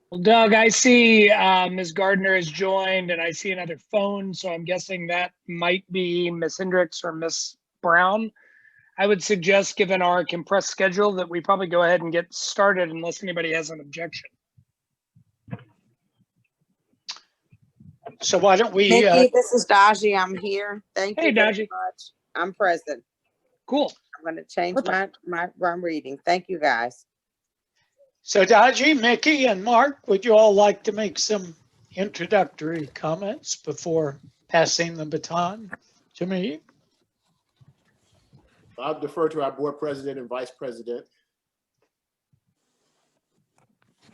Well, Doug, I see Ms. Gardner has joined and I see another phone, so I'm guessing that might be Ms. Hendricks or Ms. Brown. I would suggest, given our compressed schedule, that we probably go ahead and get started unless anybody has an objection. So why don't we? Nikki, this is Daji. I'm here. Thank Hey, you very Daji. much. I'm present. Cool. I'm going to change my reading. Thank you, guys. So Daji, Mickey, and Mark, would you all like to make some introductory comments before passing the baton to me? I'll defer to our board president and vice president.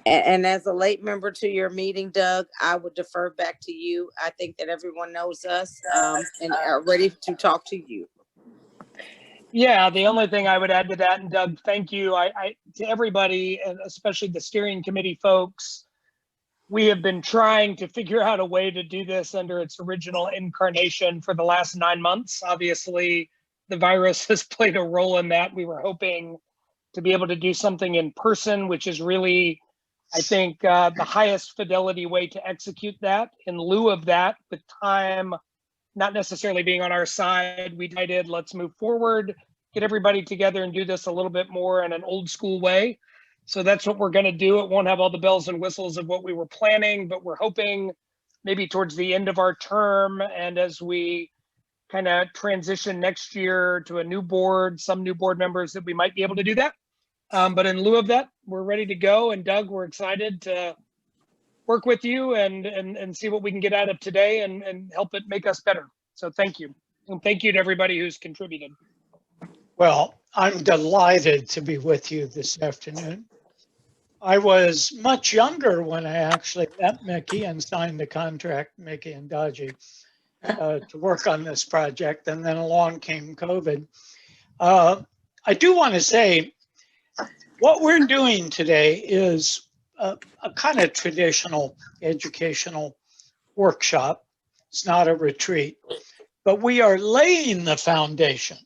And as a late member to your meeting, Doug, I would defer back to you. I think that everyone knows us and are ready to talk to you. Yeah, the only thing I would add to that, and Doug, thank you, to everybody, and especially the steering committee folks. We have been trying to figure out a way to do this under its original incarnation for the last 9 months. Obviously, the virus has played a role in that. We were hoping to be able to do something in person, which is really, I think, the highest fidelity way to execute that. In lieu of that, with time not necessarily being on our side, we decided let's move forward, get everybody together and do this a little bit more in an old school way. So that's what we're going to do. It won't have all the bells and whistles of what we were planning, but we're hoping maybe towards the end of our term and as we kind of transition next year to a new board, some new board members, that we might be able to do that. But in lieu of that, we're ready to go. And Doug, we're excited to work with you and see what we can get out of today and help it make us better. So thank you. And thank you to everybody who's contributed. Well, I'm delighted to be with you this afternoon. I was much younger when I actually met Mickey and signed the contract, Mickey and Daji, to work on this project, and then along came COVID. I do want to say what we're doing today is a kind of traditional educational workshop. It's not a retreat, but we are laying the foundation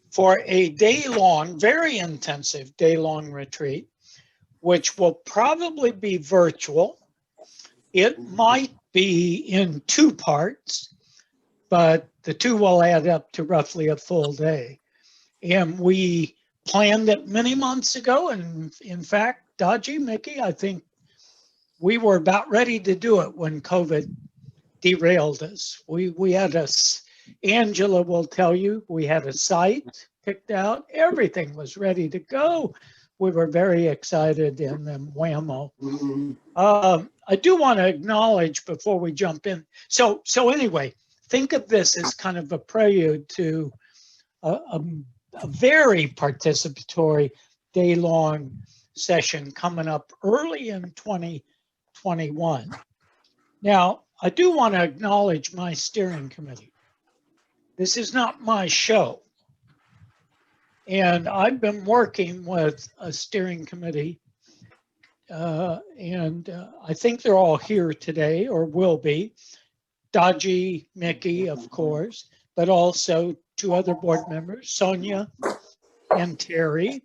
for a day-long, very intensive day-long retreat, which will probably be virtual. It might be in 2 parts, but the 2 will add up to roughly a full day. And we planned it many months ago, and in fact, Daji, Mickey, I think we were about ready to do it when COVID derailed us. We had Angela will tell you, we had a site picked out. Everything was ready to go. We were very excited, and then whammo. I do want to acknowledge before we jump in. So anyway, think of this as kind of a prelude to a very participatory day-long session coming up early in 2021. Now, I do want to acknowledge my steering committee. This is not my show. And I've been working with a steering committee, and I think they're all here today or will be. Daji, Mickey, of course, but also 2 other board members, Sonia and Terry,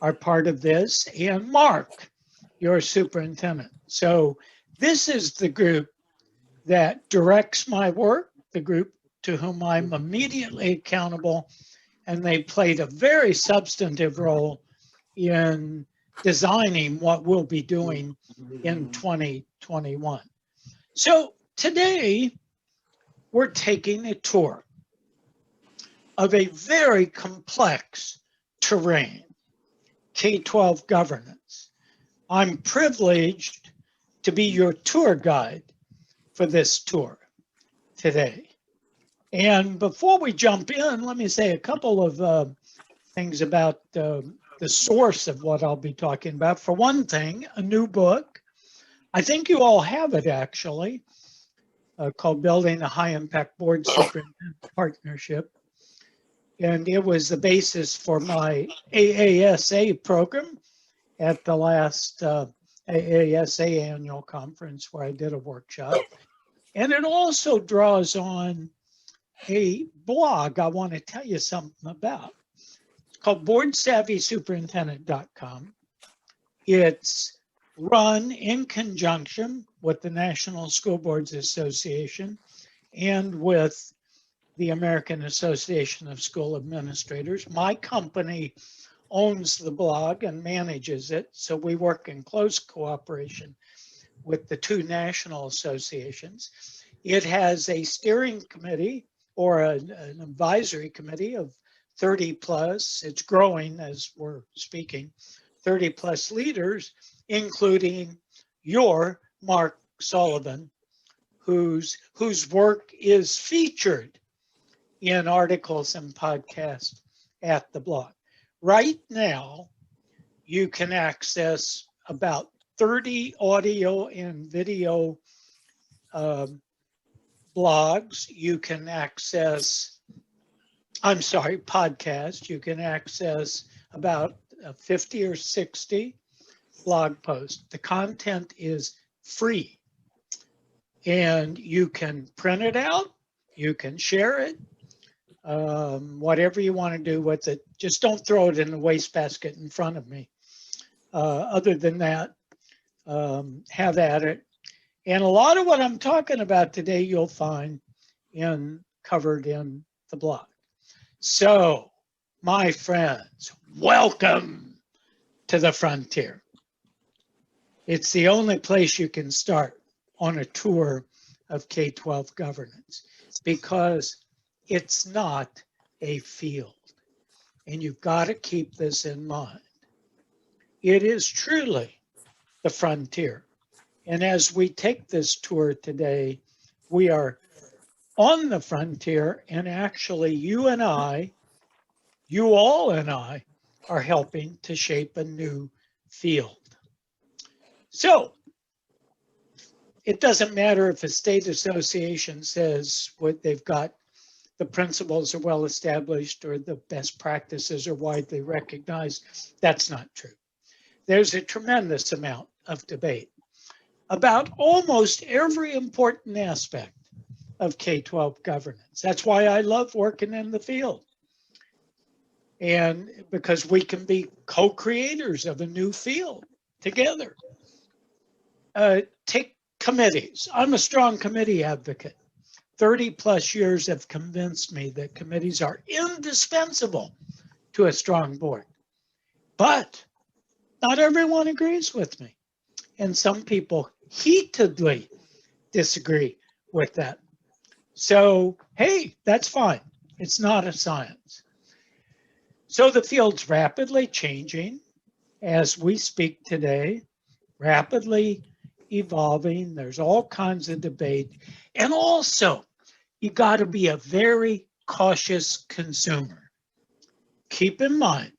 are part of this, and Mark, your superintendent. So this is the group that directs my work, the group to whom I'm immediately accountable, and they played a very substantive role in designing what we'll be doing in 2021. So today, we're taking a tour of a very complex terrain, K-12 governance. I'm privileged to be your tour guide for this tour today. And before we jump in, let me say a couple of things about the source of what I'll be talking about. For one thing, a new book. I think you all have it actually, called Building a High Impact Board-Superintendent Partnership. And it was the basis for my AASA program at the last AASA annual conference where I did a workshop. And it also draws on a blog I want to tell you something about. It's called boardsavvysuperintendent.com. It's run in conjunction with the National School Boards Association and with the American Association of School Administrators. My company owns the blog and manages it, so we work in close cooperation with the two national associations. It has a steering committee or an advisory committee of 30 plus. It's growing as we're speaking, 30 plus leaders, including your Mark Sullivan, whose work is featured in articles and podcasts at the blog. Right now, you can access about 30 audio and video blogs. You can access, podcasts. You can access about 50 or 60 blog posts. The content is free, and you can print it out. You can share it. Whatever you want to do with it, just don't throw it in the wastebasket in front of me. Other than that, have at it. And a lot of what I'm talking about today, you'll find covered in the blog. So, my friends, welcome to the frontier. It's the only place you can start on a tour of K-12 governance, because it's not a field. And you've got to keep this in mind. It is truly the frontier. And as we take this tour today, we are on the frontier, and actually you all and I, are helping to shape a new field. So it doesn't matter if a state association says what they've got, the principles are well established or the best practices are widely recognized. That's not true. There's a tremendous amount of debate about almost every important aspect of K-12 governance. That's why I love working in the field. And because we can be co-creators of a new field together. Take committees. I'm a strong committee advocate. 30 plus years have convinced me that committees are indispensable to a strong board. But not everyone agrees with me. And some people heatedly disagree with that. So, hey, that's fine. It's not a science. So the field's rapidly changing as we speak today, rapidly evolving. There's all kinds of debate. And also, you got to be a very cautious consumer. Keep in mind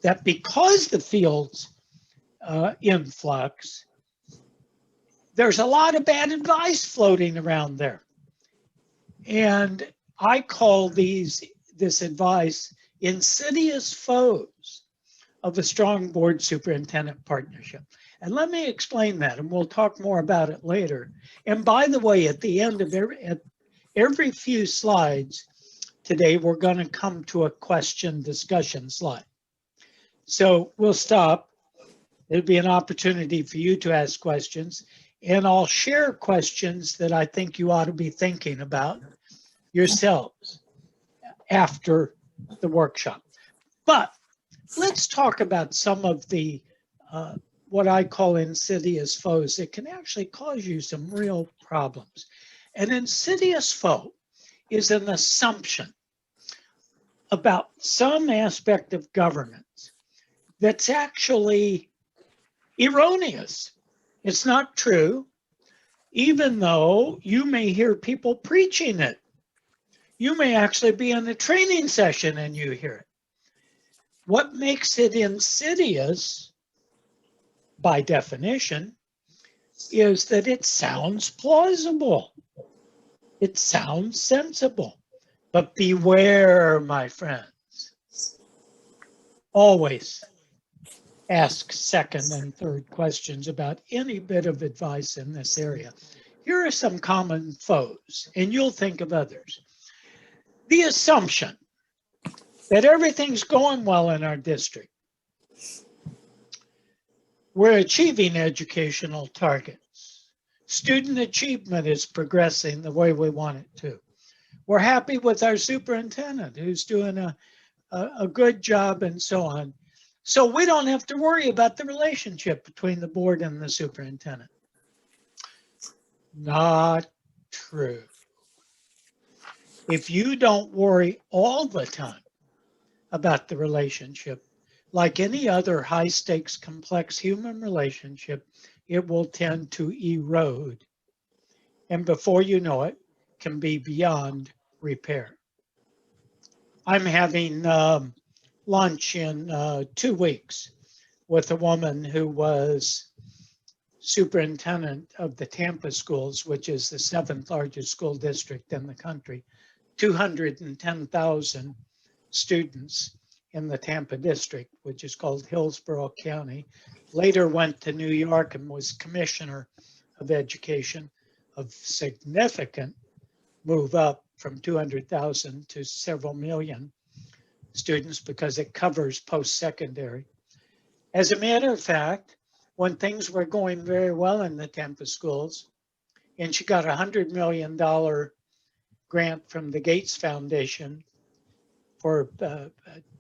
that because the field's in flux, there's a lot of bad advice floating around there. And I call this advice insidious foes of a strong board superintendent partnership. And let me explain that, and we'll talk more about it later. And by the way, at the end of every few slides today, we're going to come to a question discussion slide. So we'll stop. There'll be an opportunity for you to ask questions, and I'll share questions that I think you ought to be thinking about yourselves after the workshop. But let's talk about some of the what I call insidious foes that can actually cause you some real problems. An insidious foe is an assumption about some aspect of governance that's actually erroneous. It's not true, even though you may hear people preaching it. You may actually be in a training session and you hear it. What makes it insidious, by definition, is that it sounds plausible. It sounds sensible. But beware, my friends. Always ask second and third questions about any bit of advice in this area. Here are some common foes, and you'll think of others. The assumption that everything's going well in our district. We're achieving educational targets. Student achievement is progressing the way we want it to. We're happy with our superintendent who's doing a good job and so on. So we don't have to worry about the relationship between the board and the superintendent. Not true. If you don't worry all the time about the relationship, like any other high stakes, complex human relationship, it will tend to erode. And before you know it, can be beyond repair. I'm having lunch in 2 weeks with a woman who was superintendent of the Tampa schools, which is the 7th largest school district in the country, 210,000 students in the Tampa district, which is called Hillsborough County. Later went to New York and was commissioner of education, of significant move up from 200,000 to several million students because it covers post-secondary. As a matter of fact, when things were going very well in the Tampa schools, and she got a $100 million grant from the Gates Foundation for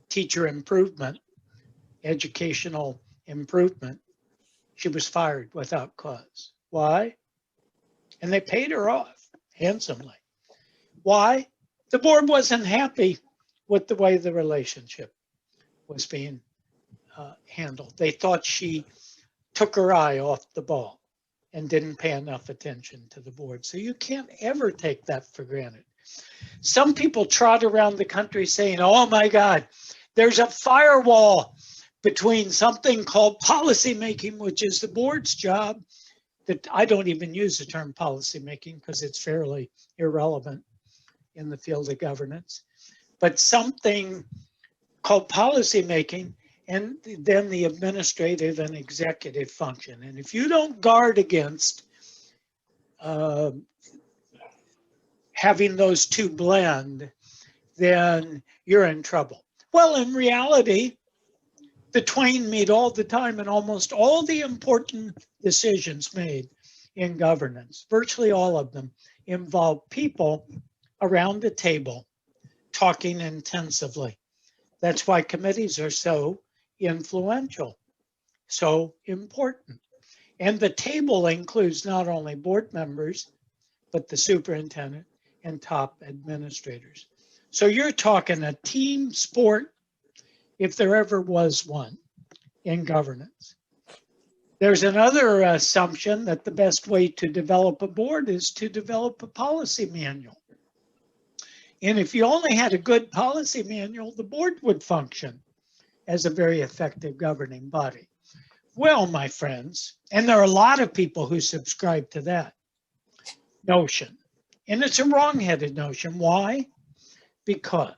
teacher improvement, educational improvement, she was fired without cause. Why? And they paid her off handsomely. Why? The board wasn't happy with the way the relationship was being handled. They thought she took her eye off the ball and didn't pay enough attention to the board. So you can't ever take that for granted. Some people trot around the country saying, oh my God, there's a firewall between something called policymaking, which is the board's job, that I don't even use the term policymaking because it's fairly irrelevant in the field of governance, but something called policymaking, and then the administrative and executive function. And if you don't guard against having those two blend, then you're in trouble. Well, in reality, the twain meet all the time, and almost all the important decisions made in governance, virtually all of them, involve people around the table talking intensively. That's why committees are so influential, so important. And the table includes not only board members, but the superintendent and top administrators. So you're talking a team sport, if there ever was one, in governance. There's another assumption that the best way to develop a board is to develop a policy manual. And if you only had a good policy manual, the board would function as a very effective governing body. Well, my friends, and there are a lot of people who subscribe to that notion, and it's a wrong-headed notion. Why? Because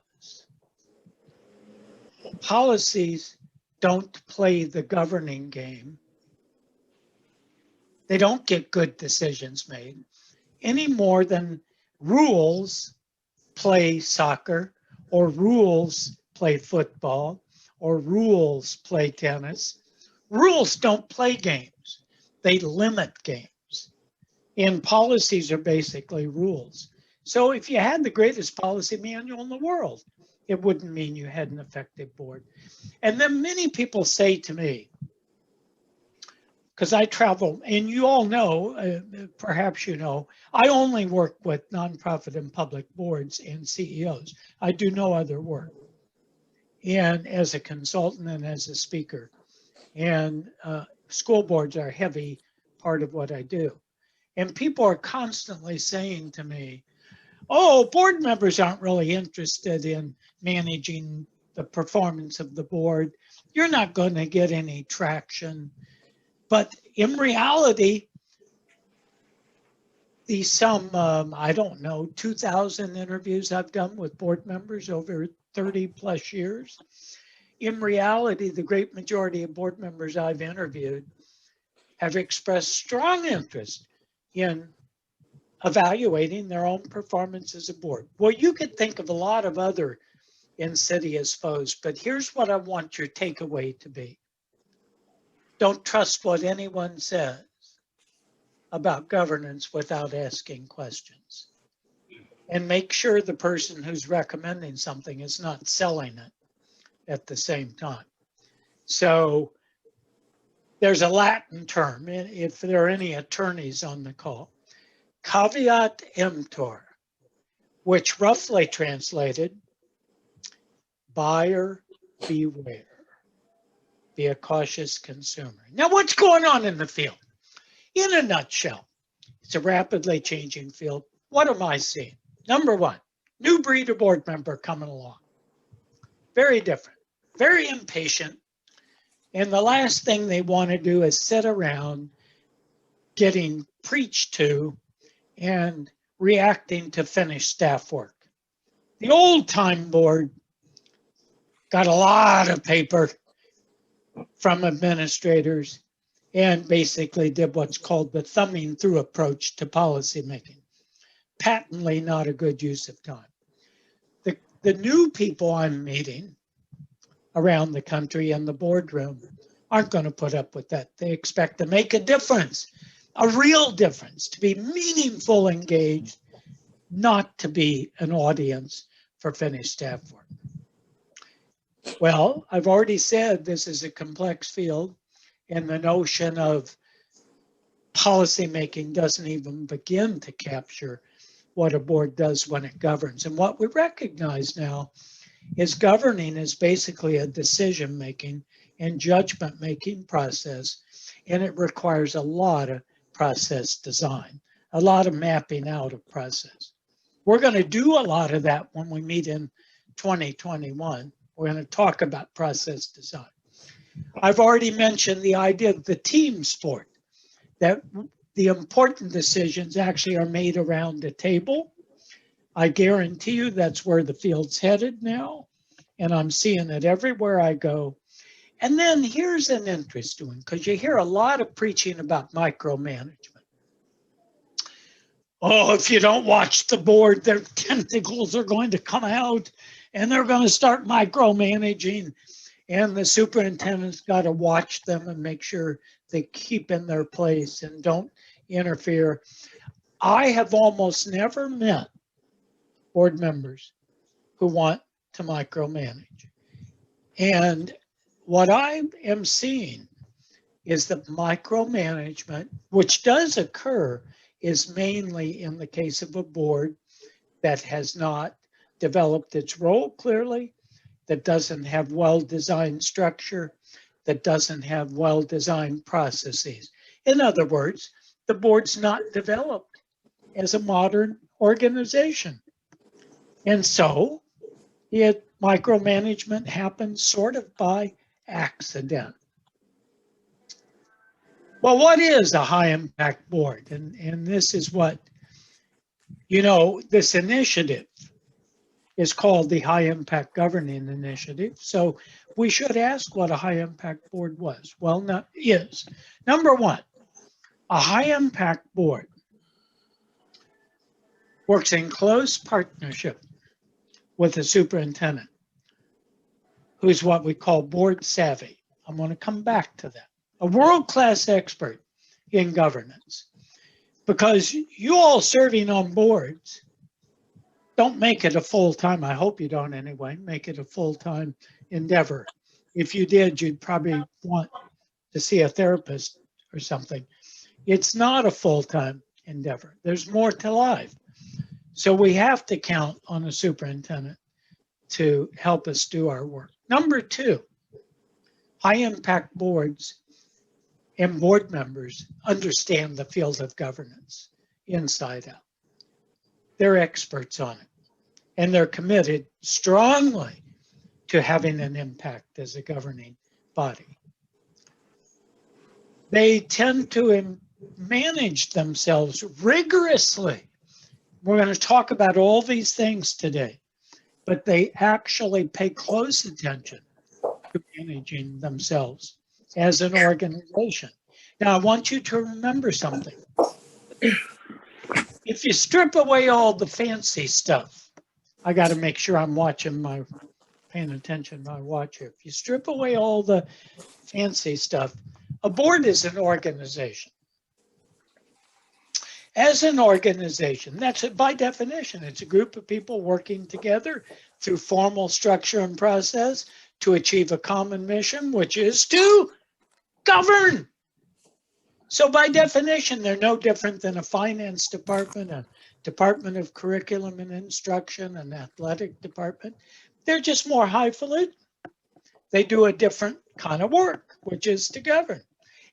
policies don't play the governing game. They don't get good decisions made any more than rules play soccer, or rules play football, or rules play tennis. Rules don't play games. They limit games. And policies are basically rules. So if you had the greatest policy manual in the world, it wouldn't mean you had an effective board. And then many people say to me, because I travel, and you all know, perhaps you know, I only work with nonprofit and public boards and CEOs. I do no other work. And as a consultant and as a speaker. And school boards are a heavy part of what I do. And people are constantly saying to me, oh, board members aren't really interested in managing the performance of the board. You're not going to get any traction. But in reality, I don't know, 2,000 interviews I've done with board members over 30 plus years. In reality, the great majority of board members I've interviewed have expressed strong interest in evaluating their own performance as a board. Well, you could think of a lot of other insidious foes, but here's what I want your takeaway to be. don't trust what anyone says about governance without asking questions. And make sure the person who's recommending something is not selling it at the same time. So there's a Latin term, if there are any attorneys on the call, caveat emptor, which roughly translated, buyer beware, be a cautious consumer. Now, what's going on in the field? In a nutshell, it's a rapidly changing field. What am I seeing? Number one, new breed of board member coming along. Very different, very impatient. And the last thing they want to do is sit around getting preached to and reacting to finished staff work. The old time board got a lot of paper from administrators and basically did what's called the thumbing through approach to policymaking. Patently not a good use of time. The new people I'm meeting around the country in the boardroom aren't going to put up with that. They expect to make a difference, a real difference, to be meaningful, engaged, not to be an audience for finished staff work. Well, I've already said this is a complex field, and the notion of policymaking doesn't even begin to capture what a board does when it governs. And what we recognize now is governing is basically a decision-making and judgment-making process, and it requires a lot of process design, a lot of mapping out of process. We're going to do a lot of that when we meet in 2021. We're going to talk about process design. I've already mentioned the idea of the team sport, that the important decisions actually are made around a table. I guarantee you that's where the field's headed now, and I'm seeing it everywhere I go. And then here's an interesting one, because you hear a lot of preaching about micromanagement. Oh, if you don't watch the board, their tentacles are going to come out and they're going to start micromanaging. And the superintendent's got to watch them and make sure they keep in their place and don't interfere. I have almost never met board members who want to micromanage. And what I am seeing is that micromanagement, which does occur, is mainly in the case of a board that has not developed its role clearly, that doesn't have well-designed structure, that doesn't have well-designed processes. In other words, the board's not developed as a modern organization. And so micromanagement happens sort of by accident. Well, what is a high impact board? And this is what, this initiative is called the High Impact Governing Initiative. So we should ask what a high impact board was. Well, is. Number one, a high impact board works in close partnership with the superintendent, who's what we call board savvy. I'm going to come back to that. A world-class expert in governance, because you all serving on boards don't make it a full-time, I hope you don't anyway, make it a full-time endeavor. If you did, you'd probably want to see a therapist or something. It's not a full-time endeavor. There's more to life. So we have to count on a superintendent to help us do our work. Number two, high-impact boards and board members understand the field of governance inside out. They're experts on it, and they're committed strongly to having an impact as a governing body. They tend to manage themselves rigorously. We're going to talk about all these things today, but they actually pay close attention to managing themselves as an organization. Now, I want you to remember something. If you strip away all the fancy stuff, I got to make sure I'm paying attention to my watch here. If you strip away all the fancy stuff, A board is an organization. As an organization, that's it by definition. It's a group of people working together through formal structure and process to achieve a common mission, which is to govern. So by definition, they're no different than a finance department, a department of curriculum and instruction, an athletic department. They're just more highfalutin. They do a different kind of work, which is to govern.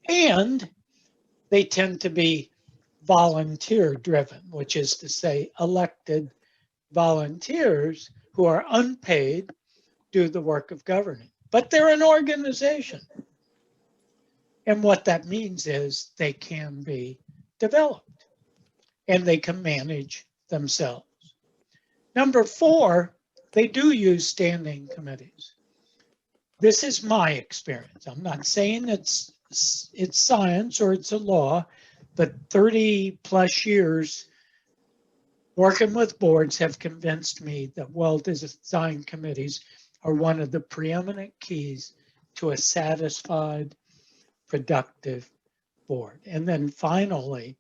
And they tend to be volunteer driven, which is to say elected volunteers who are unpaid do the work of governing. But they're an organization. And what that means is they can be developed and they can manage themselves. Number 4, they do use standing committees. This is my experience. I'm not saying it's science or it's a law, but 30 plus years working with boards have convinced me that well-designed committees are one of the preeminent keys to a satisfied, productive board. And then finally,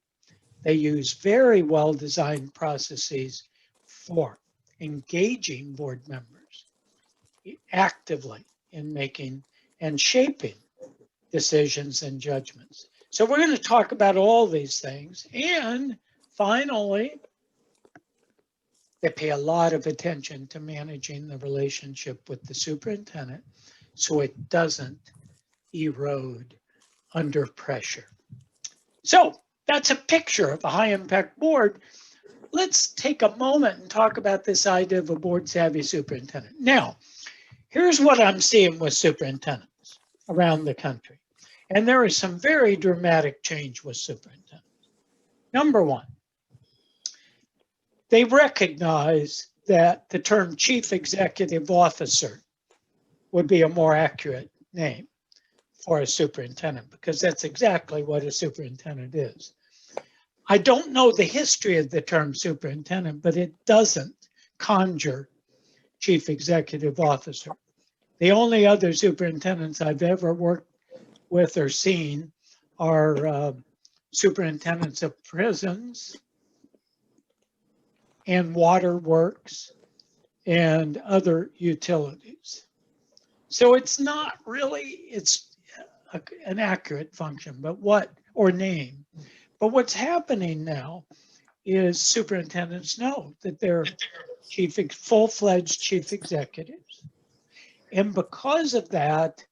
they use very well-designed processes for engaging board members actively in making and shaping decisions and judgments. So we're going to talk about all these things. And finally, they pay a lot of attention to managing the relationship with the superintendent so it doesn't erode under pressure. So that's a picture of a high impact board. Let's take a moment and talk about this idea of a board savvy superintendent. Now, here's what I'm seeing with superintendents around the country. And there is some very dramatic change with superintendents. Number 1, they recognize that the term chief executive officer would be a more accurate name for a superintendent, because that's exactly what a superintendent is. I don't know the history of the term superintendent, but it doesn't conjure chief executive officer. The only other superintendents I've ever worked with or seen are superintendents of prisons and waterworks and other utilities. So it's not really, it's an accurate function, but or name. But what's happening now is superintendents know that they're full-fledged chief executives. And because of that,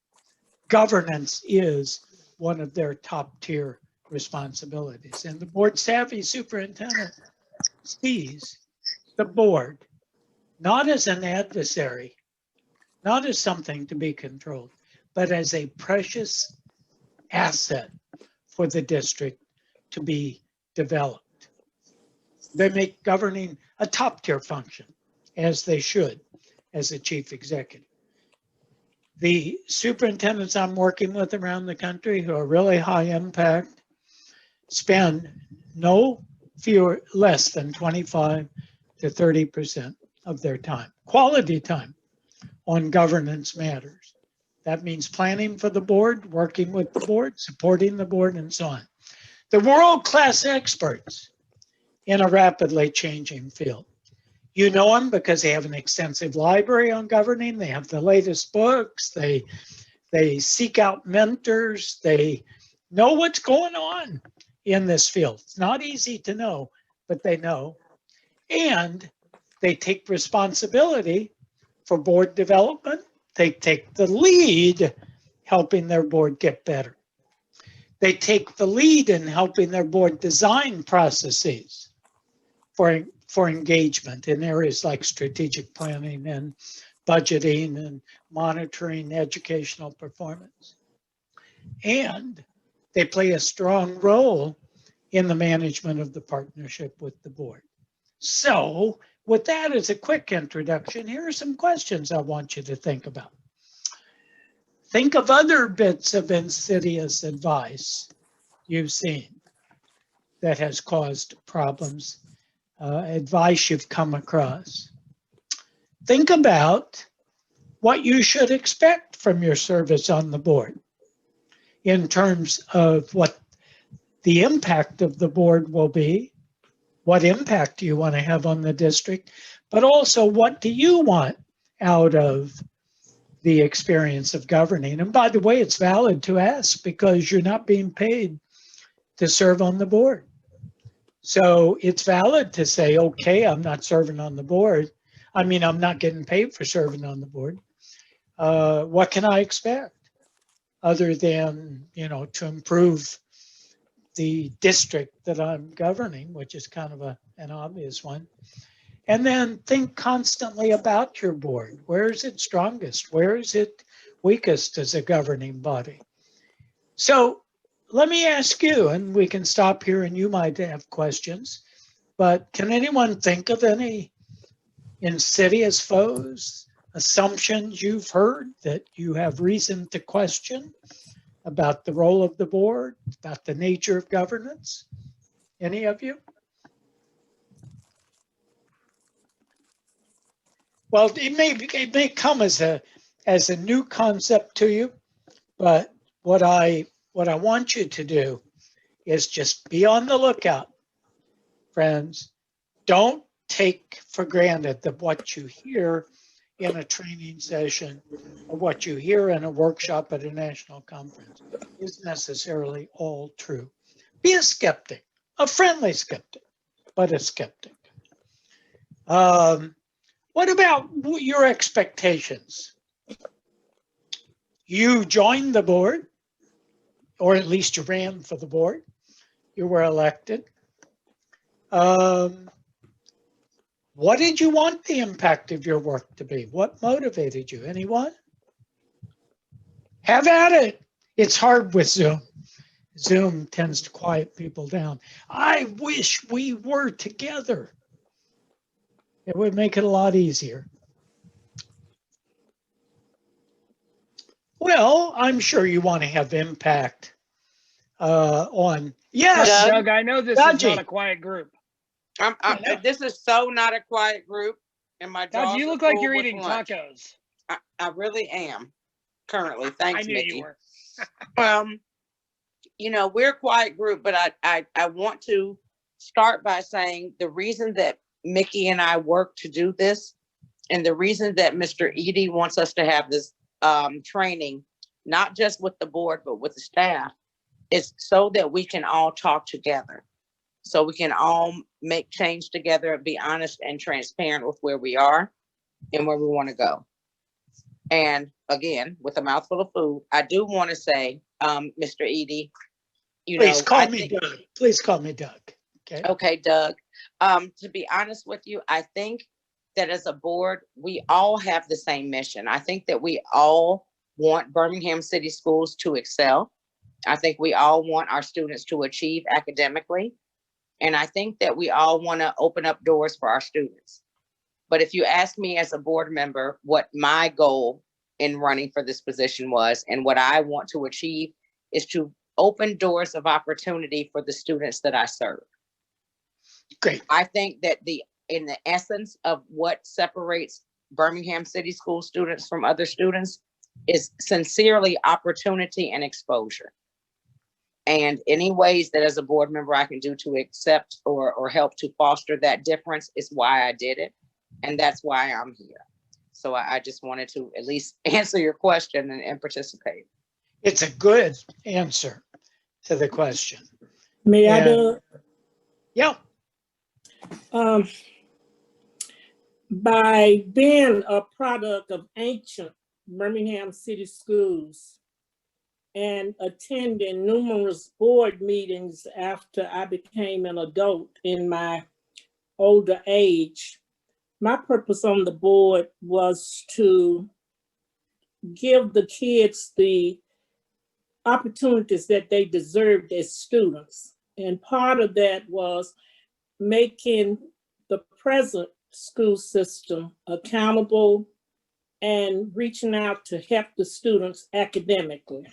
governance is one of their top tier responsibilities. And the board savvy superintendent sees the board not as an adversary, not as something to be controlled, but as a precious asset for the district to be developed. They make governing a top tier function, as they should, as a chief executive. The superintendents I'm working with around the country who are really high impact spend less than 25 to 30% of their time, quality time, on governance matters. That means planning for the board, working with the board, supporting the board, and so on. The world-class experts in a rapidly changing field. You know them because they have an extensive library on governing. They have the latest books. They seek out mentors. They know what's going on in this field. It's not easy to know, but they know. And they take responsibility for board development. They take the lead helping their board get better. They take the lead in helping their board design processes for engagement in areas like strategic planning and budgeting and monitoring educational performance. And they play a strong role in the management of the partnership with the board. So with that as a quick introduction, here are some questions I want you to think about. Think of other bits of insidious advice you've seen that has caused problems, advice you've come across. Think about what you should expect from your service on the board. in terms of what the impact of the board will be, what impact do you want to have on the district, but also what do you want out of the experience of governing? And by the way, it's valid to ask because you're not being paid to serve on the board. So it's valid to say, okay, I'm not serving on the board. I mean, I'm not getting paid for serving on the board. What can I expect other than, you know, to improve the district that I'm governing, which is kind of an obvious one. And then think constantly about your board. Where is it strongest? Where is it weakest as a governing body? So let me ask you, and we can stop here and you might have questions, but can anyone think of any insidious foes, assumptions you've heard that you have reason to question about the role of the board, about the nature of governance? Any of you? Well, it may come as a new concept to you, but what I want you to do is just be on the lookout, friends. Don't take for granted that what you hear in a training session or what you hear in a workshop at a national conference is necessarily all true. Be a skeptic, a friendly skeptic, but a skeptic. What about your expectations? You joined the board, or at least you ran for the board. You were elected. What did you want the impact of your work to be? What motivated you? Anyone? Have at it. It's hard with Zoom. Zoom tends to quiet people down. I wish we were together. It would make it a lot easier. Well, I'm sure you want to have impact on. Yes, Doug, I know this is not a quiet group. This is so not a quiet group, and my jaws Doug, you are look like full you're with eating lunch. tacos. I really am currently. Thanks, I knew Mickey. you were. You know, we're a quiet group, but I want to start by saying the reason that Mickey and I work to do this, and the reason that Mr. Eadie wants us to have this training, not just with the board, but with the staff, is so that we can all talk together. So we can all make change together and be honest and transparent with where we are and where we want to go. And again, with a mouthful of food, I do want to say, Mr. Eadie, please call me Doug. Please call me Doug. Okay. Okay, Doug. To be honest with you, I think that as a board, we all have the same mission. I think that we all want Birmingham City Schools to excel. I think we all want our students to achieve academically. And I think that we all want to open up doors for our students. But if you ask me as a board member what my goal in running for this position was and what I want to achieve is to open doors of opportunity for the students that I serve. Great. I think that in the essence of what separates Birmingham City School students from other students is sincerely opportunity and exposure. And any ways that as a board member I can do to accept or help to foster that difference is why I did it. And that's why I'm here. So I just wanted to at least answer your question and participate. It's a good answer to the question. May I do? Yeah. By being a product of ancient Birmingham City Schools and attending numerous board meetings after I became an adult in my older age, my purpose on the board was to give the kids the opportunities that they deserved as students. And part of that was making the present school system accountable and reaching out to help the students academically.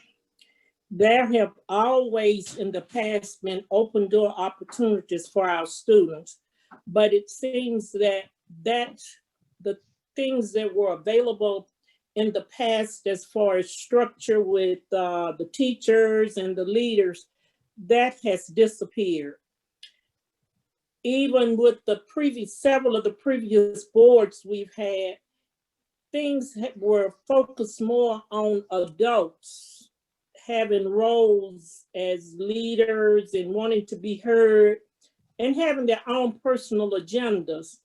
There have always in the past been open door opportunities for our students, but it seems that the things that were available in the past as far as structure with the teachers and the leaders, that has disappeared. Even with the several of the previous boards we've had, things were focused more on adults having roles as leaders and wanting to be heard and having their own personal agendas.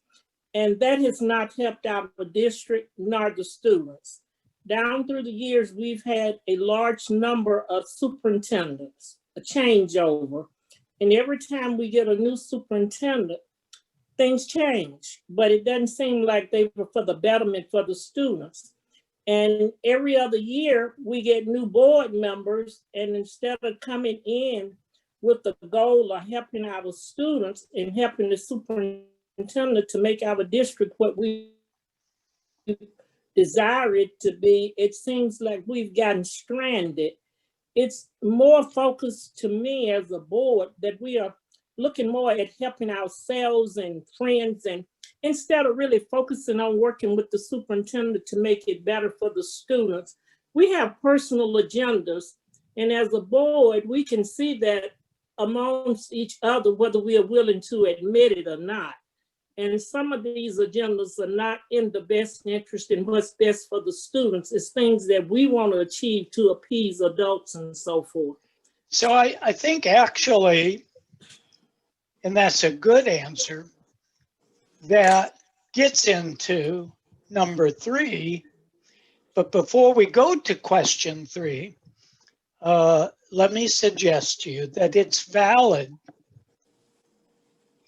And that has not helped our district nor the students. Down through the years, we've had a large number of superintendents, a changeover. And every time we get a new superintendent, things change, but it doesn't seem like they were for the betterment for the students. And every other year, we get new board members, and instead of coming in with the goal of helping our students and helping the superintendent to make our district what we desire it to be, it seems like we've gotten stranded. It's more focused to me as a board that we are looking more at helping ourselves and friends, and instead of really focusing on working with the superintendent to make it better for the students, we have personal agendas. And as a board, we can see that amongst each other, whether we are willing to admit it or not. And some of these agendas are not in the best interest in what's best for the students. It's things that we want to achieve to appease adults and so forth. So I think actually, and that's a good answer, that gets into number 3. But before we go to question 3, let me suggest to you that it's valid,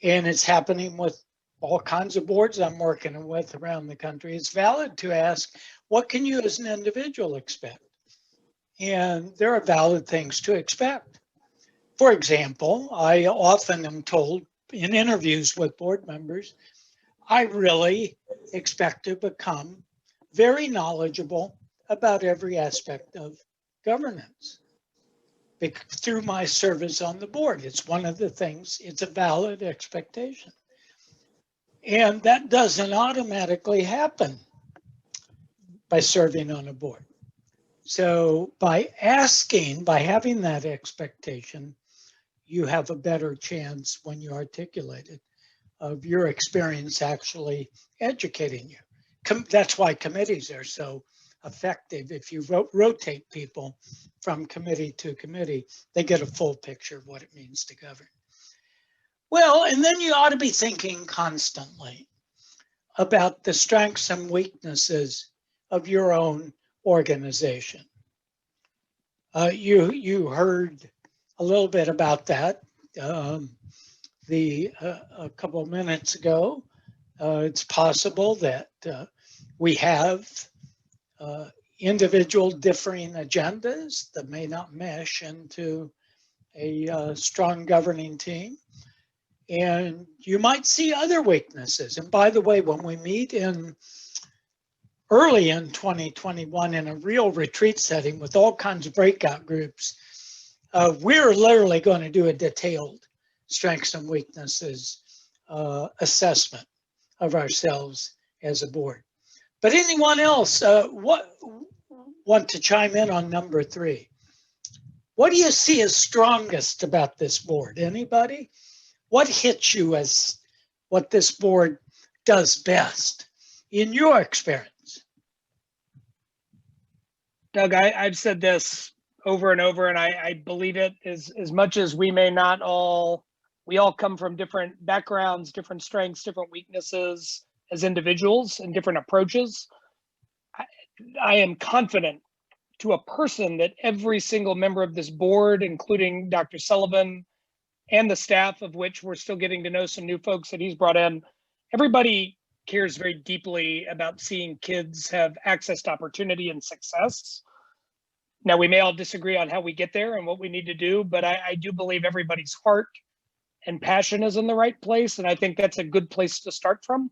and it's happening with all kinds of boards I'm working with around the country. It's valid to ask, what can you as an individual expect? And there are valid things to expect. For example, I often am told in interviews with board members, I really expect to become very knowledgeable about every aspect of governance through my service on the board. It's one of the things, it's a valid expectation. And that doesn't automatically happen by serving on a board. So by asking, by having that expectation, you have a better chance when you articulate it of your experience actually educating you. That's why committees are so effective. If you rotate people from committee to committee, they get a full picture of what it means to govern. Well, and then you ought to be thinking constantly about the strengths and weaknesses of your own organization. You heard a little bit about that a couple of minutes ago. It's possible that we have individual differing agendas that may not mesh into a strong governing team. And you might see other weaknesses. And by the way, when we meet early in 2021 in a real retreat setting with all kinds of breakout groups, we're literally going to do a detailed strengths and weaknesses assessment of ourselves as a board. But anyone else want to chime in on number 3? What do you see as strongest about this board? Anybody? What hits you as what this board does best in your experience? Doug, I've said this over and over, and I believe it as much as we may not we all come from different backgrounds, different strengths, different weaknesses as individuals and different approaches. I am confident to a person that every single member of this board, including Dr. Sullivan and the staff, of which we're still getting to know some new folks that he's brought in, everybody cares very deeply about seeing kids have access to opportunity and success. Now, we may all disagree on how we get there and what we need to do, but I do believe everybody's heart and passion is in the right place. And I think that's a good place to start from.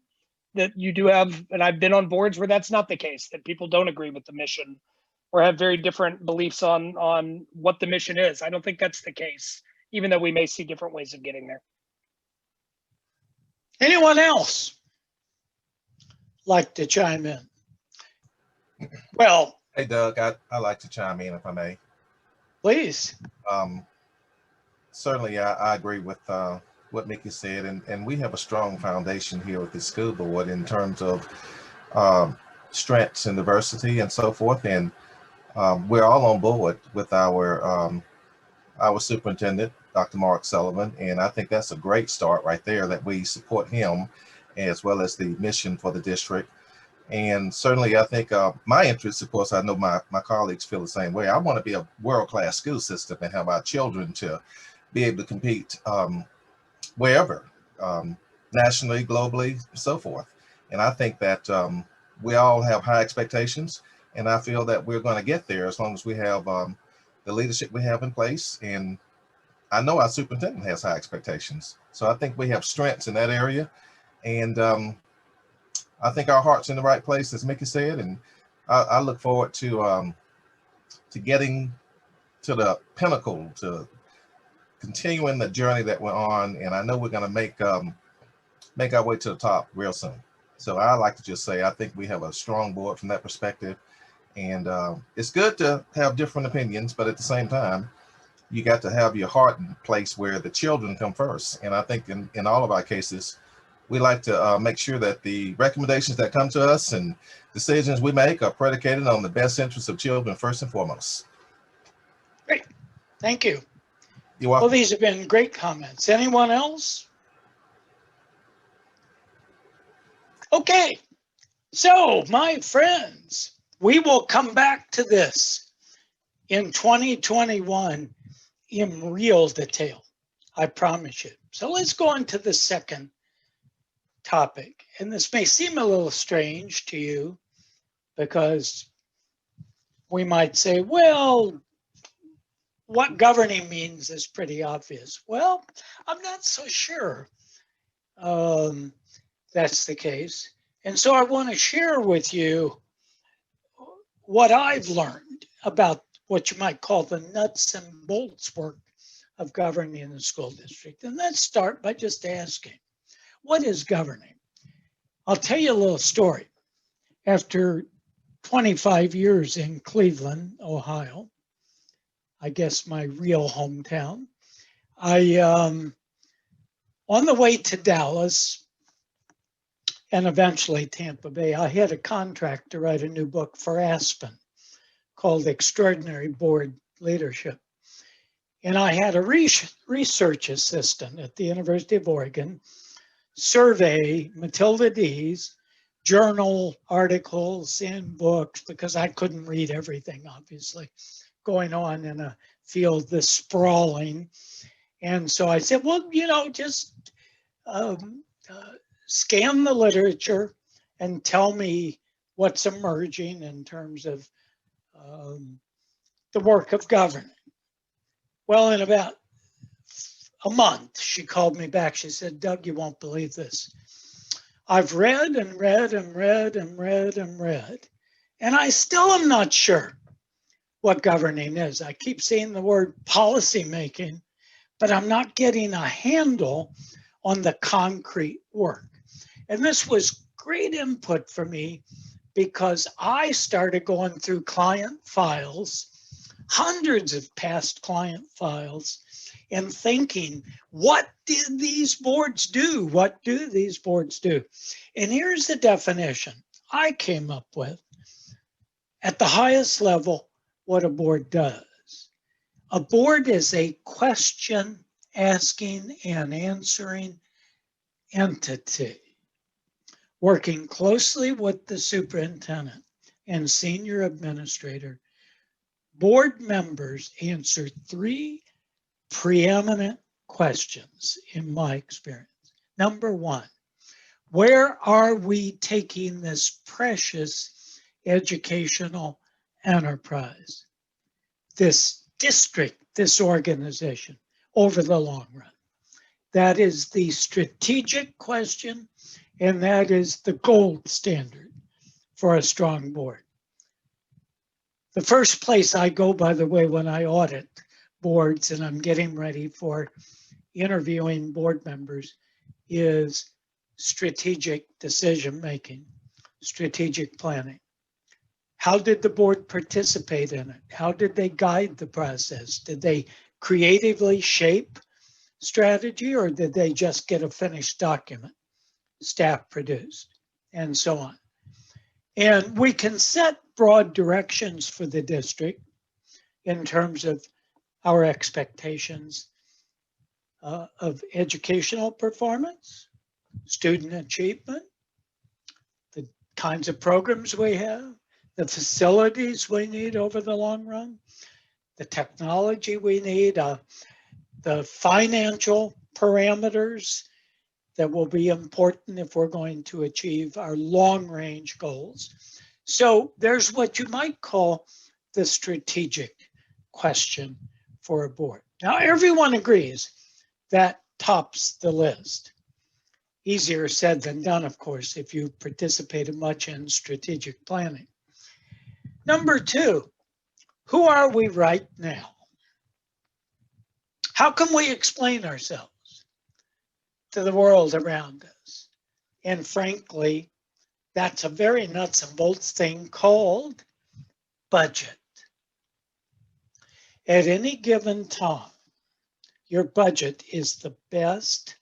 That you do have, and I've been on boards where that's not the case, that people don't agree with the mission or have very different beliefs on what the mission is. I don't think that's the case, even though we may see different ways of getting there. Anyone else like to chime in? Well, Hey, Doug, I'd like to chime in if I may. please. Um, Certainly, I agree with what Mickey said, and we have a strong foundation here with the school board in terms of um, strengths and diversity and so forth. And we're all on board with our superintendent, Dr. Mark Sullivan, and I think that's a great start right there, that we support him as well as the mission for the district. And certainly, I think my interest, of course, I know my colleagues feel the same way. I want to be a world-class school system and have our children to be able to compete wherever, nationally, globally, so forth. And I think that we all have high expectations, and I feel that we're going to get there as long as we have the leadership we have in place. And I know our superintendent has high expectations. So I think we have strengths in that area. And I think our heart's in the right place, as Mickey said, and I look forward to getting to the pinnacle, to continuing the journey that we're on. And I know we're going to make our way to the top real soon. So I like to just say, I think we have a strong board from that perspective. And it's good to have different opinions, but at the same time, you got to have your heart in a place where the children come first. And I think in all of our cases, we like to make sure that the recommendations that come to us and decisions we make are predicated on the best interests of children first and foremost. Great. Thank you. You're Well, welcome. these have been great comments. Anyone else? Okay. So, my friends, we will come back to this in 2021 in real detail. I promise you. So let's go on to the second topic. And this may seem a little strange to you because we might say, well, what governing means is pretty obvious. Well, I'm not so sure that's the case. And so I want to share with you what I've learned about what you might call the nuts and bolts work of governing in the school district. And let's start by just asking, what is governing? I'll tell you a little story. After 25 years in Cleveland, Ohio, I guess my real hometown, on the way to Dallas and eventually Tampa Bay, I had a contract to write a new book for Aspen called Extraordinary Board Leadership. And I had a research assistant at the University of Oregon survey Matilda D's journal articles and books, because I couldn't read everything, obviously, going on in a field this sprawling. And so I said, well, just scan the literature and tell me what's emerging in terms of the work of governing. Well, in about a month, she called me back. She said, Doug, you won't believe this. I've read and read and read and read and read, and I still am not sure what governing is. I keep seeing the word policy making, but I'm not getting a handle on the concrete work. And this was great input for me because I started going through client files, hundreds of past client files, and thinking, what did these boards do? What do these boards do? And here's the definition I came up with. At the highest level, what a board does. A board is a question asking and answering entity, working closely with the superintendent and senior administrator. Board members answer three preeminent questions in my experience. Number one, where are we taking this precious educational enterprise, this district, this organization, over the long run? That is the strategic question, and that is the gold standard for a strong board. The first place I go, by the way, when I audit boards and I'm getting ready for interviewing board members, is strategic decision making, strategic planning. How did the board participate in it? How did they guide the process? Did they creatively shape strategy, or did they just get a finished document staff produced, and so on? And we can set broad directions for the district in terms of our expectations of educational performance, student achievement, the kinds of programs we have, the facilities we need over the long run, the technology we need, the financial parameters that will be important if we're going to achieve our long-range goals. So there's what you might call the strategic question for a board. Now, everyone agrees that tops the list. Easier said than done, of course, if you participated much in strategic planning. Number two, who are we right now? How can we explain ourselves to the world around us? And frankly, that's a very nuts and bolts thing called budget. At any given time, your budget is the best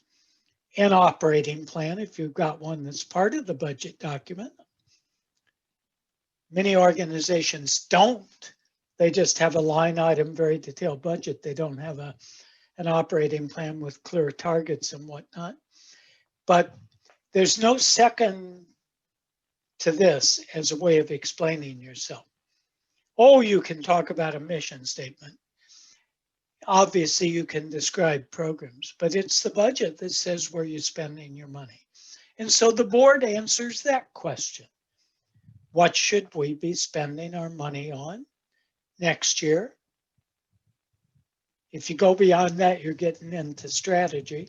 an operating plan, if you've got one that's part of the budget document. Many organizations don't. They just have a line item, very detailed budget. They don't have an operating plan with clear targets and whatnot. But there's no second to this as a way of explaining yourself. Oh, you can talk about a mission statement. Obviously, you can describe programs, but it's the budget that says where you're spending your money. And so the board answers that question. What should we be spending our money on next year? If you go beyond that, you're getting into strategy.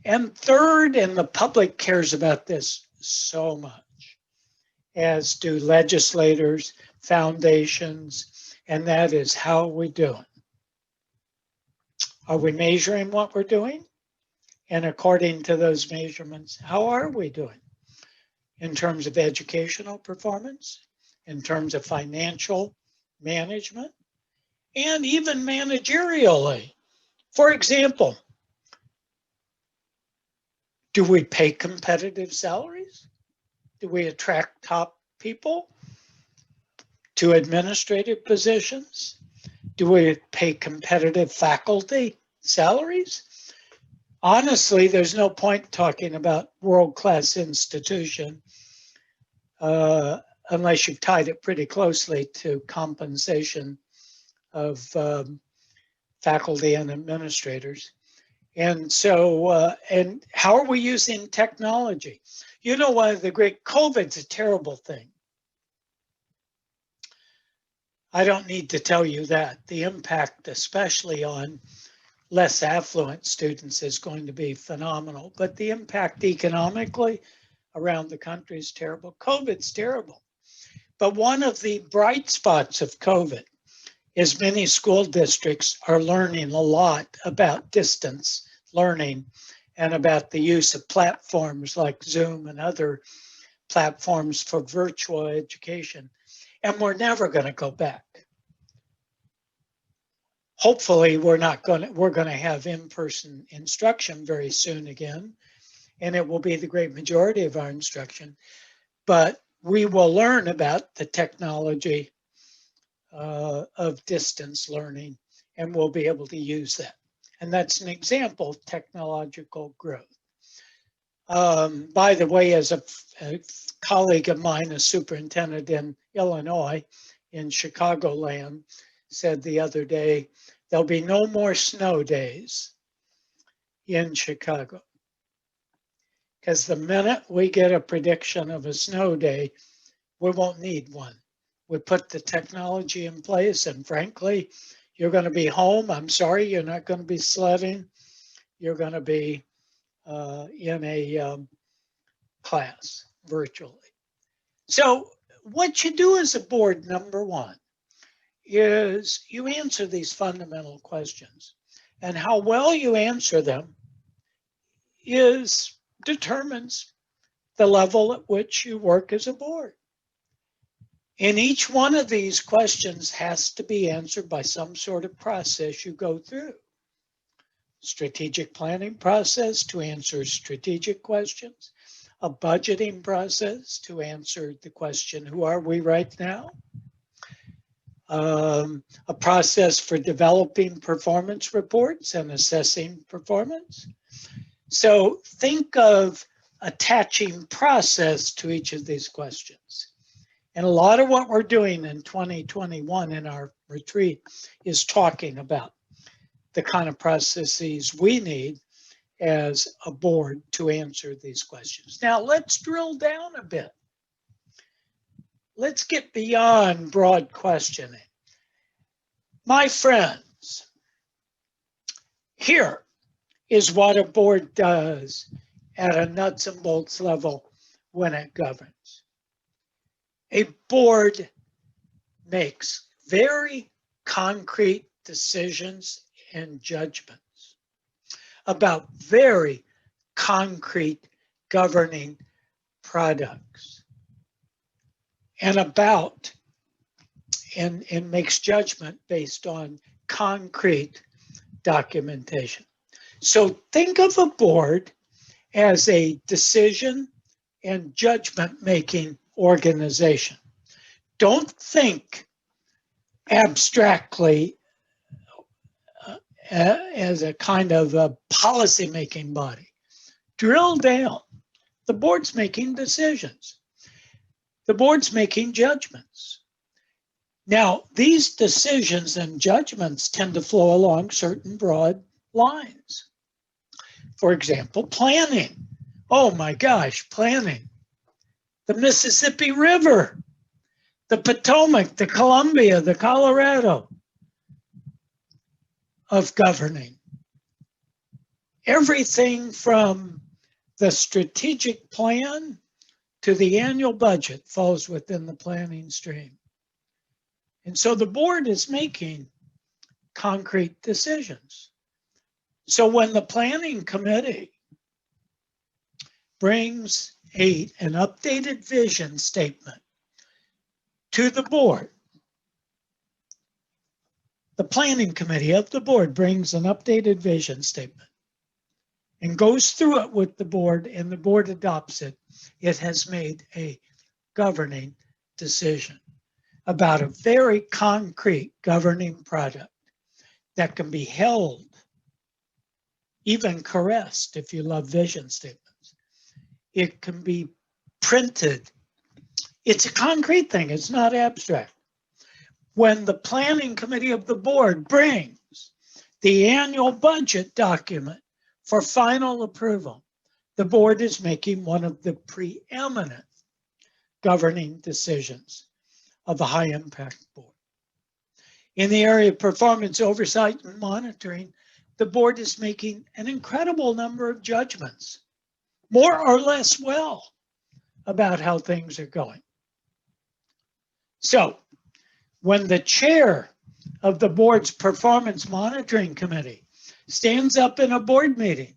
And third, and the public cares about this so much, as do legislators, foundations, and that is, how are we doing? Are we measuring what we're doing? And according to those measurements, how are we doing in terms of educational performance, in terms of financial management, and even managerially? For example, do we pay competitive salaries? Do we attract top people to administrative positions? Do we pay competitive faculty salaries? Honestly, there's no point talking about world-class institution unless you've tied it pretty closely to compensation of faculty and administrators. And so, and how are we using technology? You know, one of the great, COVID's a terrible thing. I don't need to tell you that. The impact, especially on less affluent students, is going to be phenomenal. But the impact economically around the country is terrible. COVID's terrible. But one of the bright spots of COVID is many school districts are learning a lot about distance learning and about the use of platforms like Zoom and other platforms for virtual education. And we're never going to go back. Hopefully, we're going to have in-person instruction very soon again, and it will be the great majority of our instruction. But we will learn about the technology of distance learning, and we'll be able to use that. And that's an example of technological growth. By the way, as a colleague of mine, a superintendent in Illinois, in Chicagoland, said the other day, there'll be no more snow days in Chicago. Because the minute we get a prediction of a snow day, we won't need one. We put the technology in place, and frankly, you're going to be home. I'm sorry, you're not going to be sledding. You're going to be in a class virtually. So what you do as a board, number one, is you answer these fundamental questions. And how well you answer them determines the level at which you work as a board. And each one of these questions has to be answered by some sort of process you go through. Strategic planning process to answer strategic questions, a budgeting process to answer the question, who are we right now? A process for developing performance reports and assessing performance. So think of attaching process to each of these questions. And a lot of what we're doing in 2021 in our retreat is talking about the kind of processes we need as a board to answer these questions. Now let's drill down a bit. Let's get beyond broad questioning. My friends, here is what a board does at a nuts and bolts level when it governs. A board makes very concrete decisions and judgments about very concrete governing products and makes judgment based on concrete documentation. So think of a board as a decision and judgment making organization. Don't think abstractly as a kind of a policy-making body. Drill down. The board's making decisions. The board's making judgments. Now, these decisions and judgments tend to flow along certain broad lines. For example, planning. Oh my gosh, planning. The Mississippi River, the Potomac, the Columbia, the Colorado of governing. Everything from the strategic plan to the annual budget falls within the planning stream. And so the board is making concrete decisions. So when the planning committee brings an updated vision statement to the board, the planning committee of the board brings an updated vision statement and goes through it with the board, and the board adopts it. It has made a governing decision about a very concrete governing product that can be held, even caressed if you love vision statements. It can be printed. It's a concrete thing. It's not abstract. When the planning committee of the board brings the annual budget document for final approval, the board is making one of the preeminent governing decisions of a high impact board. In the area of performance oversight and monitoring, the board is making an incredible number of judgments, more or less well, about how things are going. So when the chair of the board's performance monitoring committee stands up in a board meeting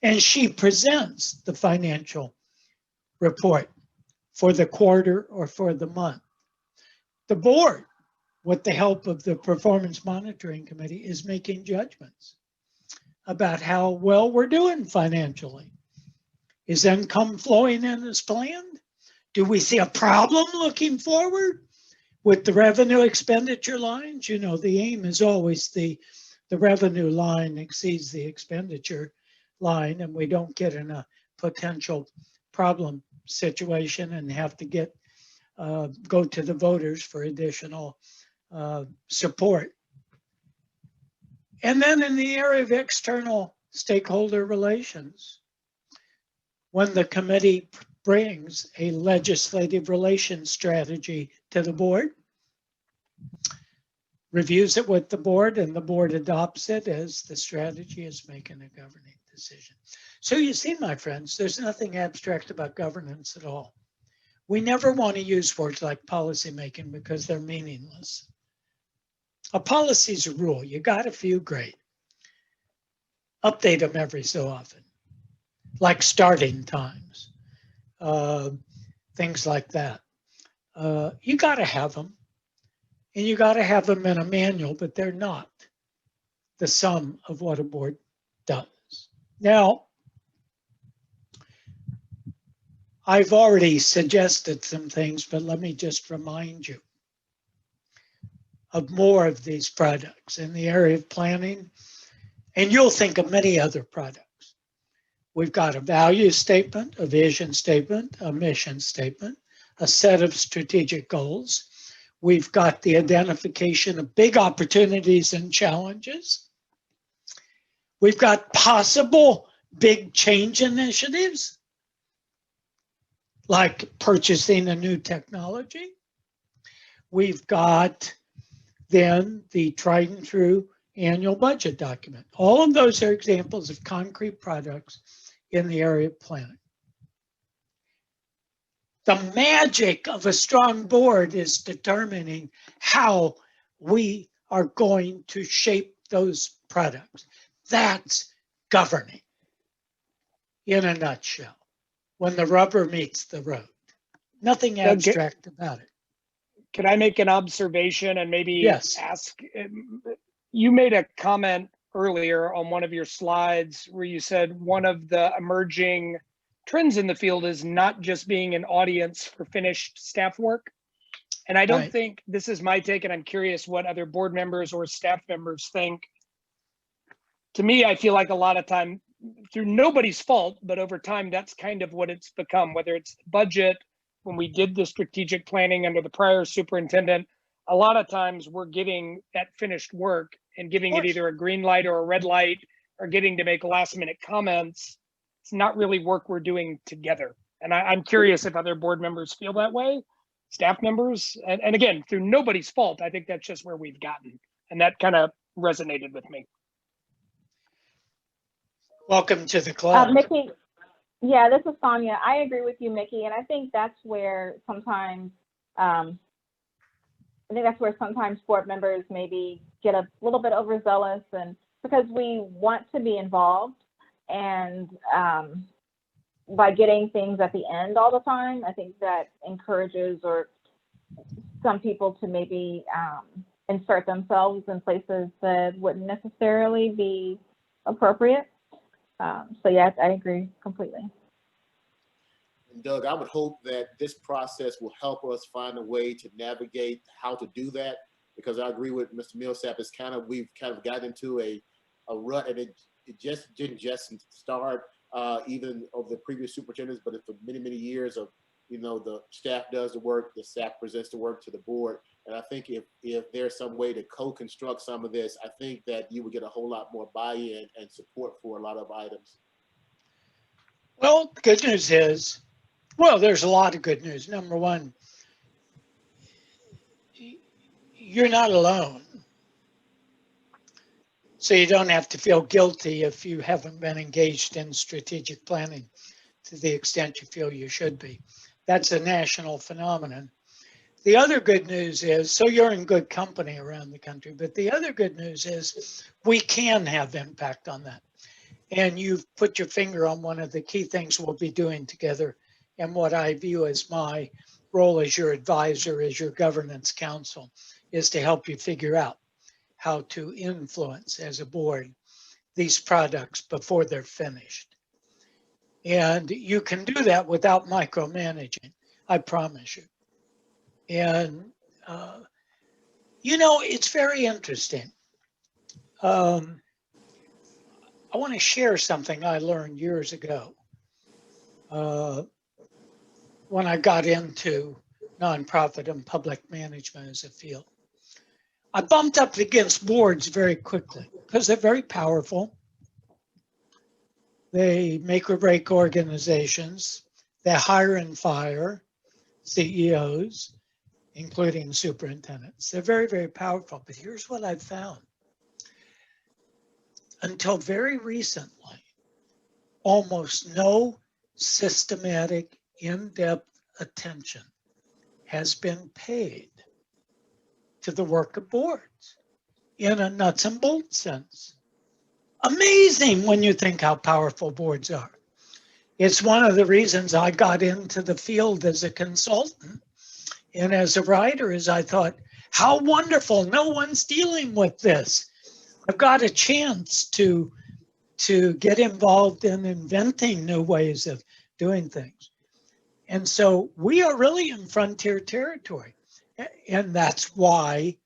and she presents the financial report for the quarter or for the month, the board, with the help of the performance monitoring committee, is making judgments about how well we're doing financially. Is income flowing in as planned? Do we see a problem looking forward with the revenue expenditure lines? You know, the aim is always the revenue line exceeds the expenditure line, and we don't get in a potential problem situation and have to go to the voters for additional support. And then in the area of external stakeholder relations, when the committee brings a legislative relations strategy to the board, reviews it with the board, and the board adopts it as the strategy is making a governing decision. So you see, my friends, there's nothing abstract about governance at all. We never want to use words like policy making because they're meaningless. A policy is a rule. You got a few, great. Update them every so often, like starting times, things like that. You got to have them, and you got to have them in a manual, but they're not the sum of what a board does. Now, I've already suggested some things, but let me just remind you of more of these products in the area of planning, and you'll think of many other products. We've got a value statement, a vision statement, a mission statement, a set of strategic goals. We've got the identification of big opportunities and challenges. We've got possible big change initiatives, like purchasing a new technology. We've got then the tried and true annual budget document. All of those are examples of concrete products in the area of planning. The magic of a strong board is determining how we are going to shape those products. That's governing in a nutshell, when the rubber meets the road. Nothing abstract about it. Can I make an observation and maybe Yes. ask? You made a comment earlier on one of your slides where you said one of the emerging trends in the field is not just being an audience for finished staff work. And I don't Right. think, this is my take, and I'm curious what other board members or staff members think. To me, I feel like a lot of time, through nobody's fault, but over time, that's kind of what it's become, whether it's budget. When we did the strategic planning under the prior superintendent, a lot of times we're getting that finished work and giving it either a green light or a red light, or getting to make last minute comments. It's not really work we're doing together. And I'm curious if other board members feel that way, staff members. And again, through nobody's fault, I think that's just where we've gotten. And that kind of resonated with me. Welcome to the club. Mickey, yeah, this is Sonia. I agree with you, Mickey, and I think that's where sometimes board members maybe get a little bit overzealous, and because we want to be involved, and by getting things at the end all the time, I think that encourages or some people to maybe insert themselves in places that wouldn't necessarily be appropriate. So yeah, I agree completely. And Doug, I would hope that this process will help us find a way to navigate how to do that, because I agree with Mr. Millsap. It's we've kind of gotten into a rut, and it just didn't just start even of the previous superintendents, but for many, many years of, the staff does the work, the staff presents the work to the board. And I think if there's some way to co-construct some of this, I think that you would get a whole lot more buy-in and support for a lot of items. Well, the good news is, well, there's a lot of good news. Number one, you're not alone. So you don't have to feel guilty if you haven't been engaged in strategic planning to the extent you feel you should be. That's a national phenomenon. The other good news is, so you're in good company around the country, but the other good news is we can have impact on that. And you've put your finger on one of the key things we'll be doing together, and what I view as my role as your advisor, as your governance counsel, is to help you figure out how to influence as a board these products before they're finished. And you can do that without micromanaging, I promise you. And, it's very interesting. I want to share something I learned years ago when I got into nonprofit and public management as a field. I bumped up against boards very quickly because they're very powerful. They make or break organizations. They hire and fire CEOs, including superintendents. They're very, very powerful. But here's what I've found. Until very recently, almost no systematic, in-depth attention has been paid to the work of boards in a nuts and bolts sense. Amazing when you think how powerful boards are. It's one of the reasons I got into the field as a consultant And as a writer, as I thought, how wonderful, no one's dealing with this. I've got a chance to get involved in inventing new ways of doing things. And so we are really in frontier territory. And that's why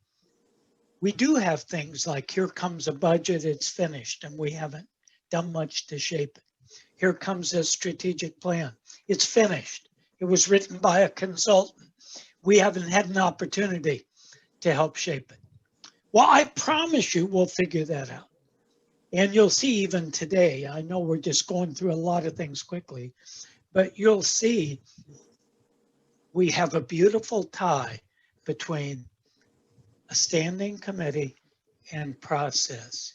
we do have things like, here comes a budget, it's finished, and we haven't done much to shape it. Here comes a strategic plan, it's finished. It was written by a consultant. We haven't had an opportunity to help shape it. Well, I promise you we'll figure that out. And you'll see even today, I know we're just going through a lot of things quickly, but you'll see we have a beautiful tie between a standing committee and process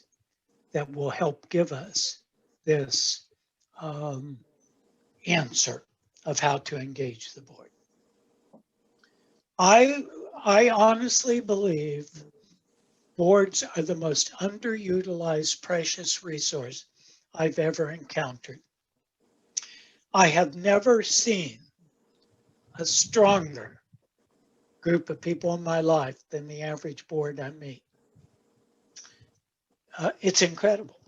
that will help give us this answer of how to engage the board. I honestly believe boards are the most underutilized precious resource I've ever encountered. I have never seen a stronger group of people in my life than the average board I meet. It's incredible.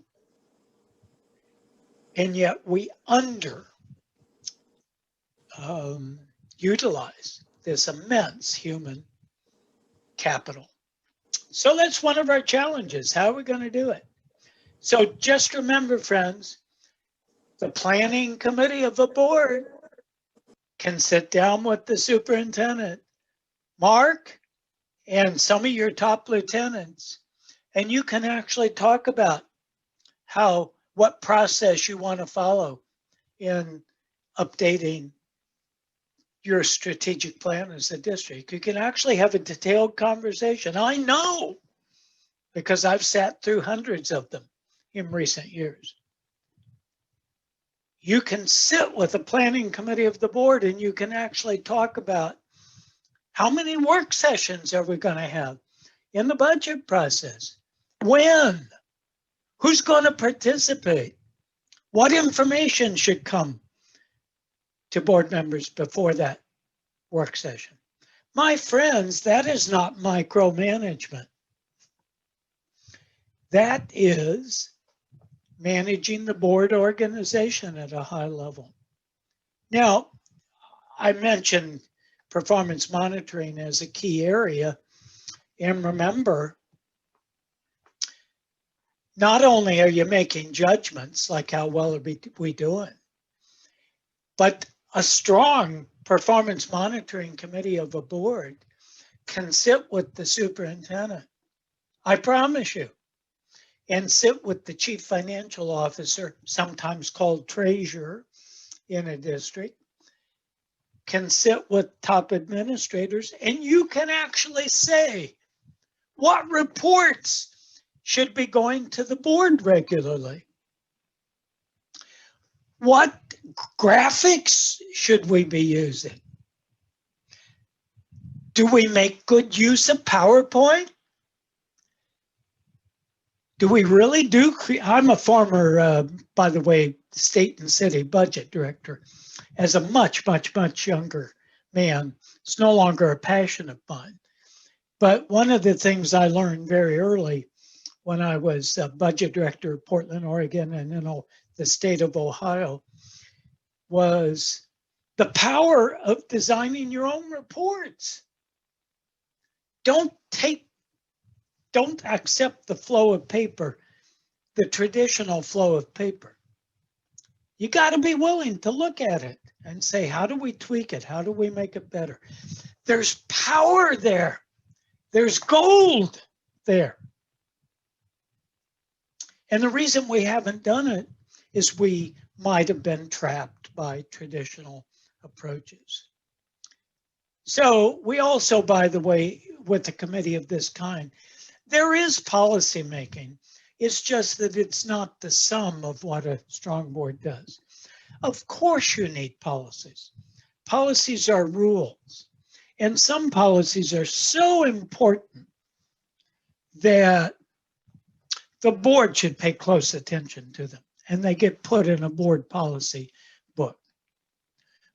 And yet we utilize this immense human capital. So that's one of our challenges. How are we going to do it? So just remember, friends, the planning committee of a board can sit down with the superintendent, Mark, and some of your top lieutenants, and you can actually talk about what process you want to follow in updating your strategic plan as a district. You can actually have a detailed conversation. I know, because I've sat through hundreds of them in recent years. You can sit with the planning committee of the board and you can actually talk about how many work sessions are we going to have in the budget process? When? Who's going to participate? What information should come to board members before that work session? My friends, that is not micromanagement. That is managing the board organization at a high level. Now, I mentioned performance monitoring as a key area. And remember, not only are you making judgments like how well are we doing, but a strong performance monitoring committee of a board can sit with the superintendent, I promise you, and sit with the chief financial officer, sometimes called treasurer in a district, can sit with top administrators, and you can actually say what reports should be going to the board regularly. What graphics should we be using? Do we make good use of PowerPoint? Do we really do? I'm a former, by the way, state and city budget director. As a much, much, much younger man, it's no longer a passion of mine. But one of the things I learned very early when I was a budget director of Portland, Oregon, and the state of Ohio, was the power of designing your own reports. Don't accept the flow of paper, the traditional flow of paper. You got to be willing to look at it and say, how do we tweak it? How do we make it better? There's power there. There's gold there. And the reason we haven't done it is we might have been trapped by traditional approaches. So we also, by the way, with a committee of this kind, there is policy making. It's just that it's not the sum of what a strong board does. Of course you need policies. Policies are rules. And some policies are so important that the board should pay close attention to them, and they get put in a board policy book.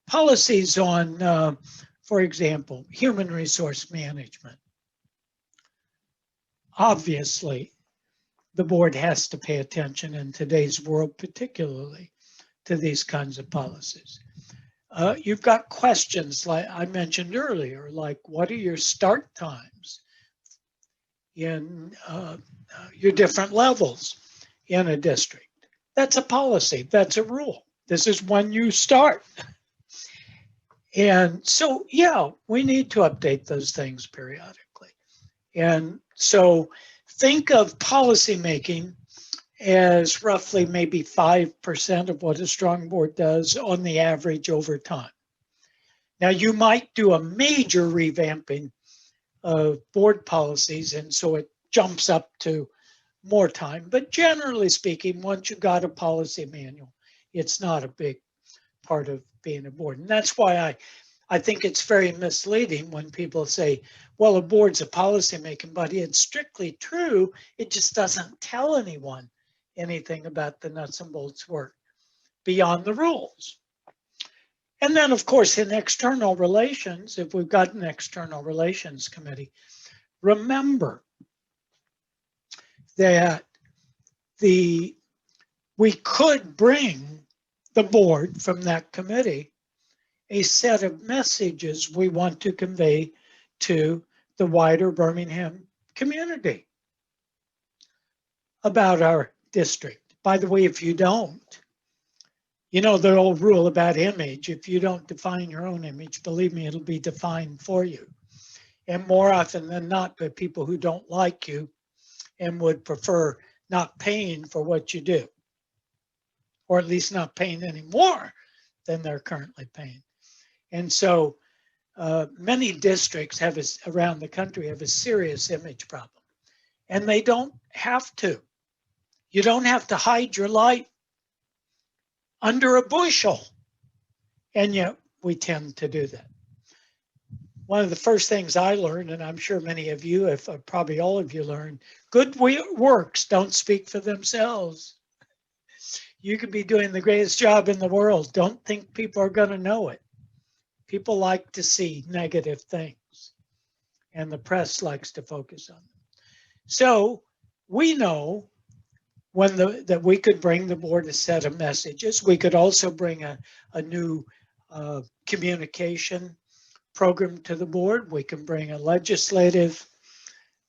Policies on For example, human resource management. Obviously, the board has to pay attention in today's world, particularly to these kinds of policies. You've got questions like I mentioned earlier, like what are your start times in your different levels in a district? That's a policy, that's a rule. This is when you start. And so, yeah, we need to update those things periodically. And so think of policymaking as roughly maybe 5% of what a strong board does on the average over time. Now, you might do a major revamping of board policies, and so it jumps up to more time. But generally speaking, once you got a policy manual, it's not a big part of being a board. And that's why I think it's very misleading when people say, well, a board's a policymaking body. It's strictly true. It just doesn't tell anyone anything about the nuts and bolts work beyond the rules. And then, of course, in external relations, if we've got an external relations committee, remember that we could bring the board from that committee a set of messages we want to convey to the wider Birmingham community about our district. By the way, if you don't, you know the old rule about image, if you don't define your own image, believe me, it'll be defined for you. And more often than not by people who don't like you and would prefer not paying for what you do, or at least not paying any more than they're currently paying. And so many districts around the country have a serious image problem, and they don't have to. You don't have to hide your light under a bushel, and yet we tend to do that. One of the first things I learned, and I'm sure many of you, if probably all of you learned, good works don't speak for themselves. You could be doing the greatest job in the world. Don't think people are going to know it. People like to see negative things, and the press likes to focus on them. So we know that we could bring the board a set of messages. We could also bring a new communication program to the board. We can bring a legislative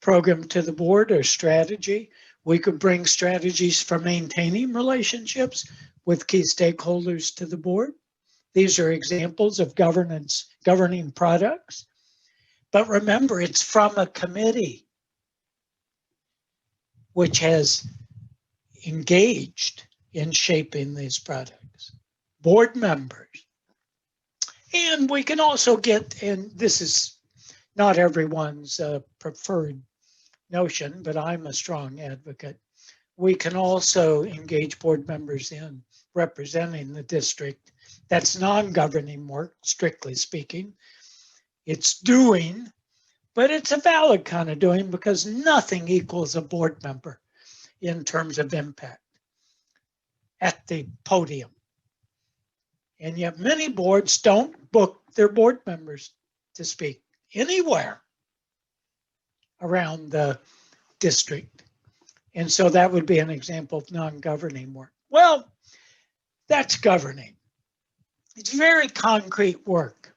program to the board or strategy. We could bring strategies for maintaining relationships with key stakeholders to the board. These are examples of governing products. But remember, it's from a committee which has engaged in shaping these products. Board members. And we can also get, and this is not everyone's preferred notion, but I'm a strong advocate. We can also engage board members in representing the district. That's non-governing work, strictly speaking. It's doing, but it's a valid kind of doing because nothing equals a board member in terms of impact at the podium. And yet many boards don't book their board members to speak anywhere around the district. And so that would be an example of non-governing work. Well, that's governing. It's very concrete work.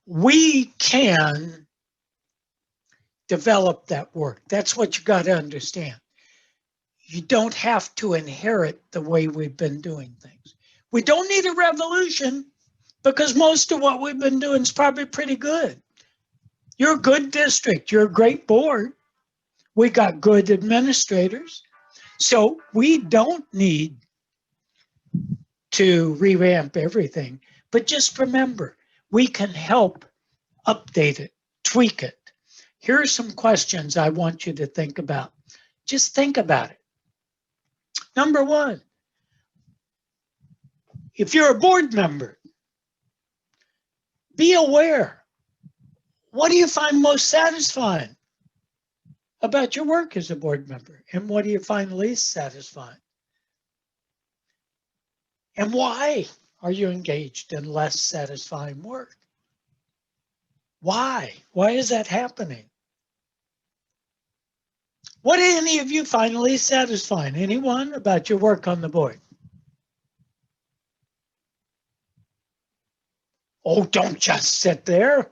We can develop that work. That's what you got to understand. You don't have to inherit the way we've been doing things. We don't need a revolution because most of what we've been doing is probably pretty good. You're a good district. You're a great board. We got good administrators. So we don't need to revamp everything. But just remember, we can help update it, tweak it. Here are some questions I want you to think about. Just think about it. Number one, if you're a board member, be aware. What do you find most satisfying about your work as a board member? And what do you find least satisfying? And why are you engaged in less satisfying work? Why? Why is that happening? What do any of you find least satisfying? Anyone about your work on the board? Oh, don't just sit there.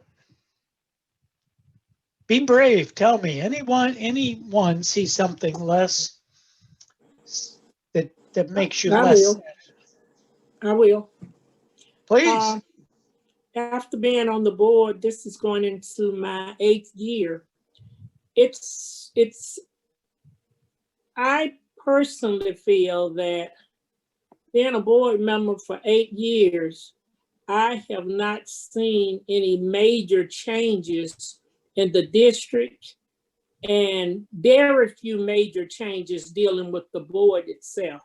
Be brave. Tell me, anyone see something less that makes you I less will. I will. Please. After being on the board, this is going into my 8th year. I personally feel that being a board member for 8 years, I have not seen any major changes in the district and very few major changes dealing with the board itself.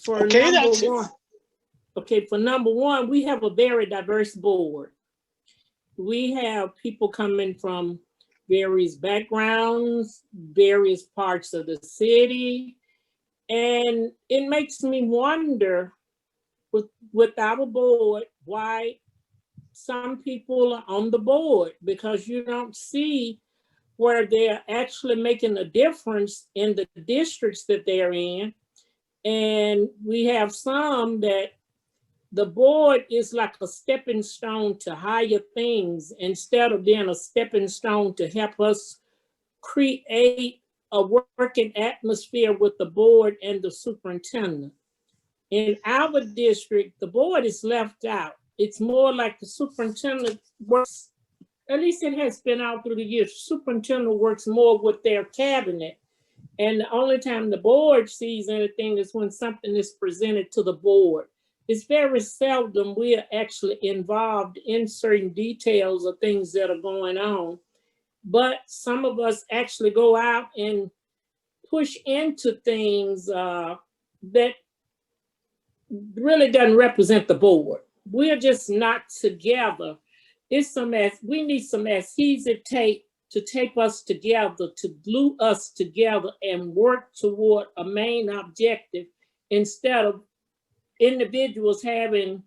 For number one, we have a very diverse board. We have people coming from various backgrounds, various parts of the city. And it makes me wonder with our board, why some people are on the board, because you don't see where they're actually making a difference in the districts that they're in. And we have some that the board is like a stepping stone to higher things instead of being a stepping stone to help us create a working atmosphere with the board and the superintendent. In our district, the board is left out. It's more like the superintendent works, at least it has been out through the years, superintendent works more with their cabinet. And the only time the board sees anything is when something is presented to the board. It's very seldom we are actually involved in certain details of things that are going on. But some of us actually go out and push into things that really doesn't represent the board. We're just not together. We need some adhesive tape to tape us together, to glue us together and work toward a main objective instead of individuals having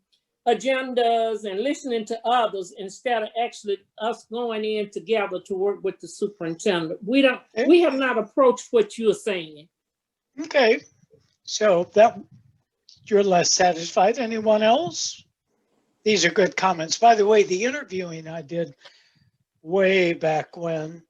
agendas and listening to others instead of actually us going in together to work with the superintendent. We have not approached what you're saying. Okay, so that you're less satisfied. Anyone else? These are good comments. By the way, the interviewing I did way back when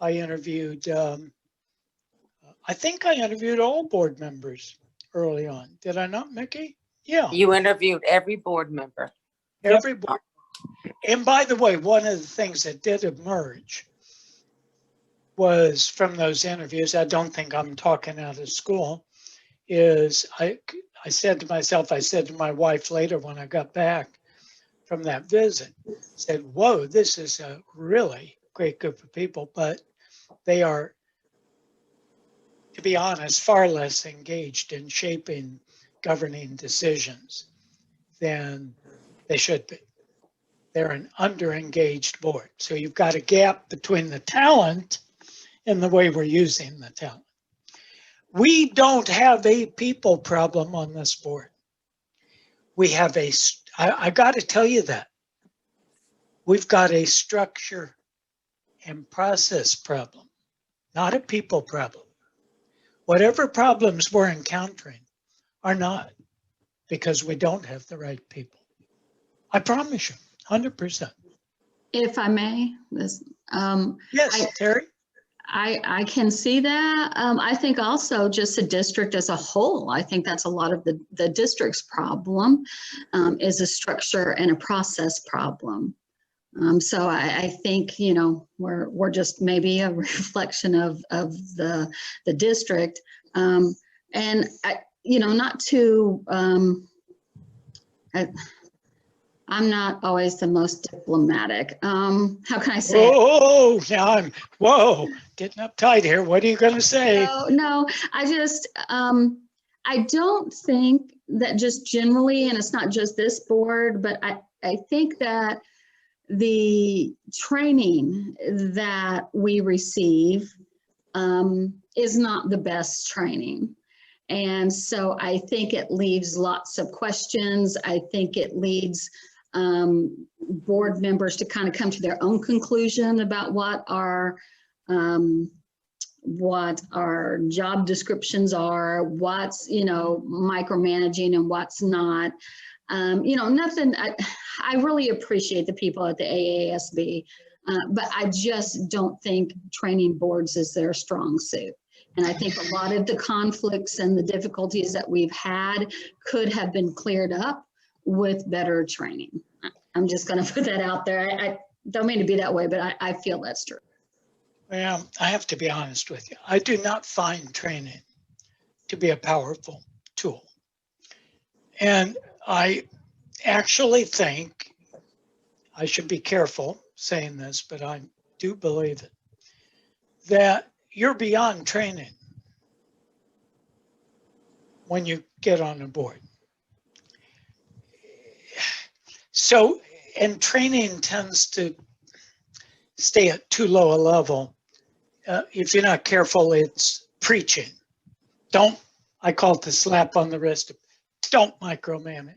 I interviewed, I think I interviewed all board members early on. Did I not, Mickey? Yeah. You interviewed every board member. Every board. And by the way, one of the things that did emerge was from those interviews, I don't think I'm talking out of school, is I said to myself, I said to my wife later when I got back from that visit, said, whoa, this is a really great group of people, but they are, to be honest, far less engaged in shaping governing decisions than they should be. They're an under-engaged board. So you've got a gap between the talent and the way we're using the talent. We don't have a people problem on this board. We have I got to tell you that. We've got a structure and process problem, not a people problem. Whatever problems we're encountering are not because we don't have the right people. I promise you, 100%. If I may, Yes, Terry? I can see that. I think also just the district as a whole, I think that's a lot of the district's problem is a structure and a process problem. So I think, you know, we're just maybe a reflection of the district. And you know, not to, I'm not always the most diplomatic. How can I say? Whoa, now whoa, getting uptight here. What are you going to say? No, I just, I don't think that just generally, and it's not just this board, but I think that the training that we receive is not the best training. And so I think it leaves lots of questions. I think it leads board members to kind of come to their own conclusion about what our job descriptions are, what's, micromanaging and what's not. Nothing, I really appreciate the people at the AASB, but I just don't think training boards is their strong suit. And I think a lot of the conflicts and the difficulties that we've had could have been cleared up with better training. I'm just going to put that out there. I don't mean to be that way, but I feel that's true. Well, I have to be honest with you. I do not find training to be a powerful tool. And I actually think, I should be careful saying this, but I do believe it, that you're beyond training when you get on a board. So, and training tends to stay at too low a level. If you're not careful, it's preaching. I call it the slap on the wrist. Don't micromanage.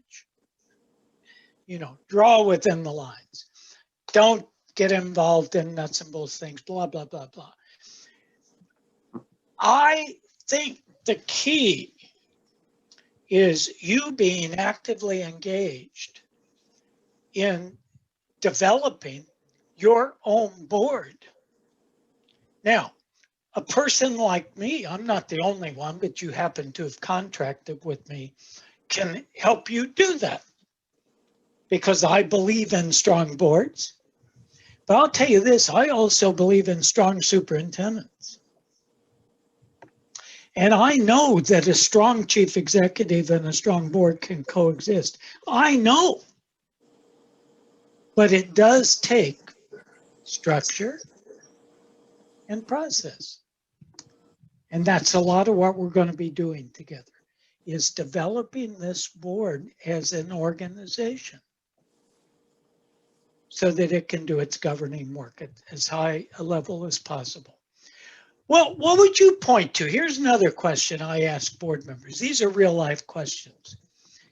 Draw within the lines. Don't get involved in nuts and bolts things, blah, blah, blah, blah. I think the key is you being actively engaged in developing your own board. Now, a person like me, I'm not the only one, but you happen to have contracted with me, can help you do that because I believe in strong boards. But I'll tell you this, I also believe in strong superintendents. And I know that a strong chief executive and a strong board can coexist. I know. But it does take structure and process. And that's a lot of what we're going to be doing together, is developing this board as an organization so that it can do its governing work at as high a level as possible. Well, what would you point to? Here's another question I ask board members. These are real life questions.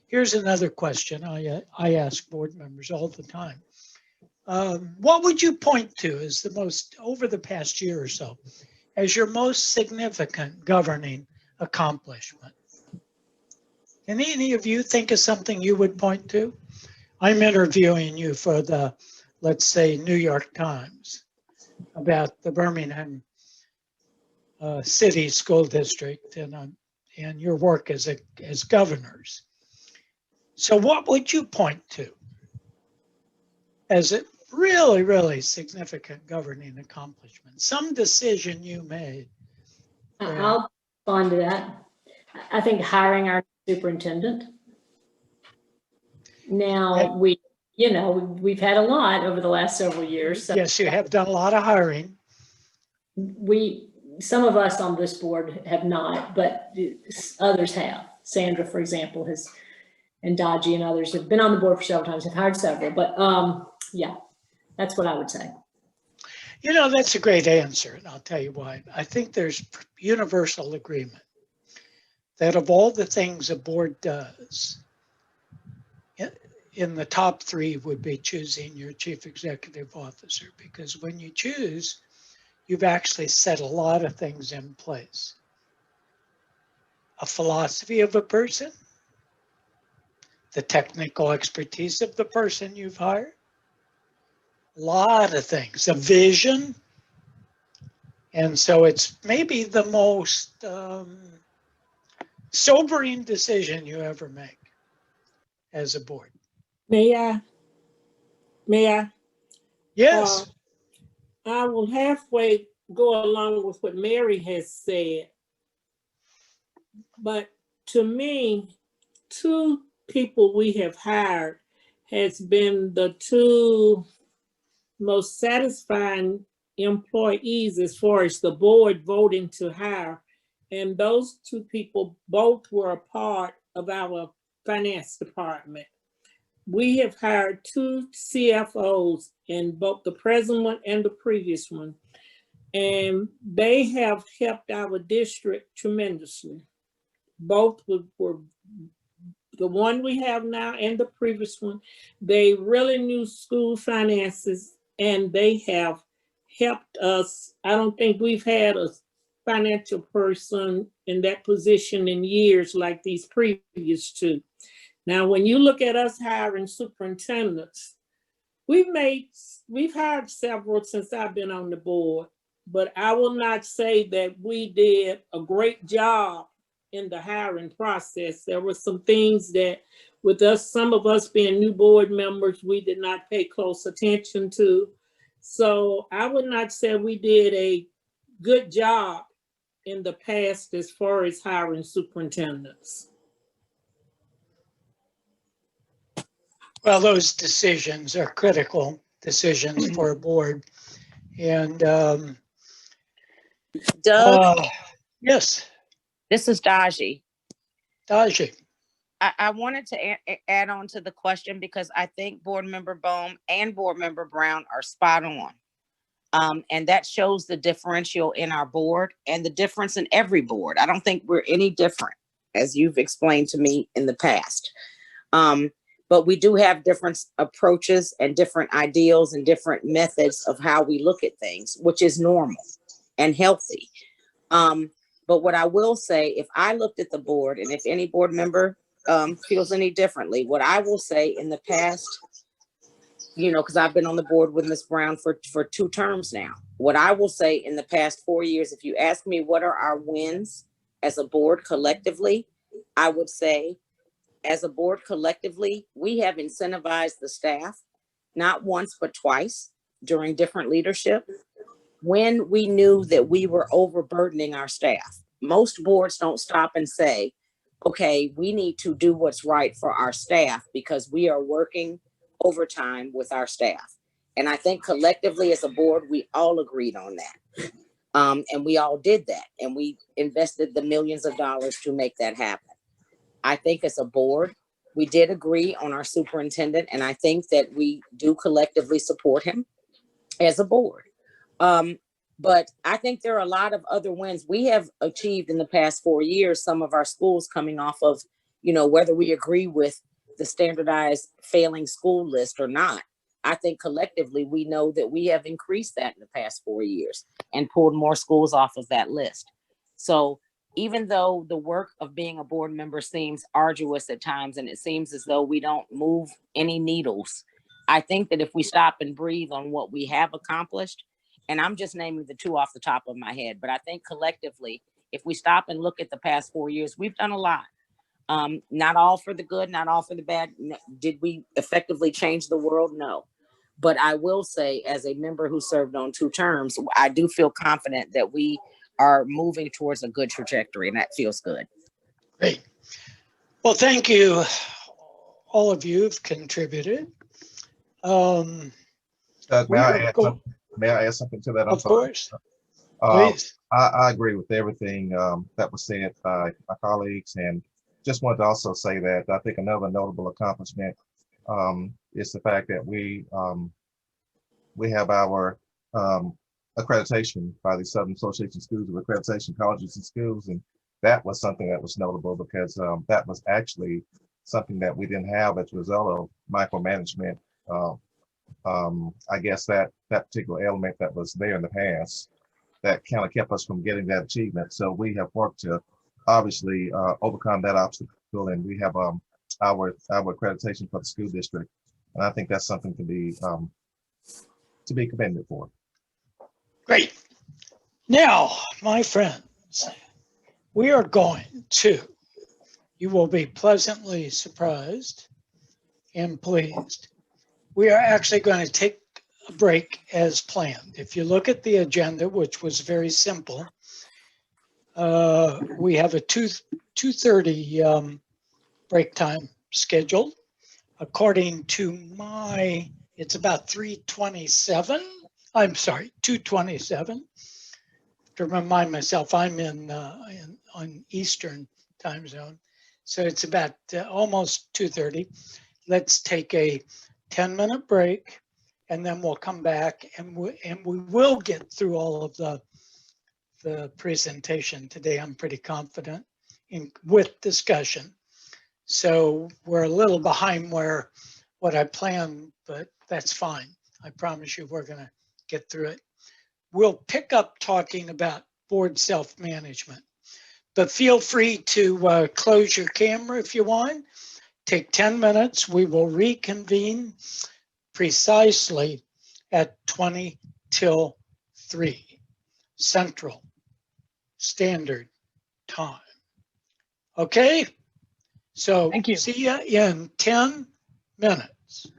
Here's another question I ask board members all the time. What would you point to as the most, over the past year or so, as your most significant governing accomplishment? Can any of you think of something you would point to? I'm interviewing you for the, let's say, New York Times about the Birmingham City School District and your work as governors. So what would you point to as a really, really significant governing accomplishment? Some decision you made. I'll respond to that. I think hiring our superintendent. Now, we've had a lot over the last several years. So yes, you have done a lot of hiring. Some of us on this board have not, but others have. Sandra, for example, and Dodgy and others have been on the board for several times, have hired several, but yeah, that's what I would say. That's a great answer, and I'll tell you why. I think there's universal agreement that of all the things a board does, in the top three would be choosing your chief executive officer, because when you choose, you've actually set a lot of things in place. A philosophy of a person, the technical expertise of the person you've hired, a lot of things, a vision. And so it's maybe the most sobering decision you ever make as a board. May I? Yes. I will halfway go along with what Mary has said. But to me, two people we have hired has been the two most satisfying employees as far as the board voting to hire. And those two people both were a part of our finance department. We have hired two CFOs, in both the present one and the previous one, and they have helped our district tremendously. Both were the one we have now and the previous one, they really knew school finances, and they have helped us. I don't think we've had a financial person in that position in years like these previous two. Now, when you look at us hiring superintendents, we've hired several since I've been on the board, but I will not say that we did a great job in the hiring process. There were some things that, with us, some of us being new board members, we did not pay close attention to. So I would not say we did a good job in the past as far as hiring superintendents. Well, those decisions are critical decisions for a board. And Doug, yes, this is Daji. Daji. I wanted to add on to the question because I think Board Member Bohm and Board Member Brown are spot on. And that shows the differential in our board and the difference in every board. I don't think we're any different, as you've explained to me in the past. But we do have different approaches and different ideals and different methods of how we look at things, which is normal and healthy. But what I will say, if I looked at the board, and if any board member feels any differently, what I will say in the past, because I've been on the board with Ms. Brown for 2 terms now. What I will say in the past 4 years, if you ask me what are our wins as a board collectively, I would say as a board collectively, we have incentivized the staff, not once, but twice during different leadership, when we knew that we were overburdening our staff. Most boards don't stop and say, okay, we need to do what's right for our staff because we are working overtime with our staff. And I think collectively as a board, we all agreed on that. And we all did that. And we invested the millions of dollars to make that happen. I think as a board, we did agree on our superintendent. And I think that we do collectively support him as a board. But I think there are a lot of other wins we have achieved in the past 4 years. Some of our schools coming off of, whether we agree with the standardized failing school list or not. I think collectively we know that we have increased that in the past 4 years and pulled more schools off of that list. So even though the work of being a board member seems arduous at times, and it seems as though we don't move any needles, I think that if we stop and breathe on what we have accomplished, and I'm just naming the 2 off the top of my head, but I think collectively, if we stop and look at the past 4 years, we've done a lot. Not all for the good, not all for the bad. Did we effectively change the world? No. But I will say, as a member who served on 2 terms, I do feel confident that we are moving towards a good trajectory, and that feels good. Great. Well, thank you. All of you have contributed. Doug, may I add something to that? Of course. Please. I agree with everything that was said by my colleagues, and just wanted to also say that I think another notable accomplishment is the fact that we have our accreditation by the Southern Association of Schools of Accreditation Colleges and Schools, and that was something that was notable because that was actually something that we didn't have as a result of micromanagement. I guess that particular element that was there in the past that kind of kept us from getting that achievement. So we have worked to obviously overcome that obstacle, and we have our accreditation for the school district, and I think that's something to be commended for. Great. Now, my friends, we are going to, you will be pleasantly surprised and pleased. We are actually going to take a break as planned. If you look at the agenda, which was very simple, we have a 2:30 break time scheduled. According to it's about 3:27. I'm sorry, 2:27. To remind myself, I'm on Eastern time zone, so it's about almost 2:30. Let's take a 10-minute break, and then we'll come back and we will get through all of the presentation today. I'm pretty confident with discussion. So we're a little behind what I planned, but that's fine. I promise you we're gonna get through it. We'll pick up talking about board self-management, but feel free to close your camera if you want. Take 10 minutes. We will reconvene precisely at 20 till 3 Central Standard Time. Okay? So Thank you. see you in 10 minutes.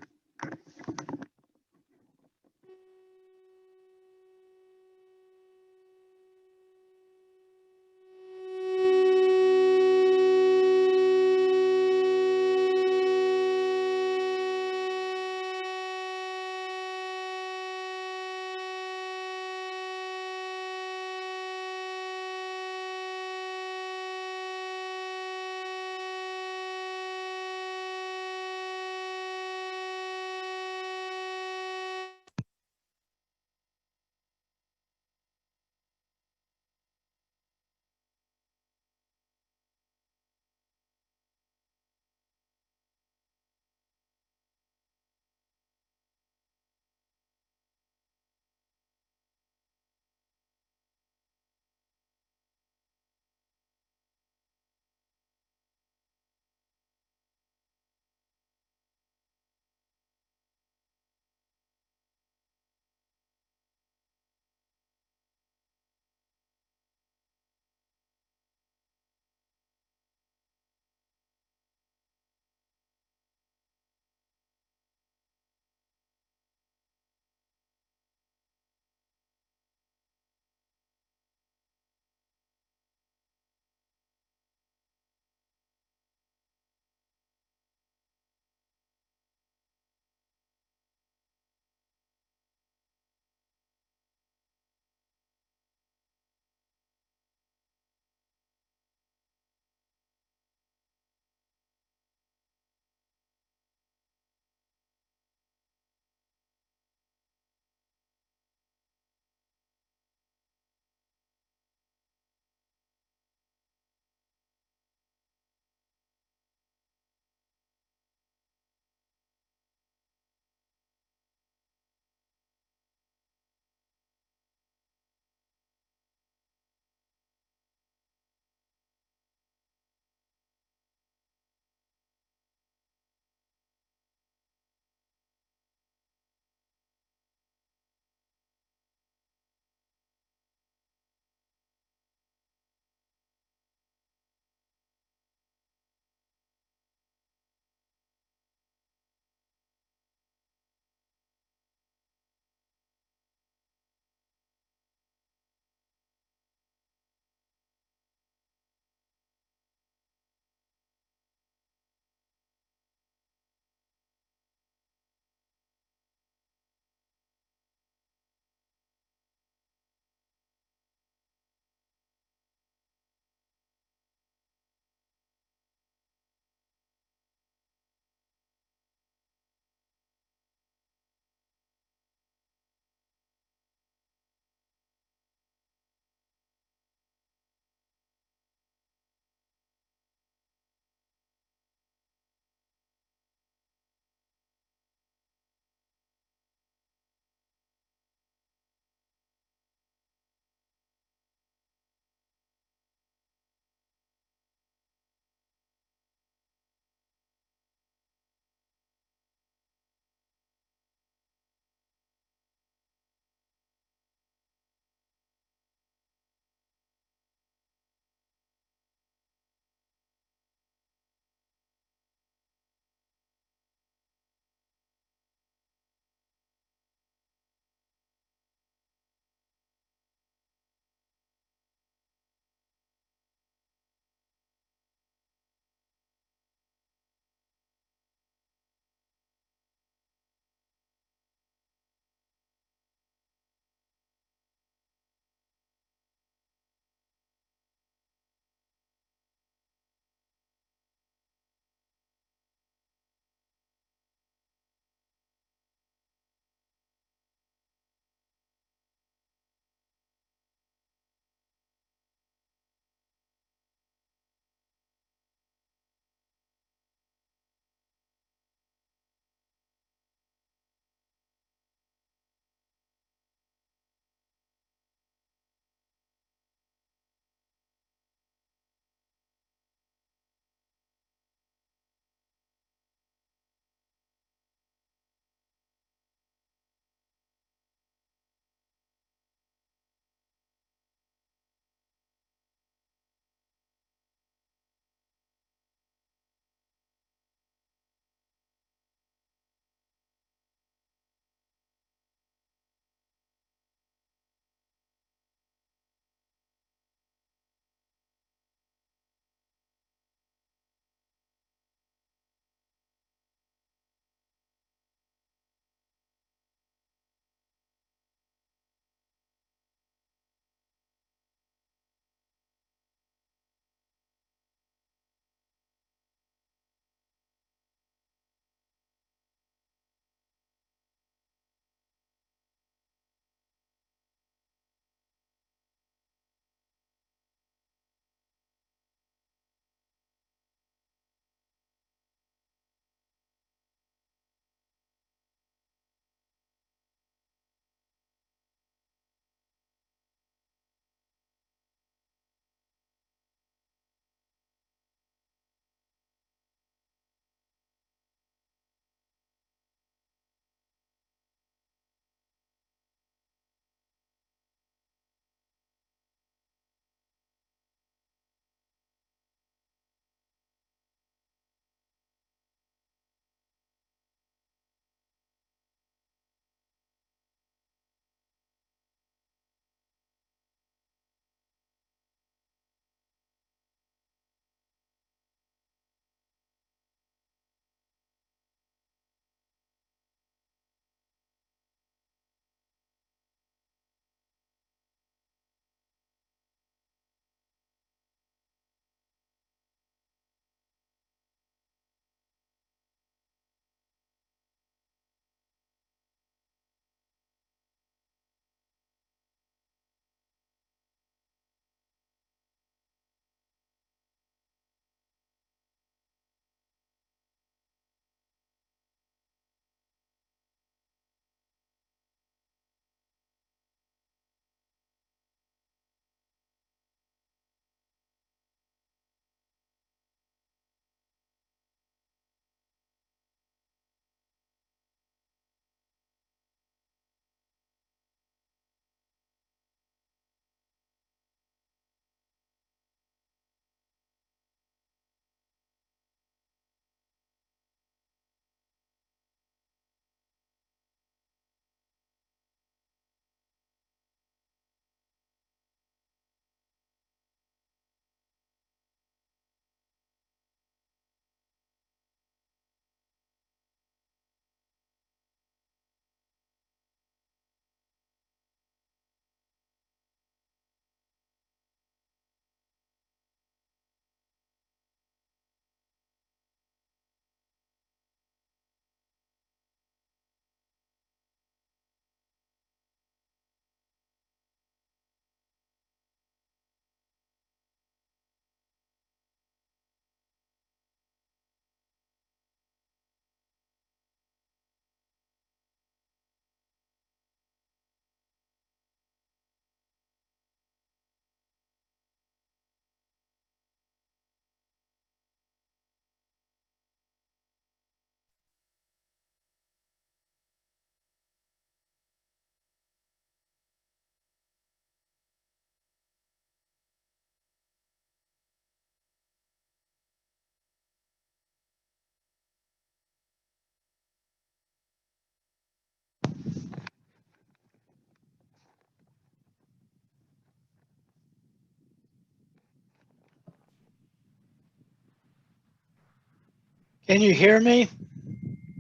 Can you hear me?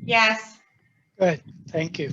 Yes. Good, thank you.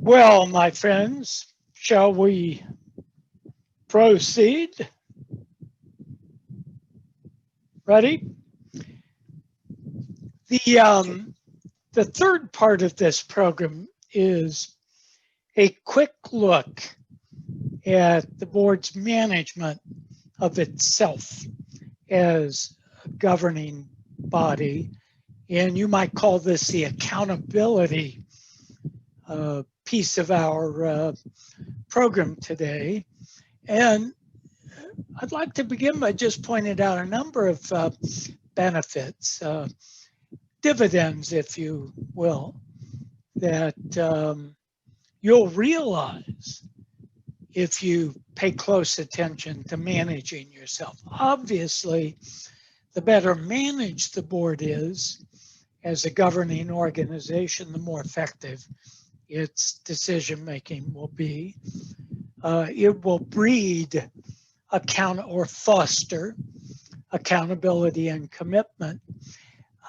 Well, my friends, shall we proceed? Ready? The third part of this program is a quick look at the board's management of itself as a governing body. And you might call this the accountability piece of our program today. And I'd like to begin by just pointing out a number of benefits, dividends, if you will, that you'll realize if you pay close attention to managing yourself. Obviously, the better managed the board is as a governing organization, the more effective its decision-making will be. It will breed or foster accountability and commitment.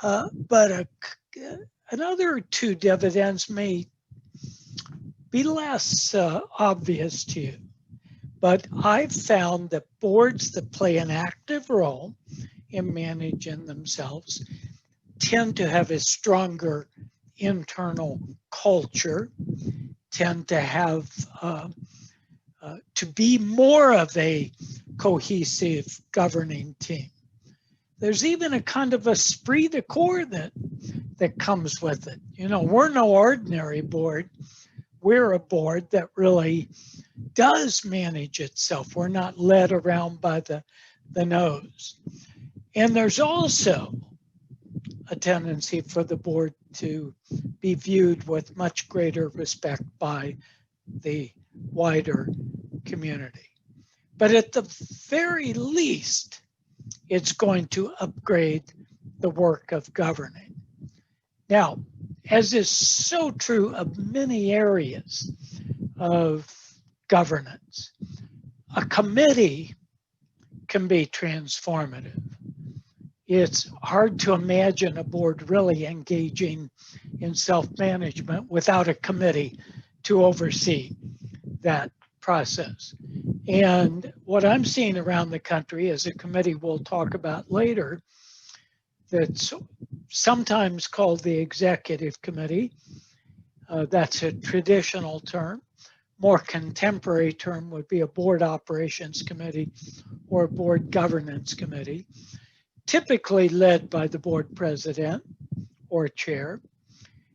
But another two dividends may be less obvious to you. But I've found that boards that play an active role in managing themselves tend to have a stronger internal culture, tend to have to be more of a cohesive governing team. There's even a kind of esprit de corps that comes with it. You know, we're no ordinary board. We're a board that really does manage itself. We're not led around by the nose. And there's also a tendency for the board to be viewed with much greater respect by the wider community. But at the very least, it's going to upgrade the work of governing. Now, as is so true of many areas of governance, a committee can be transformative. It's hard to imagine a board really engaging in self-management without a committee to oversee that process. And what I'm seeing around the country is a committee we'll talk about later that's sometimes called the executive committee. That's a traditional term. More contemporary term would be a board operations committee or a board governance committee, typically led by the board president or chair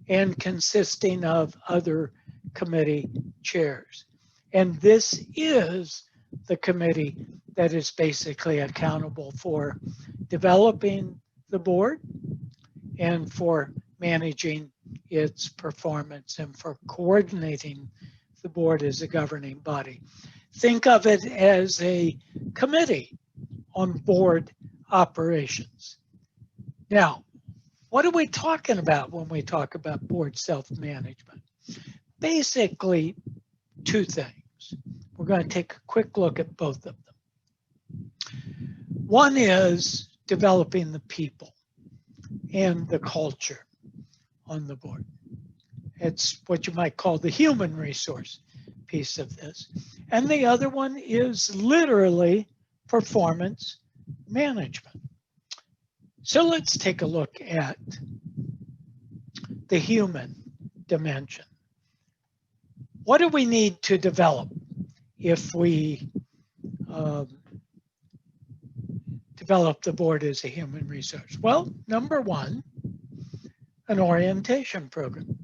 and consisting of other committee chairs. And this is the committee that is basically accountable for developing the board and for managing its performance and for coordinating the board as a governing body. Think of it as a committee on board operations. Now, what are we talking about when we talk about board self-management? Basically, two things. We're going to take a quick look at both of them. One is developing the people and the culture on the board. It's what you might call the human resource piece of this. And the other one is literally performance management. So let's take a look at the human dimension. What do we need to develop if we develop the board as a human resource? Well, number one, an orientation program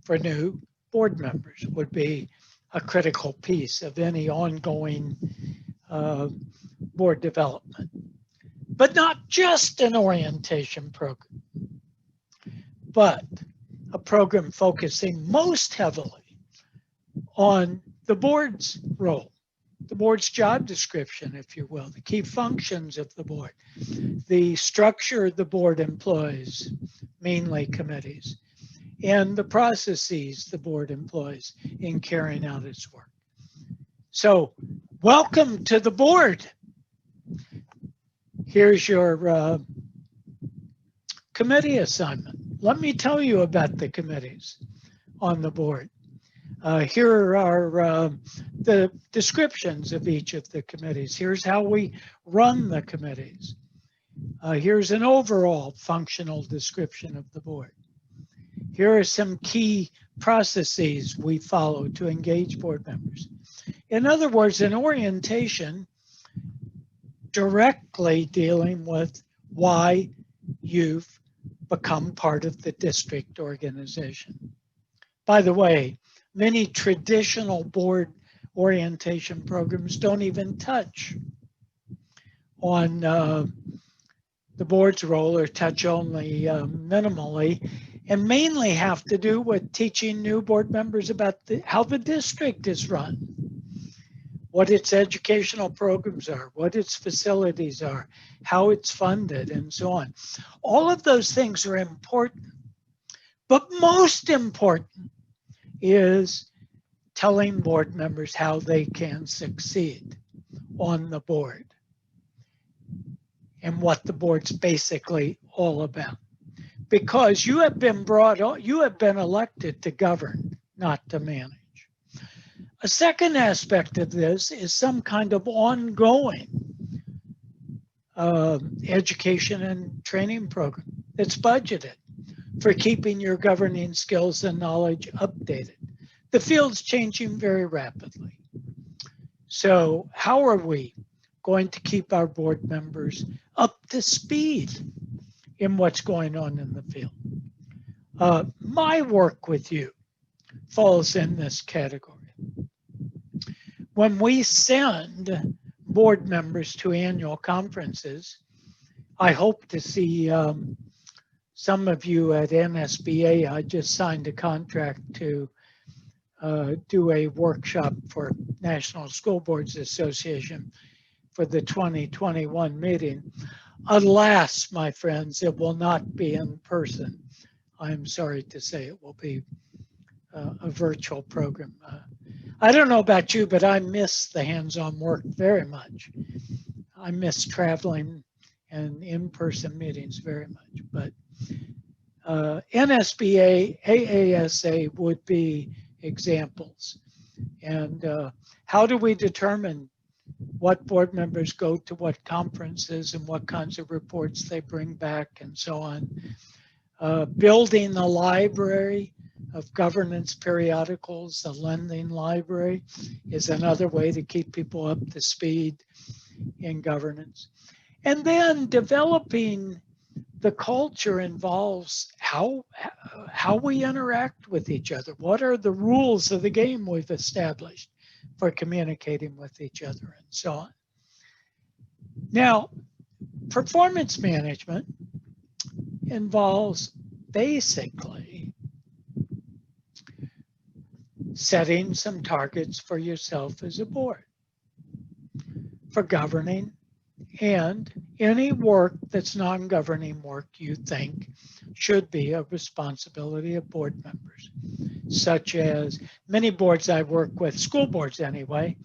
for new board members would be a critical piece of any ongoing board development. But not just an orientation program, but a program focusing most heavily on the board's role, the board's job description, if you will, the key functions of the board, the structure the board employs, mainly committees, and the processes the board employs in carrying out its work. So, welcome to the board. Here's your committee assignment. Let me tell you about the committees on the board. Here are the descriptions of each of the committees. Here's how we run the committees. Here's an overall functional description of the board. Here are some key processes we follow to engage board members. In other words, an orientation directly dealing with why you've become part of the district organization. By the way, many traditional board orientation programs don't even touch on the board's role or touch only minimally, and mainly have to do with teaching new board members about how the district is run, what its educational programs are, what its facilities are, how it's funded, and so on. All of those things are important, but most important is telling board members how they can succeed on the board and what the board's basically all about. Because you have been elected to govern, not to manage. A second aspect of this is some kind of ongoing education and training program that's budgeted for keeping your governing skills and knowledge updated. The field's changing very rapidly. So how are we going to keep our board members up to speed in what's going on in the field? My work with you falls in this category. When we send board members to annual conferences, I hope to see some of you at NSBA. I just signed a contract to do a workshop for National School Boards Association for the 2021 meeting. Alas, my friends, it will not be in person. I'm sorry to say it will be a virtual program. I don't know about you, but I miss the hands-on work very much. I miss traveling and in-person meetings very much. But NSBA, AASA would be examples. And how do we determine what board members go to what conferences and what kinds of reports they bring back and so on? Building the library of governance periodicals. The lending library is another way to keep people up to speed in governance. And then developing the culture involves how we interact with each other. What are the rules of the game we've established for communicating with each other and so on. Now, performance management involves basically setting some targets for yourself as a board for governing and any work that's non-governing work you think should be a responsibility of board members, such as many boards I work with, school boards anyway,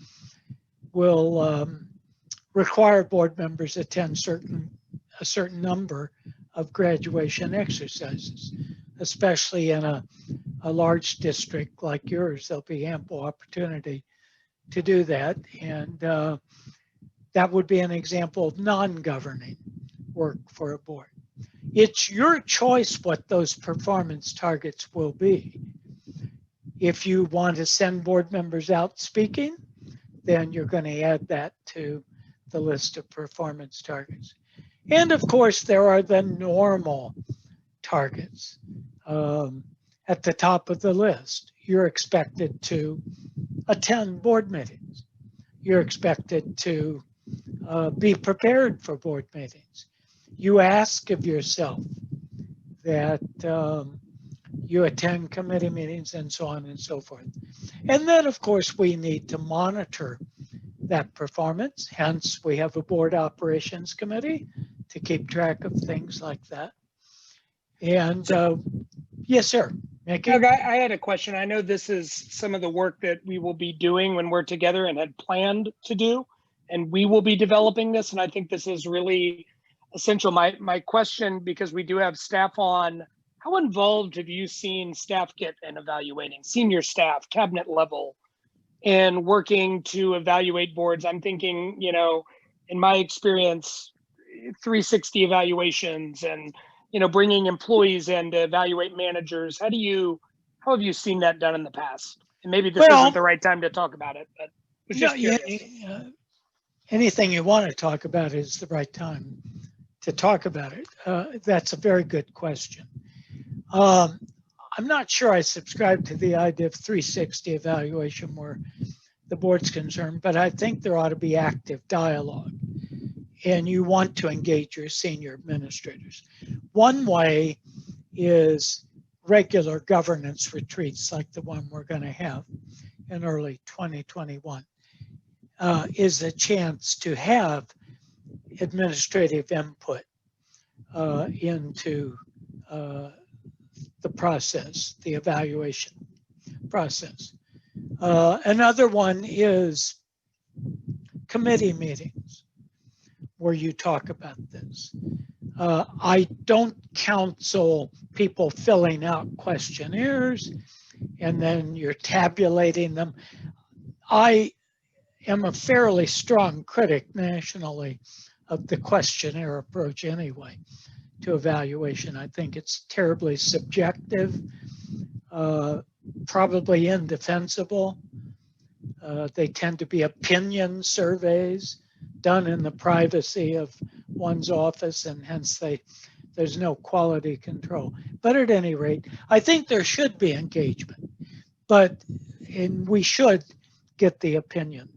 will require board members attend a certain number of graduation exercises, especially in a large district like yours. There'll be ample opportunity to do that, and that would be an example of non-governing work for a board. It's your choice what those performance targets will be. If you want to send board members out speaking, then you're going to add that to the list of performance targets. And of course, there are the normal targets at the top of the list. You're expected to attend board meetings. You're expected to be prepared for board meetings. You ask of yourself that you attend committee meetings and so on and so forth. And then, of course, we need to monitor that performance. Hence, we have a board operations committee to keep track of things like that. And yes, sir. Mickey? Doug, I had a question. I know this is some of the work that we will be doing when we're together and had planned to do, and we will be developing this. And I think this is really essential. My question, because we do have staff on, how involved have you seen staff get in evaluating, senior staff, cabinet level, and working to evaluate boards? I'm thinking, you know, in my experience, 360 evaluations and, you know, bringing employees in to evaluate managers. How have you seen that done in the past? And maybe this isn't the right time to talk about it, but was just curious. Anything you want to talk about is the right time to talk about it. That's a very good question. I'm not sure I subscribe to the idea of 360 evaluation where the board's concerned, but I think there ought to be active dialogue, and you want to engage your senior administrators. One way is regular governance retreats like the one we're going to have in early 2021 is a chance to have administrative input into the process, the evaluation process. Another one is committee meetings where you talk about this. I don't counsel people filling out questionnaires and then you're tabulating them. I am a fairly strong critic nationally of the questionnaire approach anyway to evaluation. I think it's terribly subjective, probably indefensible. They tend to be opinion surveys done in the privacy of one's office, and hence there's no quality control. But at any rate, I think there should be engagement, and we should get the opinion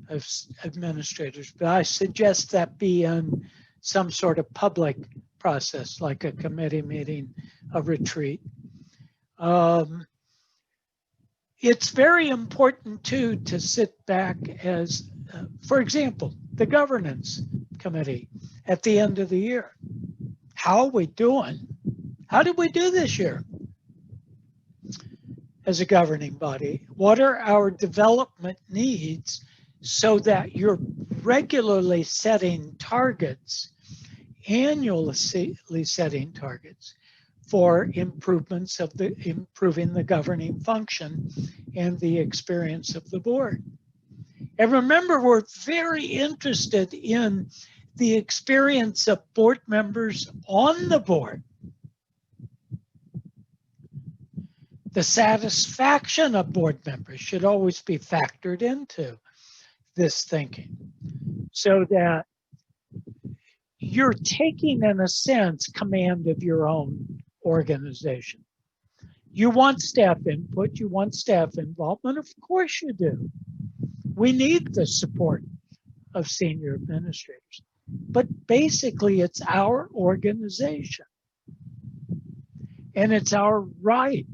of administrators. But I suggest that be in some sort of public process, like a committee meeting, a retreat. It's very important too to sit back as, for example, the governance committee at the end of the year. How are we doing? How did we do this year as a governing body? What are our development needs so that you're regularly setting targets, annually setting targets for improvements of improving the governing function and the experience of the board. And remember, we're very interested in the experience of board members on the board. The satisfaction of board members should always be factored into this thinking, so that you're taking, in a sense, command of your own organization. You want staff input, you want staff involvement, of course you do. We need the support of senior administrators, but basically it's our organization. And it's our right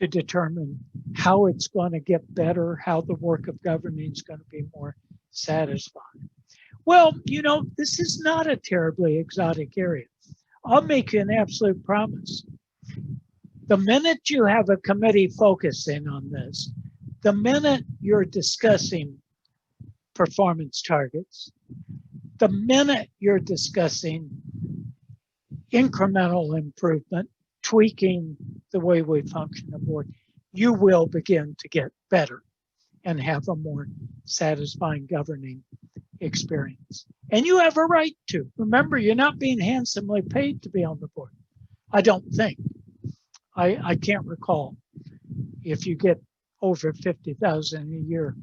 to determine how it's going to get better, how the work of governing is going to be more satisfying. Well, you know, this is not a terribly exotic area. I'll make you an absolute promise. The minute you have a committee focusing on this, the minute you're discussing performance targets, the minute you're discussing incremental improvement, tweaking the way we function aboard, you will begin to get better and have a more satisfying governing experience. And you have a right to. Remember, you're not being handsomely paid to be on the board. I don't think. I can't recall if you get over $50,000 a year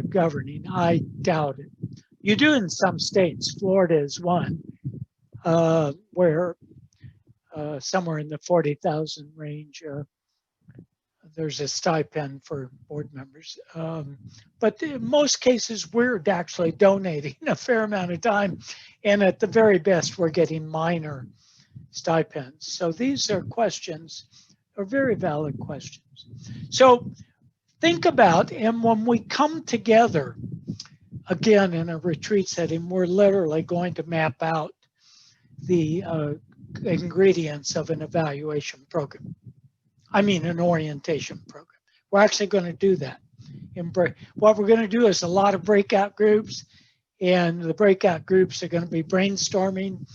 governing. I doubt it. You do in some states. Florida is one, where somewhere in the 40,000 range, there's a stipend for board members. But in most cases, we're actually donating a fair amount of time. And at the very best, we're getting minor stipends. So these are questions, are very valid questions. So think about, and when we come together, again, in a retreat setting, we're literally going to map out the ingredients of an evaluation program. I mean, an orientation program. We're actually going to do that. What we're going to do is a lot of breakout groups, and the breakout groups are going to be brainstorming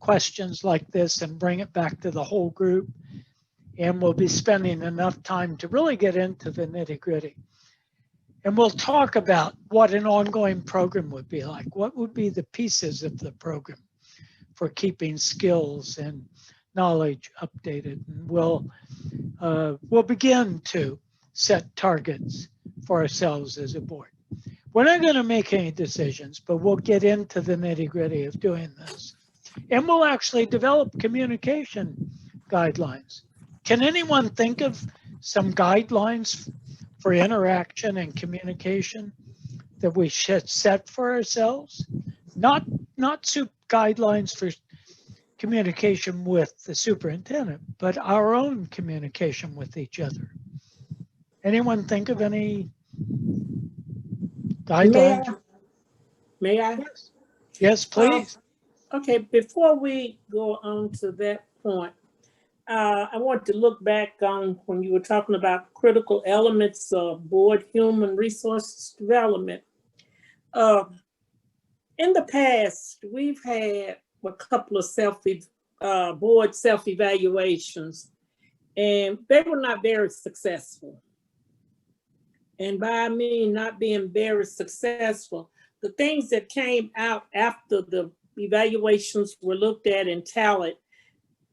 questions like this and bring it back to the whole group. And we'll be spending enough time to really get into the nitty-gritty. And we'll talk about what an ongoing program would be like. What would be the pieces of the program for keeping skills and knowledge updated? And we'll begin to set targets for ourselves as a board. We're not going to make any decisions, but we'll get into the nitty-gritty of doing this. And we'll actually develop communication guidelines. Can anyone think of some guidelines for interaction and communication that we should set for ourselves? Not guidelines for communication with the superintendent, but our own communication with each other. Anyone think of any guidelines? May I? Yes, please. Okay, before we go on to that point, I want to look back on when you were talking about critical elements of board human resources development. In the past, we've had a couple of board self-evaluations, and they were not very successful. And by I mean not being very successful, the things that came out after the evaluations were looked at and tallied,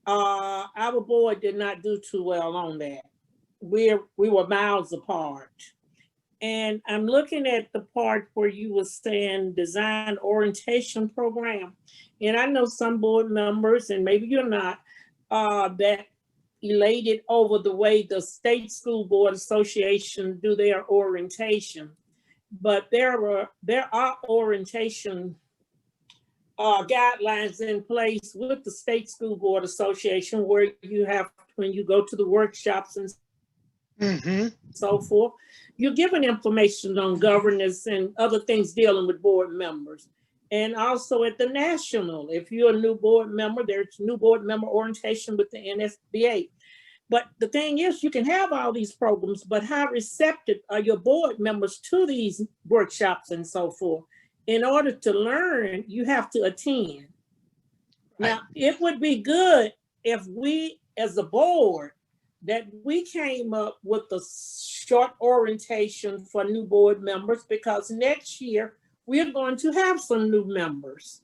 our board did not do too well on that. We were miles apart. And I'm looking at the part where you were saying design orientation program. And I know some board members, and maybe you're not, that elated over the way the State School Board Association do their orientation. But there are orientation guidelines in place with the State School Board Association where you have, when you go to the workshops and so forth, you're given information on governance and other things dealing with board members. And also at the national, if you're a new board member, there's new board member orientation with the NSBA. But the thing is, you can have all these programs, but how receptive are your board members to these workshops and so forth? In order to learn, you have to attend. Now, it would be good if we, as a board, that we came up with a short orientation for new board members, because next year we're going to have some new members,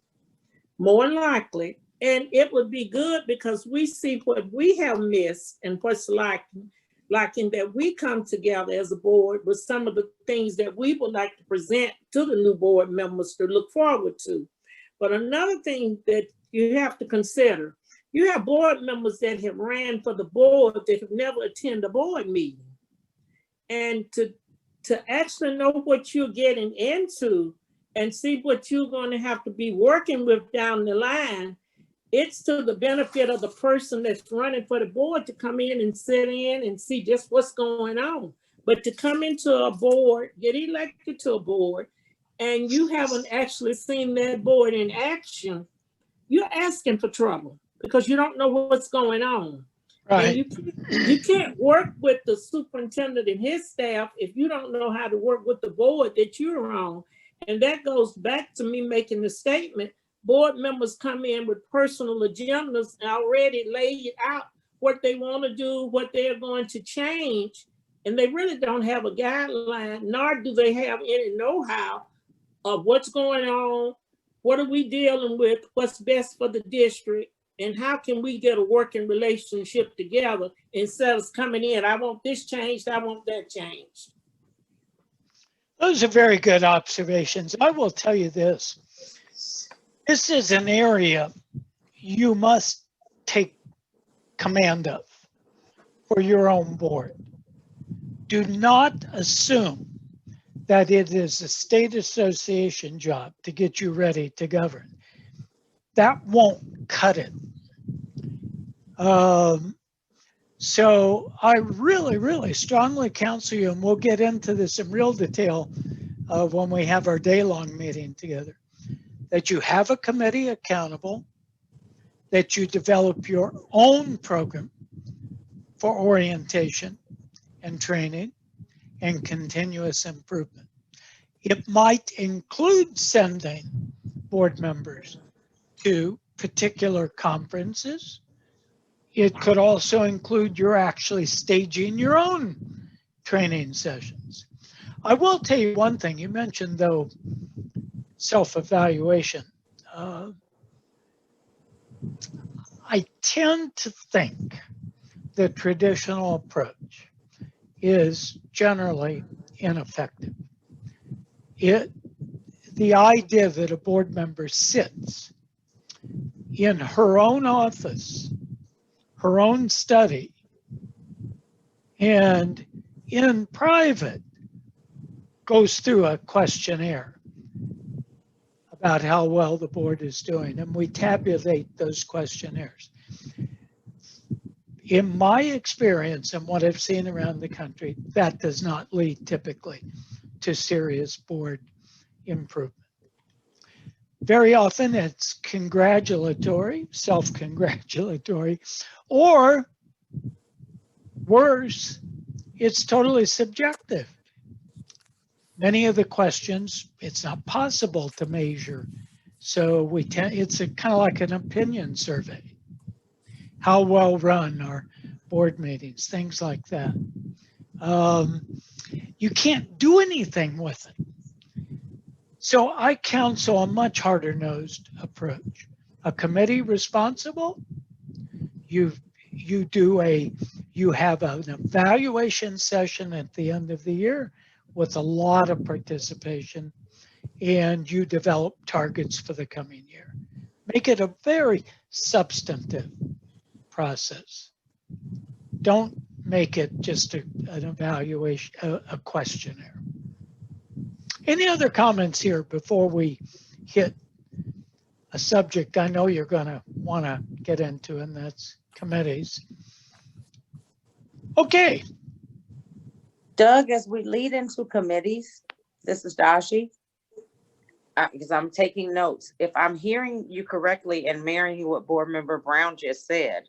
more than likely. And it would be good because we see what we have missed and what's lacking that we come together as a board with some of the things that we would like to present to the new board members to look forward to. But another thing that you have to consider, you have board members that have ran for the board that have never attended a board meeting. And to actually know what you're getting into and see what you're going to have to be working with down the line, it's to the benefit of the person that's running for the board to come in and sit in and see just what's going on. But to come into a board, get elected to a board, and you haven't actually seen that board in action, you're asking for trouble because you don't know what's going on. Right. And you can't work with the superintendent and his staff if you don't know how to work with the board that you're on. And that goes back to me making the statement, board members come in with personal agendas and already laid out what they want to do, what they're going to change. And they really don't have a guideline, nor do they have any know-how of what's going on, what are we dealing with, what's best for the district, and how can we get a working relationship together instead of coming in, I want this changed, I want that changed. Those are very good observations. I will tell you this. This is an area you must take command of for your own board. Do not assume that it is a state association job to get you ready to govern. That won't cut it. So I really strongly counsel you, and we'll get into this in real detail when we have our day-long meeting together, that you have a committee accountable, that you develop your own program for orientation and training and continuous improvement. It might include sending board members to particular conferences. It could also include you're actually staging your own training sessions. I will tell you one thing. You mentioned, though, self-evaluation. I tend to think the traditional approach is generally ineffective. The idea that a board member sits in her own office, her own study, and in private goes through a questionnaire about how well the board is doing, and we tabulate those questionnaires. In my experience and what I've seen around the country, that does not lead typically to serious board improvement. Very often it's congratulatory, self-congratulatory, or worse, it's totally subjective. Many of the questions, it's not possible to measure. So it's kind of like an opinion survey. How well run are board meetings, things like that. You can't do anything with it. So I counsel a much harder nosed approach. A committee responsible, you have an evaluation session at the end of the year with a lot of participation, and you develop targets for the coming year. Make it a very substantive process. Don't make it just an evaluation, a questionnaire. Any other comments here before we hit a subject I know you're going to want to get into, and that's committees? Okay. Doug, as we lead into committees, this is Dashi, because I'm taking notes. If I'm hearing you correctly and marrying what Board Member Brown just said,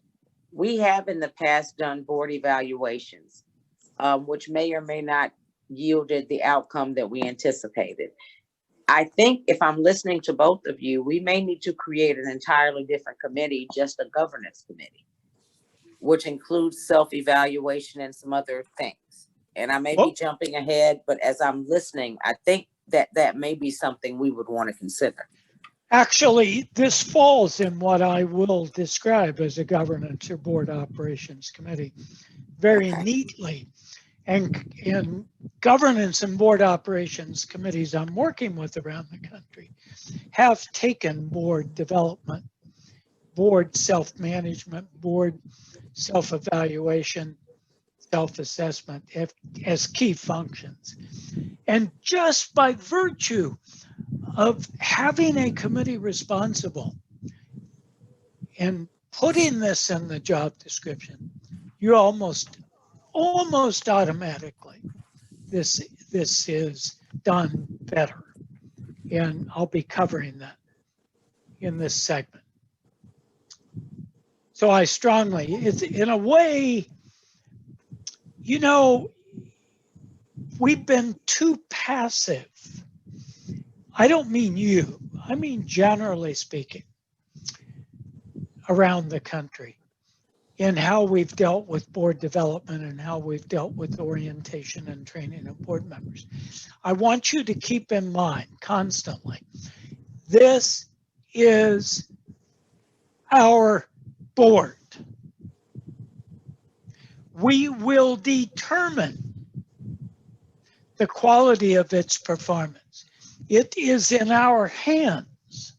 we have in the past done board evaluations, which may or may not yielded the outcome that we anticipated. I think if I'm listening to both of you, we may need to create an entirely different committee, just a governance committee, which includes self-evaluation and some other things. And I may be jumping ahead, but as I'm listening, I think that may be something we would want to consider. Actually, this falls in what I will describe as a governance or board operations committee very neatly. And governance and board operations committees I'm working with around the country have taken board development, board self-management, board self-evaluation, self-assessment as key functions. And just by virtue of having a committee responsible and putting this in the job description, you almost automatically, this is done better. And I'll be covering that in this segment. So I strongly, it's in a way, you know, we've been too passive. I don't mean you, I mean generally speaking, around the country in how we've dealt with board development and how we've dealt with orientation and training of board members. I want you to keep in mind constantly, this is our board. We will determine the quality of its performance. It is in our hands.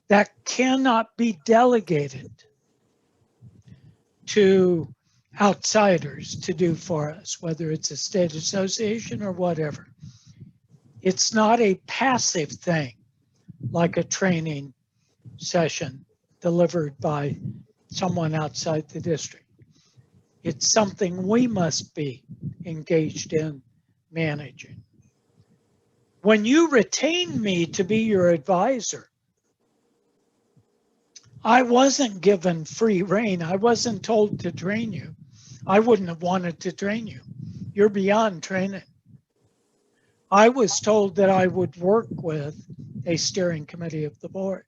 That cannot be delegated to outsiders to do for us, whether it's a state association or whatever. It's not a passive thing like a training session delivered by someone outside the district. It's something we must be engaged in managing. When you retain me to be your advisor, I wasn't given free rein. I wasn't told to train you. I wouldn't have wanted to train you. You're beyond training. I was told that I would work with a steering committee of the board,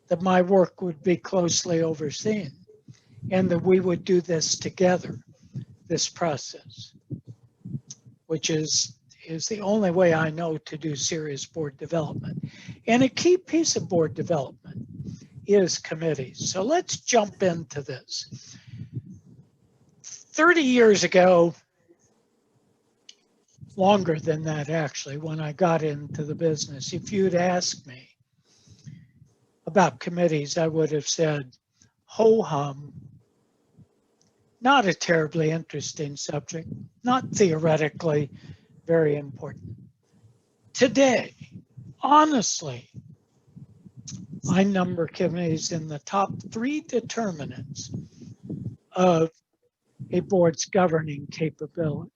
that my work would be closely overseen, and that we would do this together, this process, which is the only way I know to do serious board development. And a key piece of board development is committees. So let's jump into this. 30 years ago, longer than that actually, when I got into the business, if you'd asked me about committees, I would have said, ho-hum, not a terribly interesting subject, not theoretically very important. Today, honestly, I number committees in the top 3 determinants of a board's governing capability.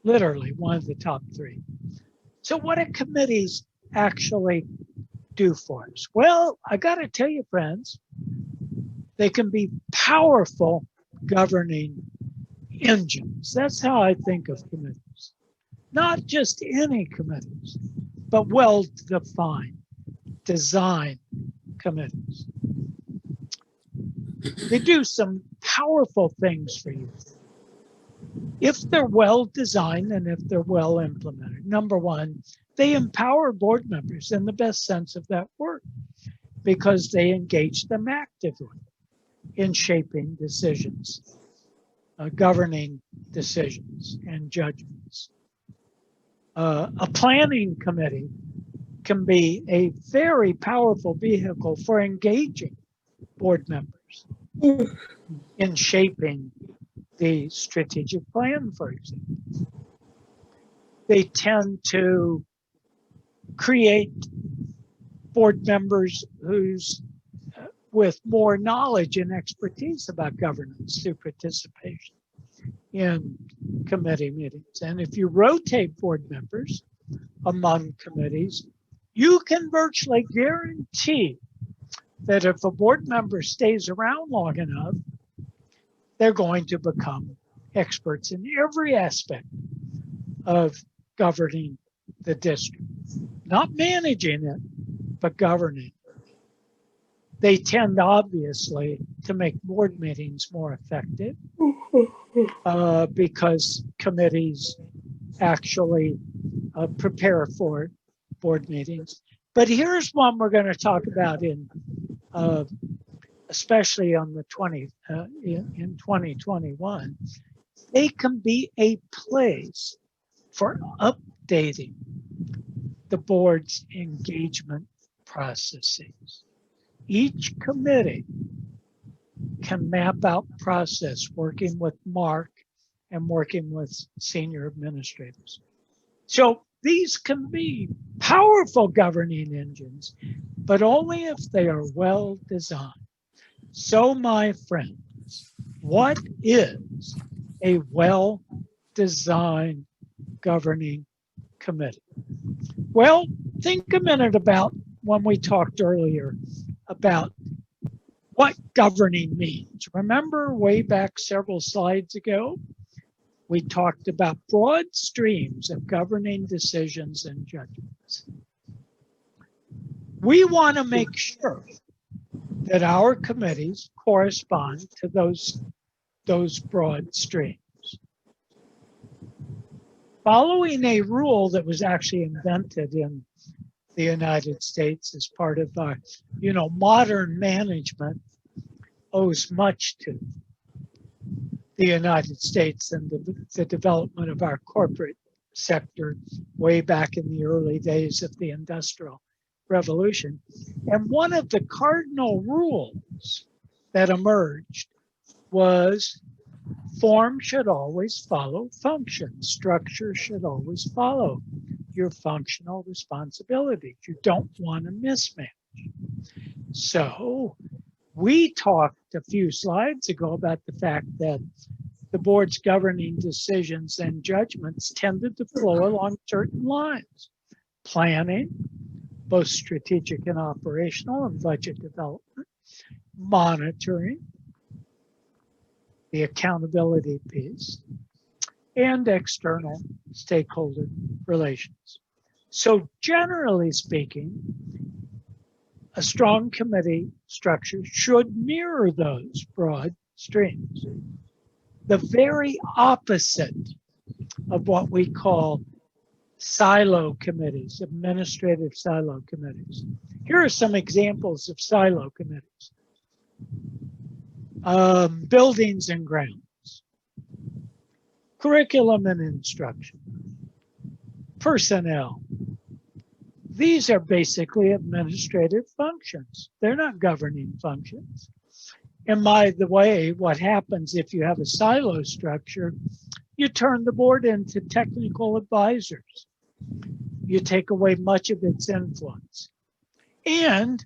Literally one of the top 3. So what do committees actually do for us? Well, I got to tell you, friends, they can be powerful governing engines. That's how I think of committees. Not just any committees, but well-defined, design committees. They do some powerful things for you if they're well designed and if they're well implemented. Number one, they empower board members in the best sense of that word because they engage them actively in shaping decisions, governing decisions and judgments. A planning committee can be a very powerful vehicle for engaging board members in shaping the strategic plan, for example. They tend to create board members who's with more knowledge and expertise about governance through participation in committee meetings. And if you rotate board members among committees, you can virtually guarantee that if a board member stays around long enough, they're going to become experts in every aspect of governing the district. Not managing it, but governing. They tend, obviously, to make board meetings more effective because committees actually prepare for board meetings. But here's one we're going to talk about in, especially on the in 2021. They can be a place for updating the board's engagement processes. Each committee can map out process working with Mark and working with senior administrators. So these can be powerful governing engines, but only if they are well designed. So my friends, what is a well-designed governing committee? Well, think a minute about when we talked earlier about what governing means. Remember way back several slides ago, we talked about broad streams of governing decisions and judgments. We want to make sure that our committees correspond to those broad streams. Following a rule that was actually invented in the United States as part of our, modern management owes much to the United States and the development of our corporate sector way back in the early days of the Industrial Revolution. And one of the cardinal rules that emerged was form should always follow function. Structure should always follow your functional responsibilities. You don't want a mismatch. So we talked a few slides ago about the fact that the board's governing decisions and judgments tended to flow along certain lines. Planning, both strategic and operational, and budget development, monitoring, the accountability piece, and external stakeholder relations. So generally speaking, a strong committee structure should mirror those broad streams. The very opposite of what we call silo committees, administrative silo committees. Here are some examples of silo committees. Buildings and grounds, curriculum and instruction, personnel. These are basically administrative functions. They're not governing functions. And by the way, what happens if you have a silo structure, you turn the board into technical advisors. You take away much of its influence. And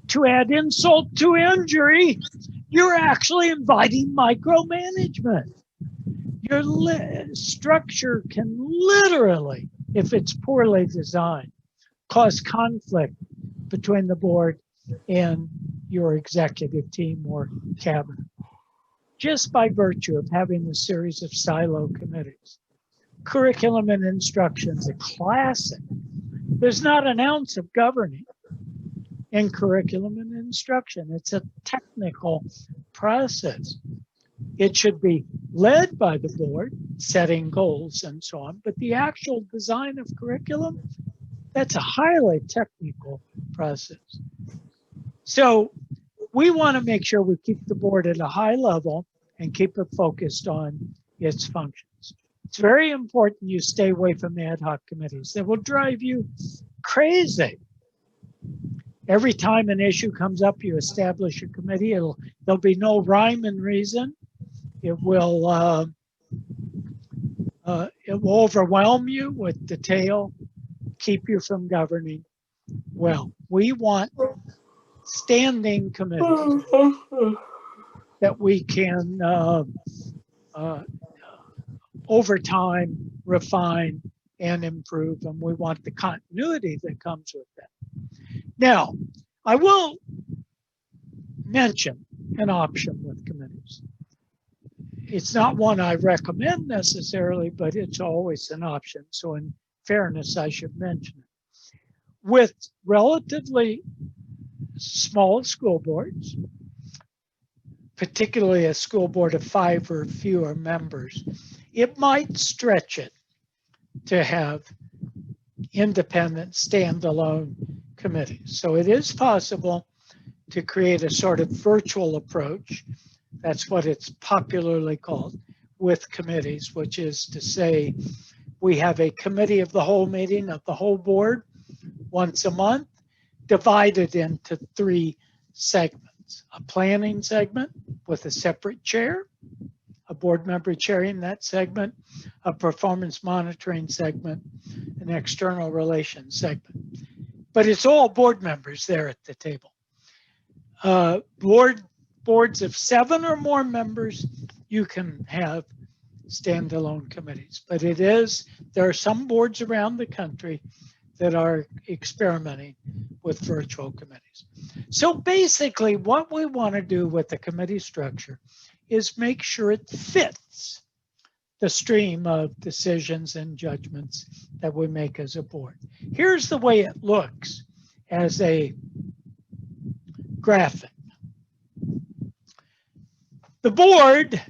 to add insult to injury, you're actually inviting micromanagement. Your structure can literally, if it's poorly designed, cause conflict between the board and your executive team or cabinet, just by virtue of having a series of silo committees. Curriculum and instruction is a classic. There's not an ounce of governing in curriculum and instruction. It's a technical process. It should be led by the board, setting goals and so on, but the actual design of curriculum, that's a highly technical process. So we want to make sure we keep the board at a high level and keep it focused on its functions. It's very important you stay away from ad hoc committees. They will drive you crazy. Every time an issue comes up, you establish a committee. There'll be no rhyme and reason. It will overwhelm you with detail, keep you from governing well. We want standing committees that we can over time refine and improve, and we want the continuity that comes with that. Now, I will mention an option with committees. It's not one I recommend necessarily, but it's always an option. So in fairness, I should mention it. With relatively small school boards, particularly a school board of 5 or fewer members, it might stretch it to have independent, standalone committees. So it is possible to create a sort of virtual approach. That's what it's popularly called, with committees, which is to say we have a committee of the whole meeting of the whole board once a month, divided into 3 segments: a planning segment with a separate chair, a board member chairing that segment, a performance monitoring segment, an external relations segment. But it's all board members there at the table. Boards of 7 or more members, you can have standalone committees. But there are some boards around the country that are experimenting with virtual committees. So basically what we want to do with the committee structure is make sure it fits the stream of decisions and judgments that we make as a board. Here's the way it looks as a graphic. The board,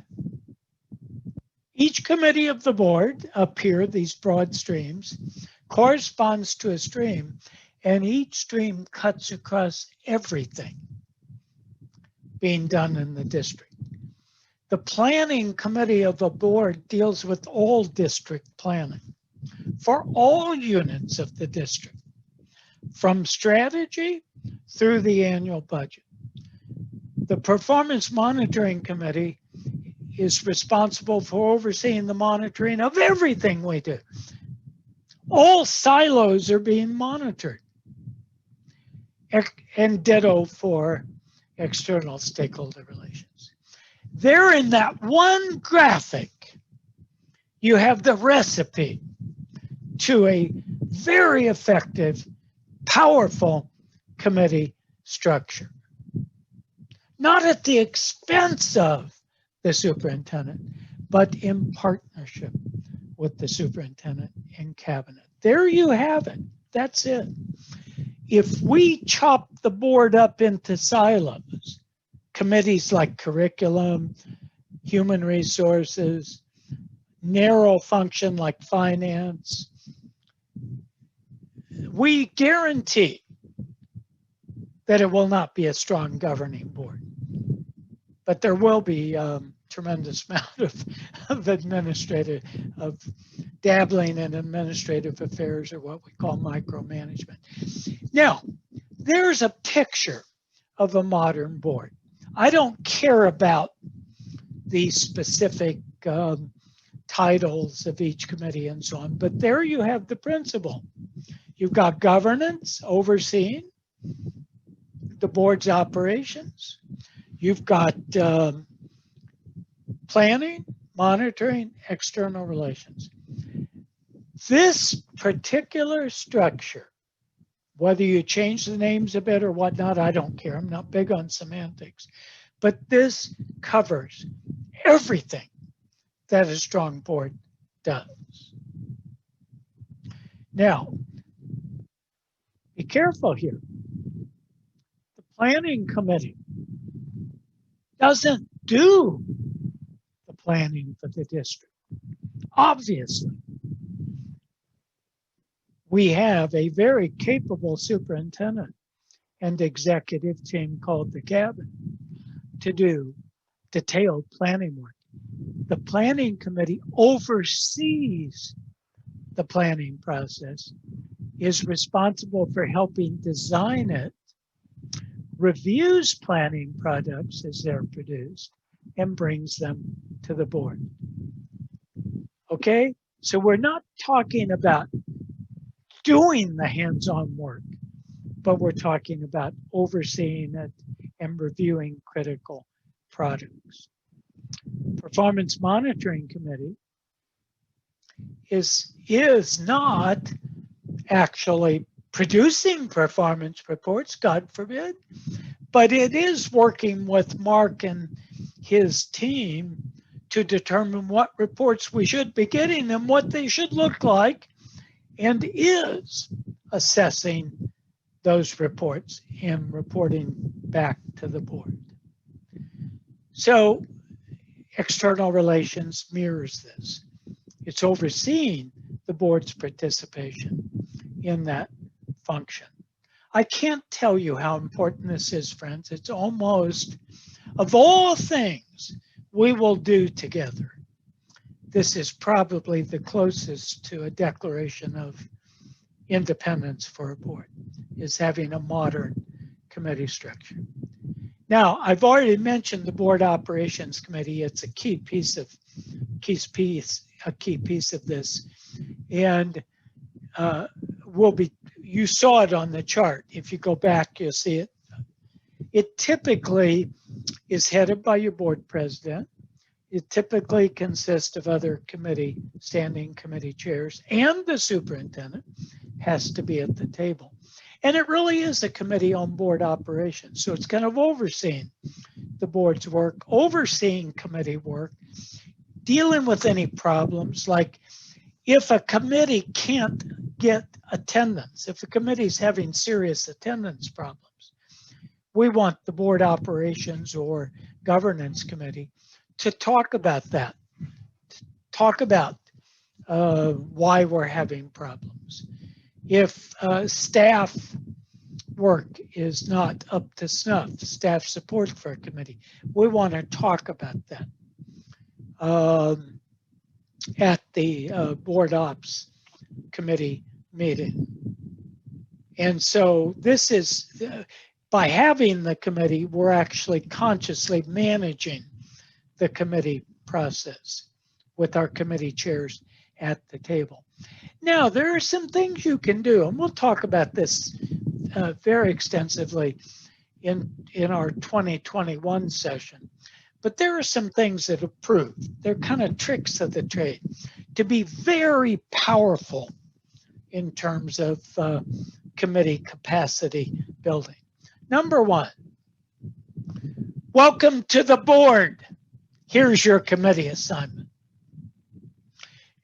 each committee of the board up here, these broad streams, corresponds to a stream, and each stream cuts across everything being done in the district. The planning committee of a board deals with all district planning for all units of the district, from strategy through the annual budget. The performance monitoring committee is responsible for overseeing the monitoring of everything we do. All silos are being monitored, and ditto for external stakeholder relations. There in that one graphic, you have the recipe to a very effective, powerful committee structure. Not at the expense of the superintendent, but in partnership with the superintendent and cabinet. There you have it. That's it. If we chop the board up into silos, committees like curriculum, human resources, narrow function like finance, we guarantee that it will not be a strong governing board. But there will be tremendous amount of dabbling in administrative affairs, or what we call micromanagement. Now, there's a picture of a modern board. I don't care about the specific titles of each committee and so on, but there you have the principle. You've got governance overseeing the board's operations. You've got planning, monitoring, external relations. This particular structure, whether you change the names a bit or whatnot, I don't care. I'm not big on semantics. But this covers everything that a strong board does. Now, be careful here. The planning committee doesn't do the planning for the district. Obviously, we have a very capable superintendent and executive team called the cabinet to do detailed planning work. The planning committee oversees the planning process, is responsible for helping design it, reviews planning products as they're produced, and brings them to the board. Okay, so we're not talking about doing the hands-on work, but we're talking about overseeing it and reviewing critical products. Performance Monitoring Committee is not actually producing performance reports, God forbid, but it is working with Mark and his team to determine what reports we should be getting and what they should look like, and is assessing those reports and reporting back to the board. So external relations mirrors this. It's overseeing the board's participation in that function. I can't tell you how important this is, friends. It's almost, of all things we will do together, this is probably the closest to a declaration of independence for a board, is having a modern committee structure. Now, I've already mentioned the Board Operations Committee. It's a key piece of this, and you saw it on the chart. If you go back, you'll see it. It typically is headed by your board president. It typically consists of other standing committee chairs, and the superintendent has to be at the table. And it really is a committee on board operations. So it's kind of overseeing the board's work, overseeing committee work, dealing with any problems, like if a committee can't get attendance, if the committee's having serious attendance problems, we want the board operations or governance committee to talk about that, talk about why we're having problems. If staff work is not up to snuff, staff support for a committee, we want to talk about that at the board ops committee meeting. And so this is, by having the committee, we're actually consciously managing the committee process with our committee chairs at the table. Now, there are some things you can do, and we'll talk about this very extensively in our 2021 session. But there are some things that have proved, they're kind of tricks of the trade, to be very powerful in terms of committee capacity building. Number one, welcome to the board. Here's your committee assignment.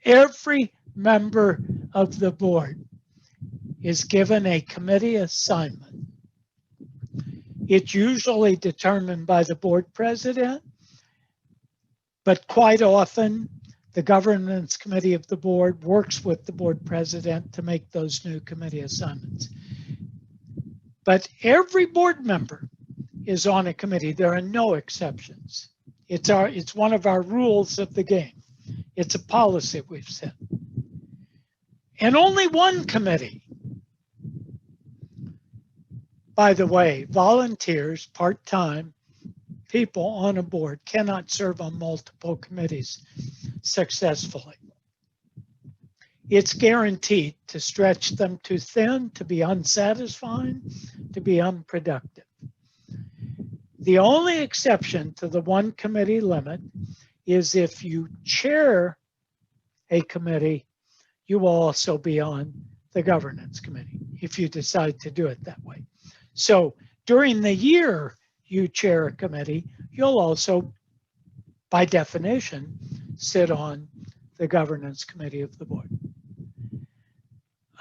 Every member of the board is given a committee assignment. It's usually determined by the board president, but quite often the governance committee of the board works with the board president to make those new committee assignments. But every board member is on a committee. There are no exceptions. It's one of our rules of the game. It's a policy we've set. And only one committee, by the way, volunteers, part-time people on a board cannot serve on multiple committees successfully. It's guaranteed to stretch them too thin, to be unsatisfying, to be unproductive. The only exception to the one committee limit is if you chair a committee, you will also be on the governance committee if you decide to do it that way. So during the year you chair a committee, you'll also, by definition, sit on the governance committee of the board.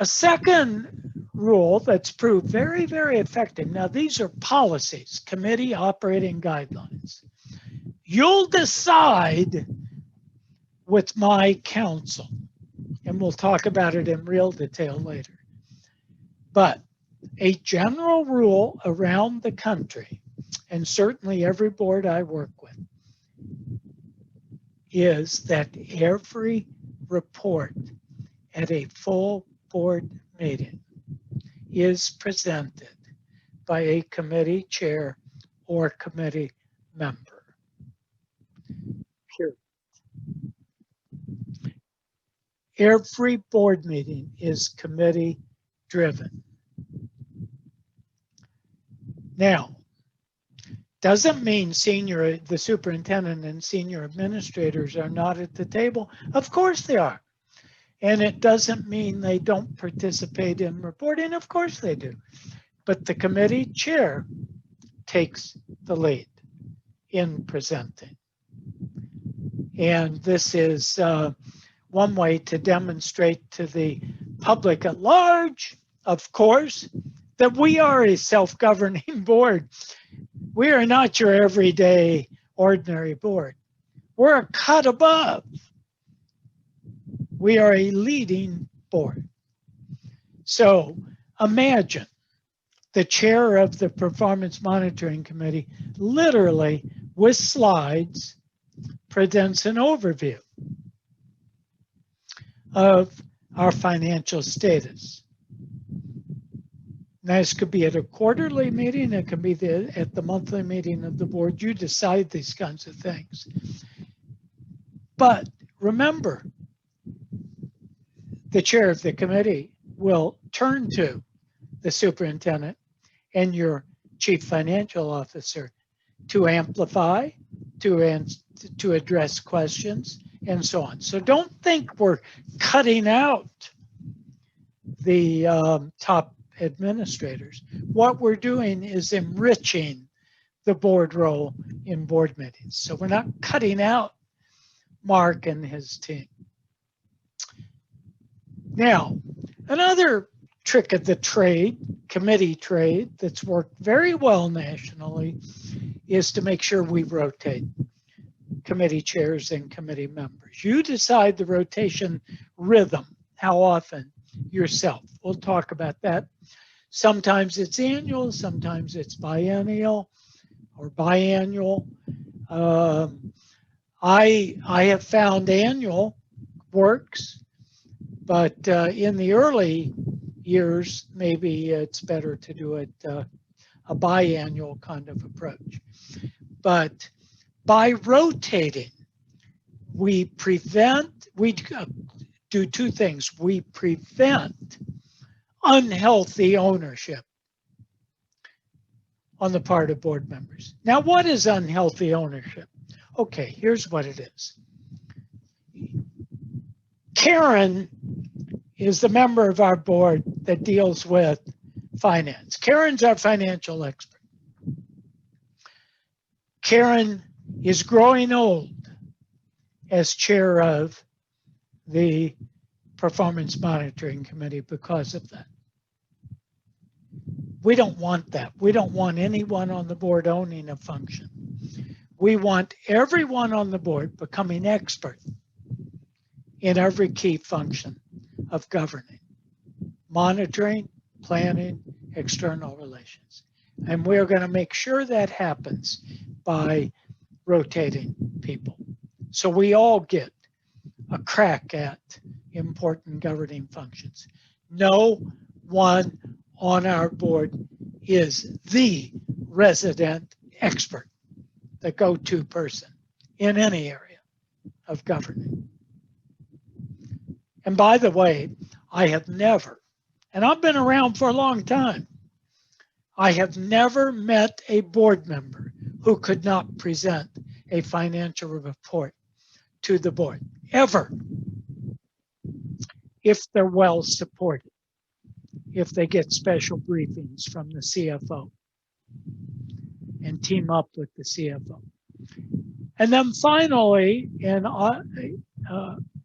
A second rule that's proved very, very effective. Now, these are policies, committee operating guidelines. You'll decide with my counsel, and we'll talk about it in real detail later. But a general rule around the country, and certainly every board I work with, is that every report at a full board meeting is presented by a committee chair or committee member. Period. Every board meeting is committee driven. Now, doesn't mean the superintendent and senior administrators are not at the table. Of course they are. And it doesn't mean they don't participate in reporting. Of course they do. But the committee chair takes the lead in presenting. And this is one way to demonstrate to the public at large, of course, that we are a self-governing board. We are not your everyday ordinary board. We're a cut above. We are a leading board. So imagine the chair of the Performance Monitoring Committee literally with slides presents an overview of our financial status. Now, this could be at a quarterly meeting, it could be at the monthly meeting of the board. You decide these kinds of things. But remember, the chair of the committee will turn to the superintendent and your chief financial officer to amplify, to address questions, and so on. So don't think we're cutting out the top administrators. What we're doing is enriching the board role in board meetings. So we're not cutting out Mark and his team. Now, another trick of the trade, committee trade, that's worked very well nationally is to make sure we rotate committee chairs and committee members. You decide the rotation rhythm, how often yourself. We'll talk about that. Sometimes it's annual, sometimes it's biennial or biannual. I have found annual works, but in the early years, maybe it's better to do it a biannual kind of approach. But by rotating, we do two things. We prevent unhealthy ownership on the part of board members. Now, what is unhealthy ownership? Okay, here's what it is. Karen is the member of our board that deals with finance. Karen's our financial expert. Karen is growing old as chair of the Performance Monitoring Committee because of that. We don't want that. We don't want anyone on the board owning a function. We want everyone on the board becoming expert in every key function of governing, monitoring, planning, external relations. And we're going to make sure that happens by rotating people. So we all get a crack at important governing functions. No one on our board is the resident expert, the go-to person in any area of governing. And by the way, I have never, and I've been around for a long time, I have never met a board member who could not present a financial report to the board, ever, if they're well supported, if they get special briefings from the CFO and team up with the CFO. And then finally, and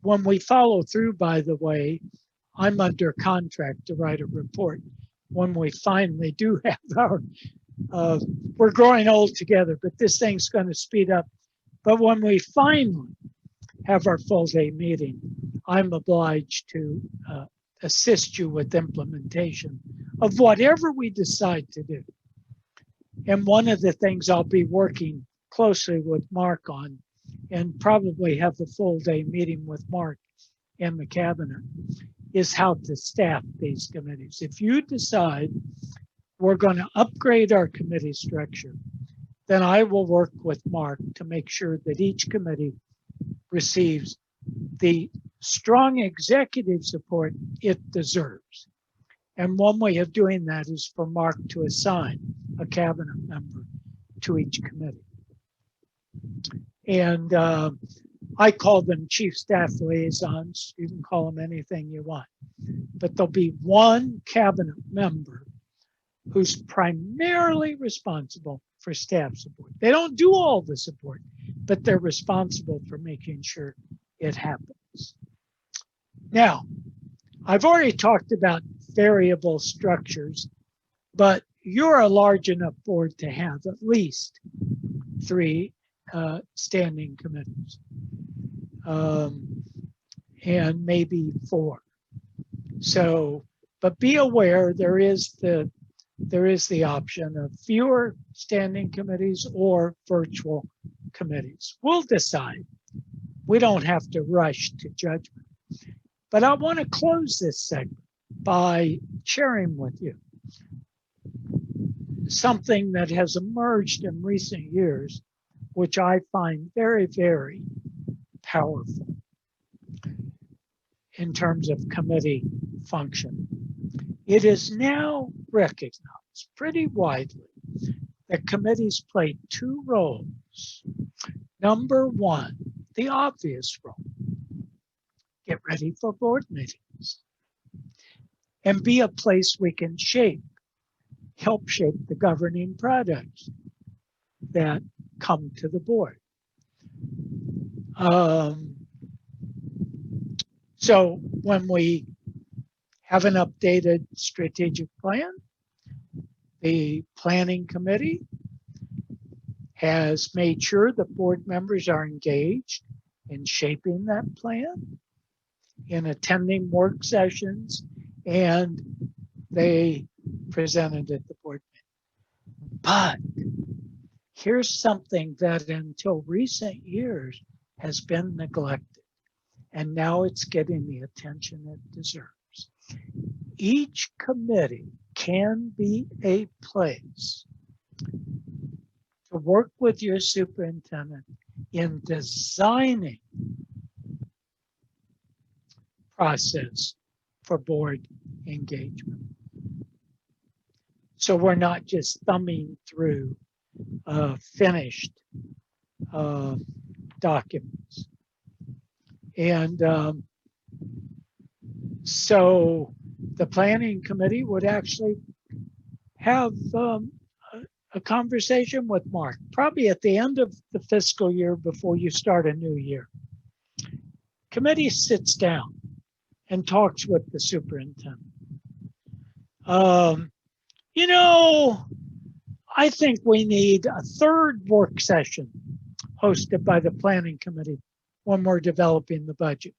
when we follow through, by the way, I'm under contract to write a report. When we finally do have our, we're growing old together, but this thing's going to speed up. But when we finally have our full day meeting, I'm obliged to assist you with implementation of whatever we decide to do. And one of the things I'll be working closely with Mark on, and probably have a full day meeting with Mark and the cabinet, is how to staff these committees. If you decide we're going to upgrade our committee structure, then I will work with Mark to make sure that each committee receives the strong executive support it deserves. And one way of doing that is for Mark to assign a cabinet member to each committee. And I call them chief staff liaisons. You can call them anything you want. But there'll be one cabinet member who's primarily responsible for staff support. They don't do all the support, but they're responsible for making sure it happens. Now, I've already talked about variable structures, but you're a large enough board to have at least 3 standing committees, and maybe 4. So But be aware there is the option of fewer standing committees or virtual committees. We'll decide. We don't have to rush to judgment. But I want to close this segment by sharing with you something that has emerged in recent years, which I find very, very powerful in terms of committee function. It is now recognized pretty widely that committees play two roles. Number one, the obvious role, get ready for board meetings and be a place we can help shape the governing products that come to the board. So when we have an updated strategic plan, the planning committee has made sure the board members are engaged in shaping that plan, in attending work sessions, and they presented at the board meeting. But here's something that until recent years has been neglected, and now it's getting the attention it deserves. Each committee can be a place to work with your superintendent in designing process for board engagement. So we're not just thumbing through finished documents. And so the planning committee would actually have a conversation with Mark, probably at the end of the fiscal year before you start a new year. Committee sits down and talks with the superintendent. You know, I think we need a third work session hosted by the planning committee when we're developing the budget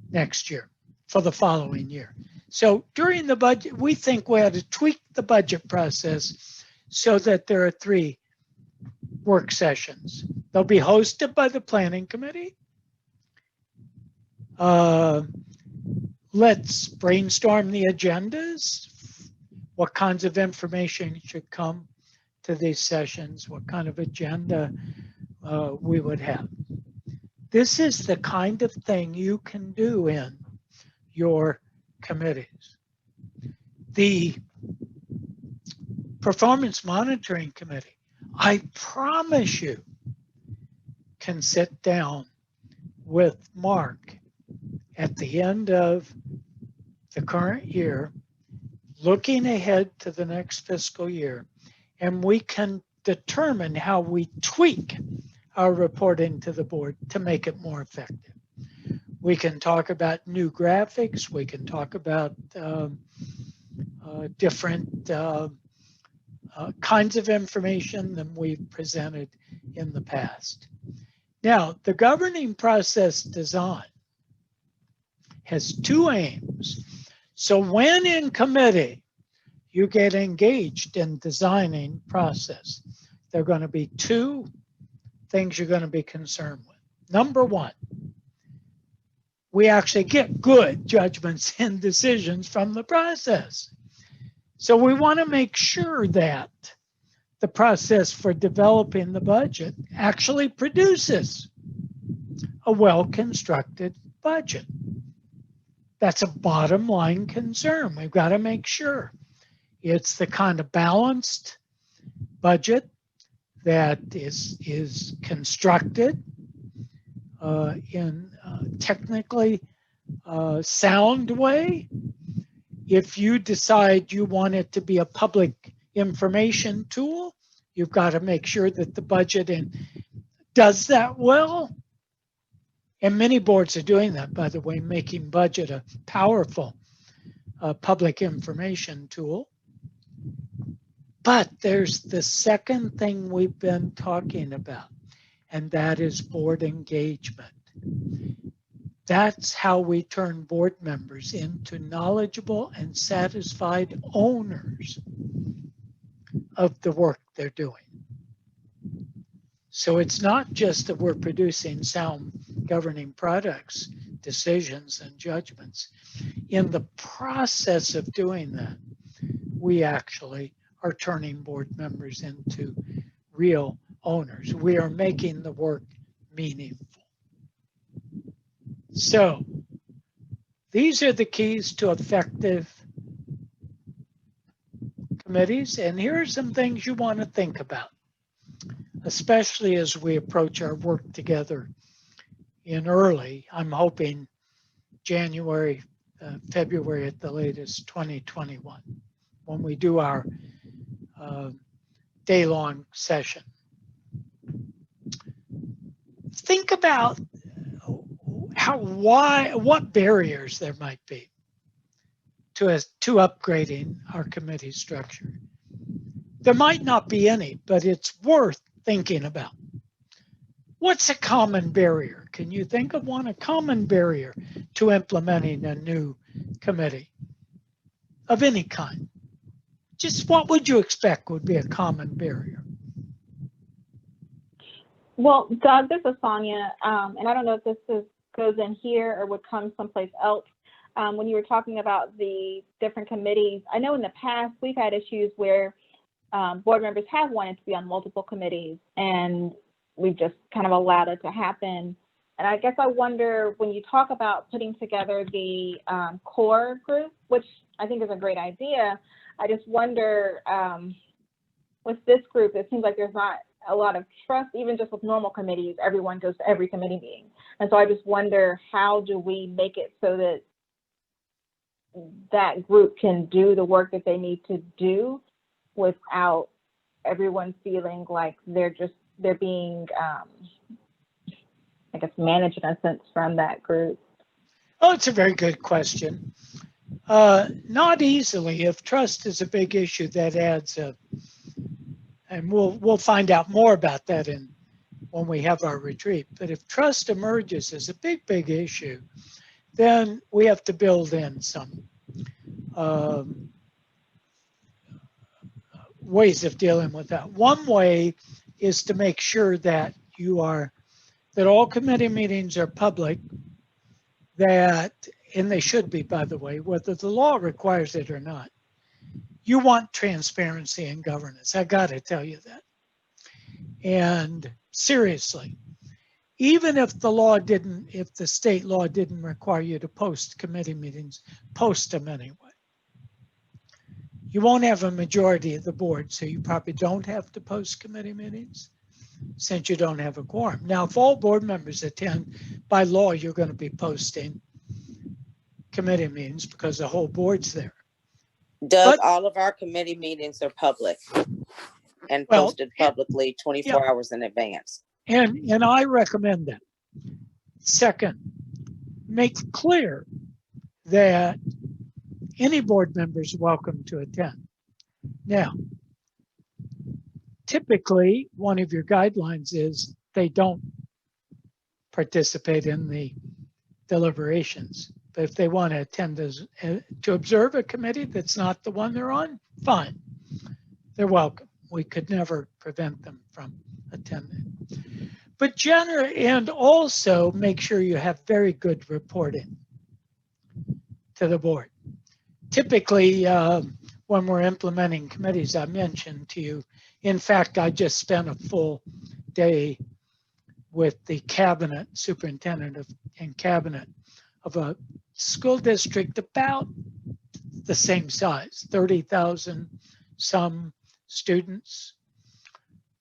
next year for the following year. So during the budget, we think we ought to tweak the budget process so that there are 3 work sessions. They'll be hosted by the planning committee. Let's brainstorm the agendas. What kinds of information should come to these sessions? What kind of agenda we would have? This is the kind of thing you can do in your committees. The performance monitoring committee, I promise you, can sit down with Mark at the end of the current year, looking ahead to the next fiscal year, and we can determine how we tweak our reporting to the board to make it more effective. We can talk about new graphics. We can talk about different kinds of information than we've presented in the past. Now, the governing process design has 2 aims. So when in committee, you get engaged in designing process, there are going to be 2 things you're going to be concerned with. Number 1, we actually get good judgments and decisions from the process. So we want to make sure that the process for developing the budget actually produces a well-constructed budget. That's a bottom line concern. We've got to make sure it's the kind of balanced budget that is constructed in a technically sound way. If you decide you want it to be a public information tool, you've got to make sure that the budget does that well. And many boards are doing that, by the way, making budget a powerful public information tool. But there's the second thing we've been talking about, and that is board engagement. That's how we turn board members into knowledgeable and satisfied owners of the work they're doing. So it's not just that we're producing sound governing products, decisions, and judgments. In the process of doing that, we actually are turning board members into real owners. We are making the work meaningful. So these are the keys to effective committees. And here are some things you want to think about, especially as we approach our work together in early, I'm hoping January, February at the latest, 2021, when we do our day-long session. Think about what barriers there might be to upgrading our committee structure. There might not be any, but it's worth thinking about. What's a common barrier? Can you think of one? A common barrier to implementing a new committee of any kind? Just what would you expect would be a common barrier? Well, Doug, this is Sonia, and I don't know if this goes in here or would come someplace else. When you were talking about the different committees, I know in the past we've had issues where board members have wanted to be on multiple committees, and we've just kind of allowed it to happen. And I guess I wonder, when you talk about putting together the core group, which I think is a great idea, I just wonder, with this group, it seems like there's not a lot of trust, even just with normal committees. Everyone goes to every committee meeting. And so I just wonder, how do we make it so that that group can do the work that they need to do without everyone feeling like they're being, I guess, managed in a sense from that group? Oh, it's a very good question. Not easily. If trust is a big issue, that adds up. And we'll find out more about that when we have our retreat. But if trust emerges as a big issue, then we have to build in some ways of dealing with that. One way is to make sure that that all committee meetings are public, and they should be, by the way, whether the law requires it or not. You want transparency in governance. I got to tell you that. And seriously, even if the state law didn't require you to post committee meetings, post them anyway. You won't have a majority of the board, so you probably don't have to post committee meetings since you don't have a quorum. Now, if all board members attend, by law, you're going to be posting committee meetings because the whole board's there. Doug, all of our committee meetings are public and posted publicly 24 hours in advance. And I recommend that. Second, make clear that any board member is welcome to attend. Now, typically, one of your guidelines is they don't participate in the deliberations. But if they want to attend to observe a committee that's not the one they're on, fine. They're welcome. We could never prevent them from attending. But and also make sure you have very good reporting to the board. Typically, when we're implementing committees, I mentioned to you, in fact, I just spent a full day with the cabinet, superintendent and cabinet of a school district about the same size, 30,000 some students.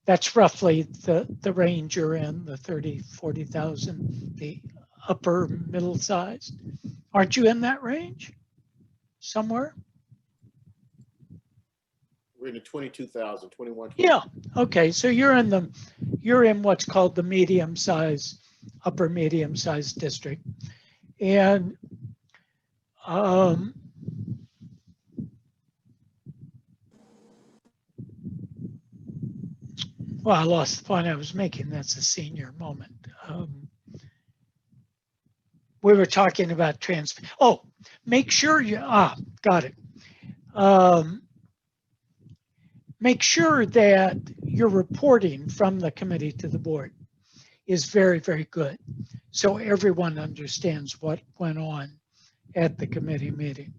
That's roughly the range you're in, the 30, 40,000, the upper middle size. Aren't you in that range somewhere? We're in the 22,000, 21. Yeah, okay, so you're in what's called the medium size, upper medium size district. And well, I lost the point I was making. That's a senior moment. we were talking about make sure you, got it. Make sure that your reporting from the committee to the board is very, very good. So everyone understands what went on at the committee meeting.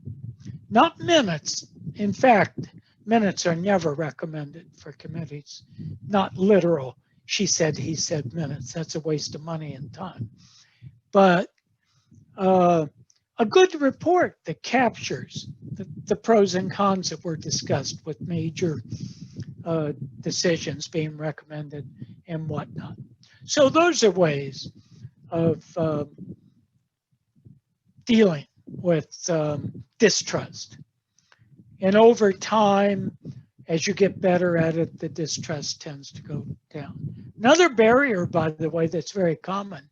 Not minutes. In fact, minutes are never recommended for committees. Not literal, she said, he said minutes. That's a waste of money and time. But a good report that captures the pros and cons that were discussed with major decisions being recommended and whatnot. So those are ways of dealing with distrust. And over time, as you get better at it, the distrust tends to go down. Another barrier, by the way, that's very common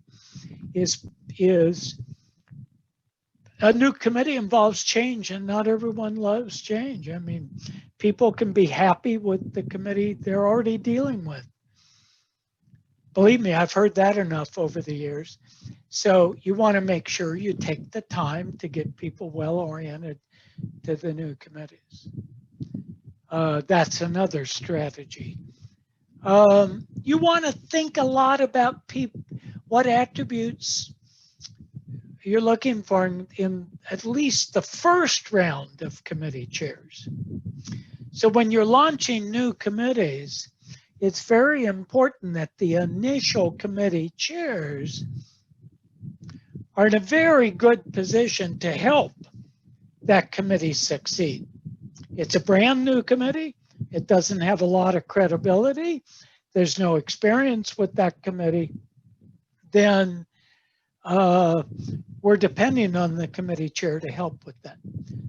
is a new committee involves change, and not everyone loves change. I mean, people can be happy with the committee they're already dealing with. Believe me, I've heard that enough over the years. So you want to make sure you take the time to get people well oriented to the new committees. That's another strategy. You want to think a lot about what attributes you're looking for in at least the first round of committee chairs. So when you're launching new committees, it's very important that the initial committee chairs are in a very good position to help that committee succeed. It's a brand new committee. It doesn't have a lot of credibility. There's no experience with that committee. Then we're depending on the committee chair to help with that.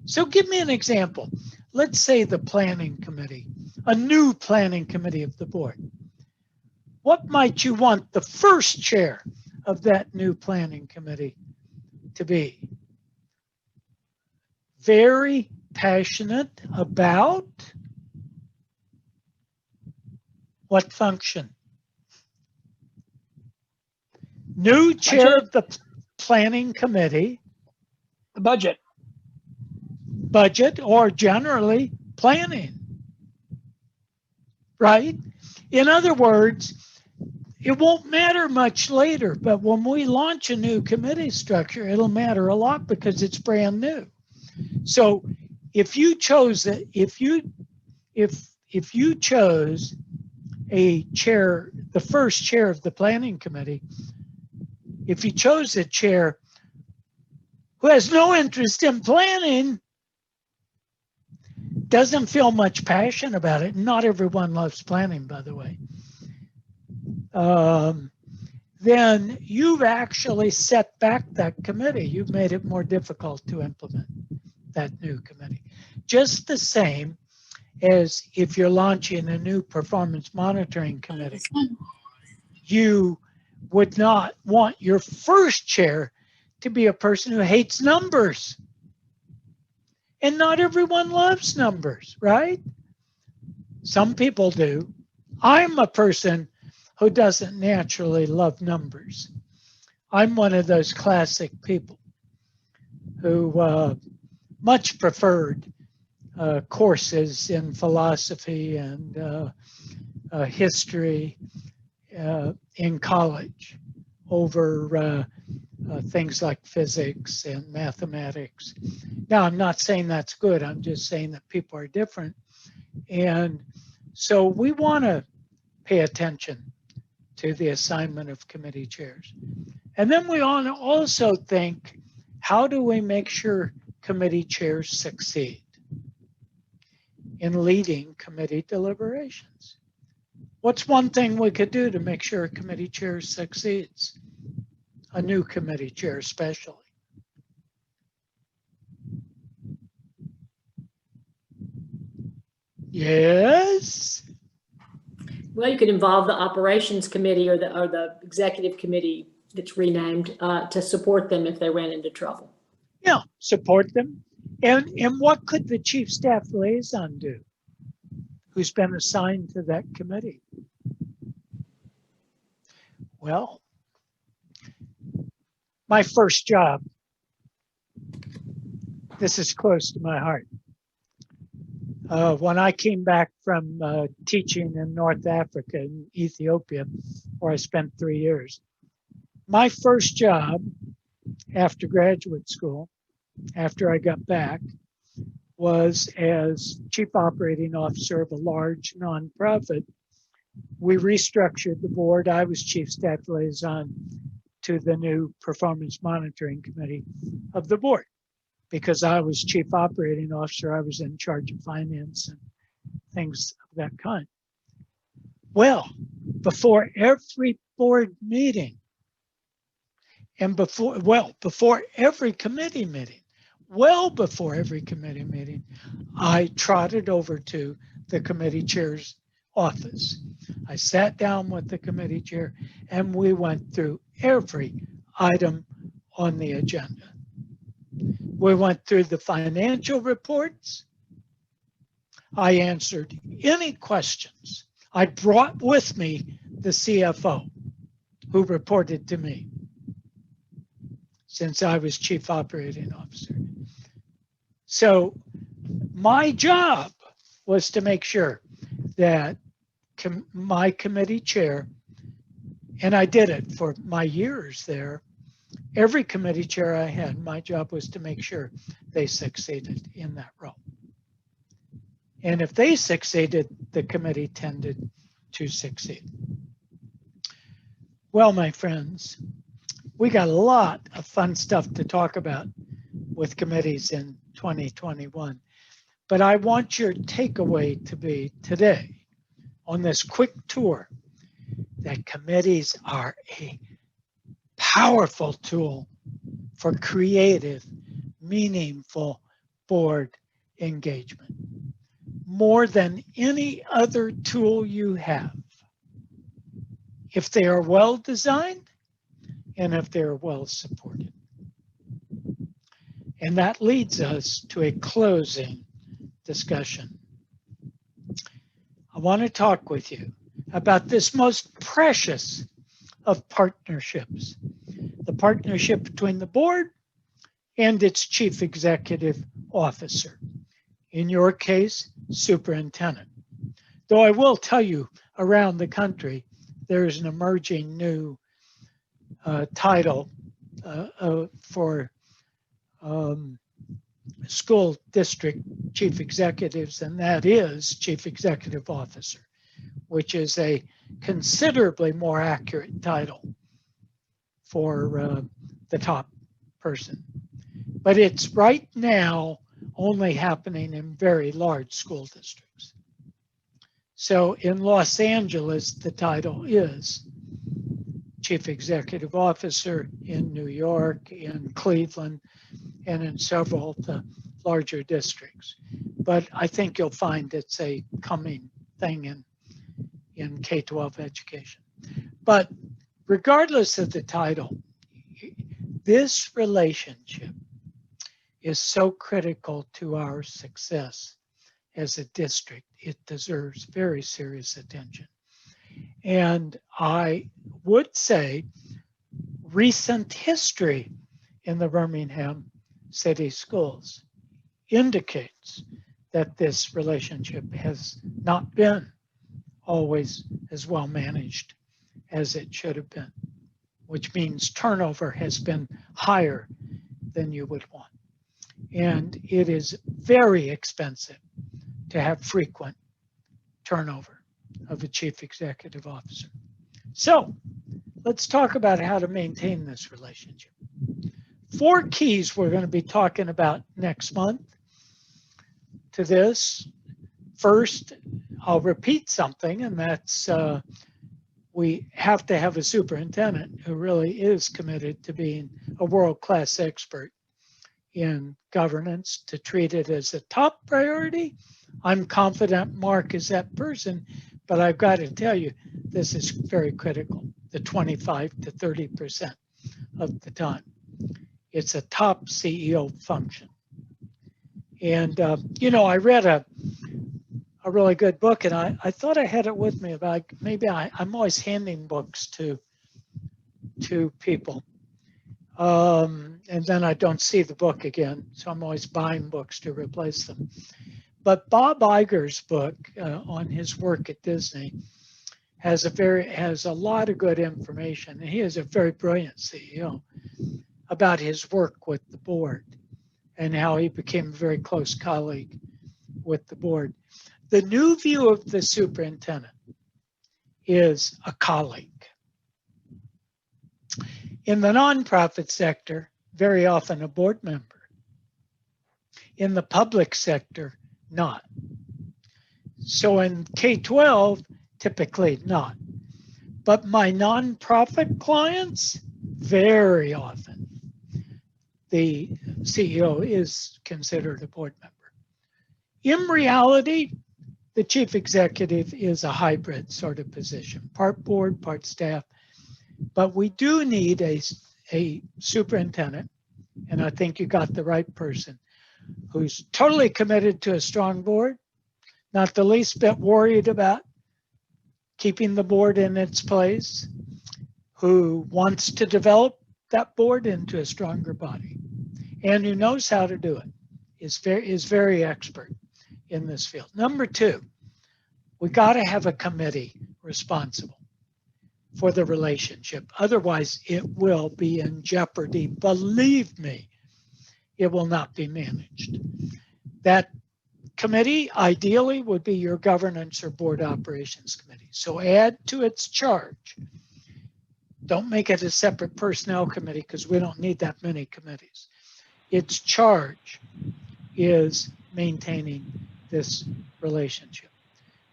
So give me an example. Let's say the planning committee, a new planning committee of the board. What might you want the first chair of that new planning committee to be? Very passionate about what function? New chair of the planning committee. The budget. Budget, or generally planning, right? In other words, it won't matter much later, but when we launch a new committee structure, it'll matter a lot because it's brand new. So if you chose if you chose a chair, the first chair of the planning committee, if you chose a chair who has no interest in planning, doesn't feel much passion about it. Not everyone loves planning, by the way. Then you've actually set back that committee. You've made it more difficult to implement that new committee. Just the same as if you're launching a new performance monitoring committee. You would not want your first chair to be a person who hates numbers. And not everyone loves numbers, right? Some people do. I'm a person who doesn't naturally love numbers. I'm one of those classic people who much preferred courses in philosophy and history in college over things like physics and mathematics. Now, I'm not saying that's good. I'm just saying that people are different. And so we want to pay attention to the assignment of committee chairs. And then we want to also think, how do we make sure committee chairs succeed in leading committee deliberations? What's one thing we could do to make sure a committee chair succeeds? A new committee chair especially. Yes? Well, you could involve the operations committee or the executive committee that's renamed to support them if they ran into trouble. Yeah, support them. And what could the chief staff liaison do, who's been assigned to that committee? Well, My first job, this is close to my heart. When I came back from teaching in North Africa, in Ethiopia, where I spent 3 years, my first job after graduate school, after I got back, was as chief operating officer of a large nonprofit. We restructured the board. I was chief staff liaison to the new performance monitoring committee of the board. Because I was chief operating officer, I was in charge of finance and things of that kind. Well, before every board meeting and before every committee meeting, well before every committee meeting, I trotted over to the committee chair's office. I sat down with the committee chair and we went through every item on the agenda. We went through the financial reports. I answered any questions. I brought with me the CFO who reported to me since I was chief operating officer. So my job was to make sure that my committee chair, and I did it for my years there, every committee chair I had, my job was to make sure they succeeded in that role. And if they succeeded, the committee tended to succeed. Well, my friends, we got a lot of fun stuff to talk about with committees in 2021. But I want your takeaway to be today on this quick tour that committees are a powerful tool for creative, meaningful board engagement. More than any other tool you have, if they are well designed and if they're well supported. And that leads us to a closing discussion. I want to talk with you about this most precious of partnerships, the partnership between the board and its chief executive officer. In your case, superintendent. Though I will tell you, around the country, there is an emerging new title for school district chief executives, and that is chief executive officer, which is a considerably more accurate title for the top person. But it's right now only happening in very large school districts. So in Los Angeles, the title is Chief Executive Officer. In New York, in Cleveland, and in several of the larger districts. But I think you'll find it's a coming thing in K-12 education. But regardless of the title, this relationship is so critical to our success as a district. It deserves very serious attention. And I would say recent history in the Birmingham City Schools indicates that this relationship has not been always as well managed as it should have been, which means turnover has been higher than you would want. And it is very expensive to have frequent turnover of a chief executive officer. So let's talk about how to maintain this relationship. 4 keys we're going to be talking about next month to this. First, I'll repeat something, and that's we have to have a superintendent who really is committed to being a world-class expert in governance, to treat it as a top priority. I'm confident Mark is that person, but I've got to tell you, this is very critical, the 25 to 30% of the time. It's a top CEO function. And, you know, I read a really good book, and I thought I had it with me, but maybe I'm always handing books to people. And then I don't see the book again, so I'm always buying books to replace them. But Bob Iger's book on his work at Disney has a lot of good information. And he is a very brilliant CEO about his work with the board and how he became a very close colleague with the board. The new view of the superintendent is a colleague. In the nonprofit sector, very often a board member. In the public sector, not. So in K-12, typically not. But my nonprofit clients, very often, the CEO is considered a board member. In reality, the chief executive is a hybrid sort of position, part board, part staff. But we do need a superintendent, and I think you got the right person, who's totally committed to a strong board, not the least bit worried about keeping the board in its place, who wants to develop that board into a stronger body, and who knows how to do it, is very expert in this field. Number two, we got to have a committee responsible for the relationship. Otherwise, it will be in jeopardy. Believe me, it will not be managed. That committee ideally would be your governance or board operations committee. So add to its charge. Don't make it a separate personnel committee because we don't need that many committees. Its charge is maintaining this relationship.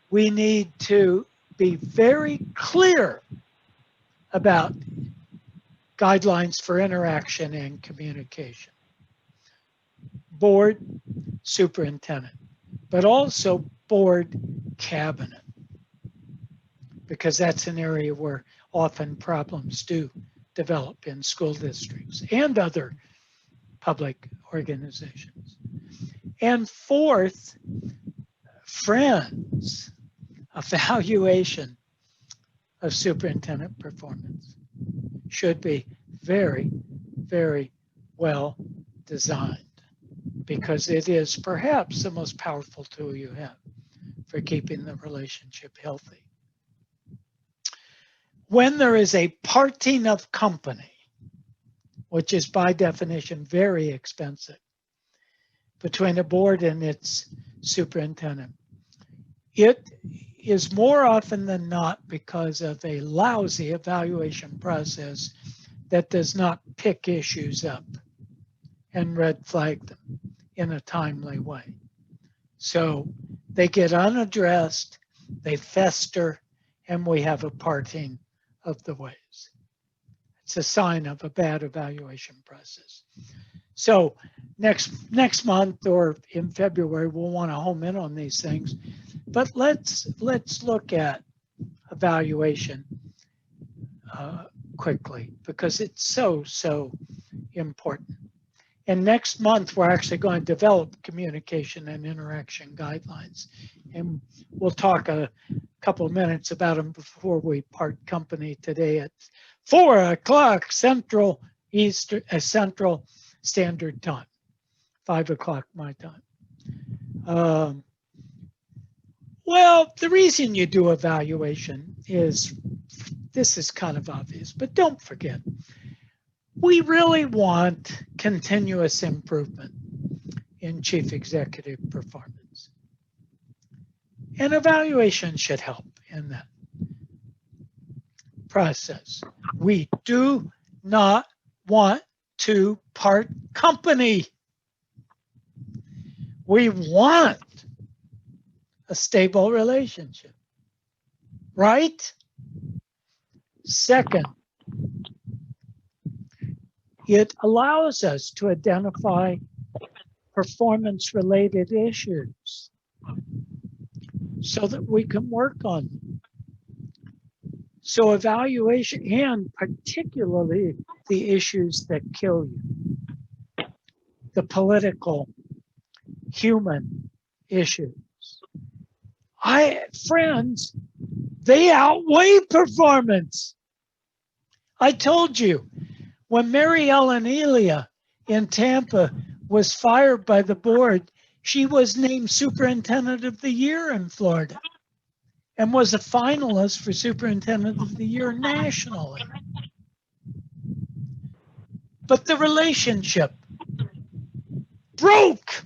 We need to be very clear about guidelines for interaction and communication. Board, superintendent, but also board cabinet, because that's an area where often problems do develop in school districts and other public organizations. And fourth, friends, evaluation of superintendent performance should be very, very well designed, because it is perhaps the most powerful tool you have for keeping the relationship healthy. When there is a parting of company, which is by definition very expensive, between a board and its superintendent, it is more often than not because of a lousy evaluation process that does not pick issues up and red flag them in a timely way. So they get unaddressed, they fester, and we have a parting of the ways. It's a sign of a bad evaluation process. So next month or in February, we'll want to home in on these things. But let's look at evaluation quickly, because it's so important. And next month, we're actually going to develop communication and interaction guidelines. And we'll talk a couple of minutes about them before we part company today at 4 o'clock Central Standard Time, 5 o'clock my time. Well, the reason you do evaluation is, this is kind of obvious, but don't forget, we really want continuous improvement in chief executive performance. And evaluation should help in that process. We do not want to part company. We want a stable relationship, right? Second, it allows us to identify performance-related issues so that we can work on them. So evaluation, and particularly the issues that kill you, the political, human issues. Friends, they outweigh performance. I told you, When Mary Ellen Elia in Tampa was fired by the board, she was named Superintendent of the Year in Florida and was a finalist for Superintendent of the Year nationally. But the relationship broke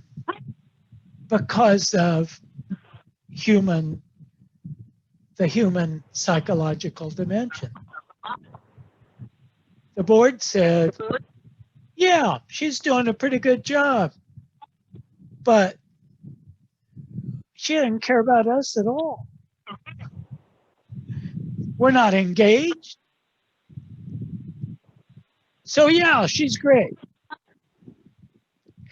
because of the human psychological dimension. The board said, yeah, she's doing a pretty good job, but she didn't care about us at all. We're not engaged. So yeah, she's great.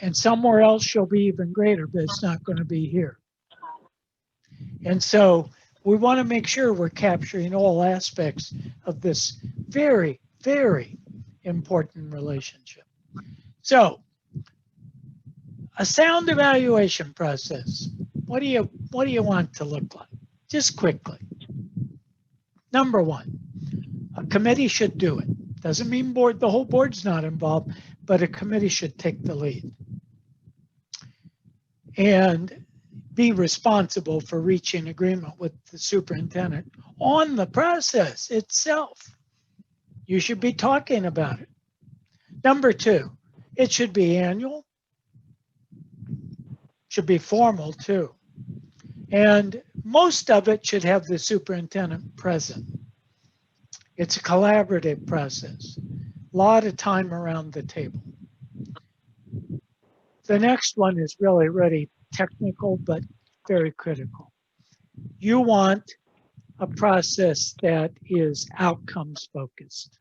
And somewhere else she'll be even greater, but it's not going to be here. And so we want to make sure we're capturing all aspects of this very, very important relationship. So, a sound evaluation process. What do you want to look like? Just quickly. Number one, a committee should do it. Doesn't mean the whole board's not involved, but a committee should take the lead and be responsible for reaching agreement with the superintendent on the process itself. You should be talking about it. Number two, it should be annual. Should be formal too. And most of it should have the superintendent present. It's a collaborative process. A lot of time around the table. The next one is really technical, but very critical. You want a process that is outcomes focused,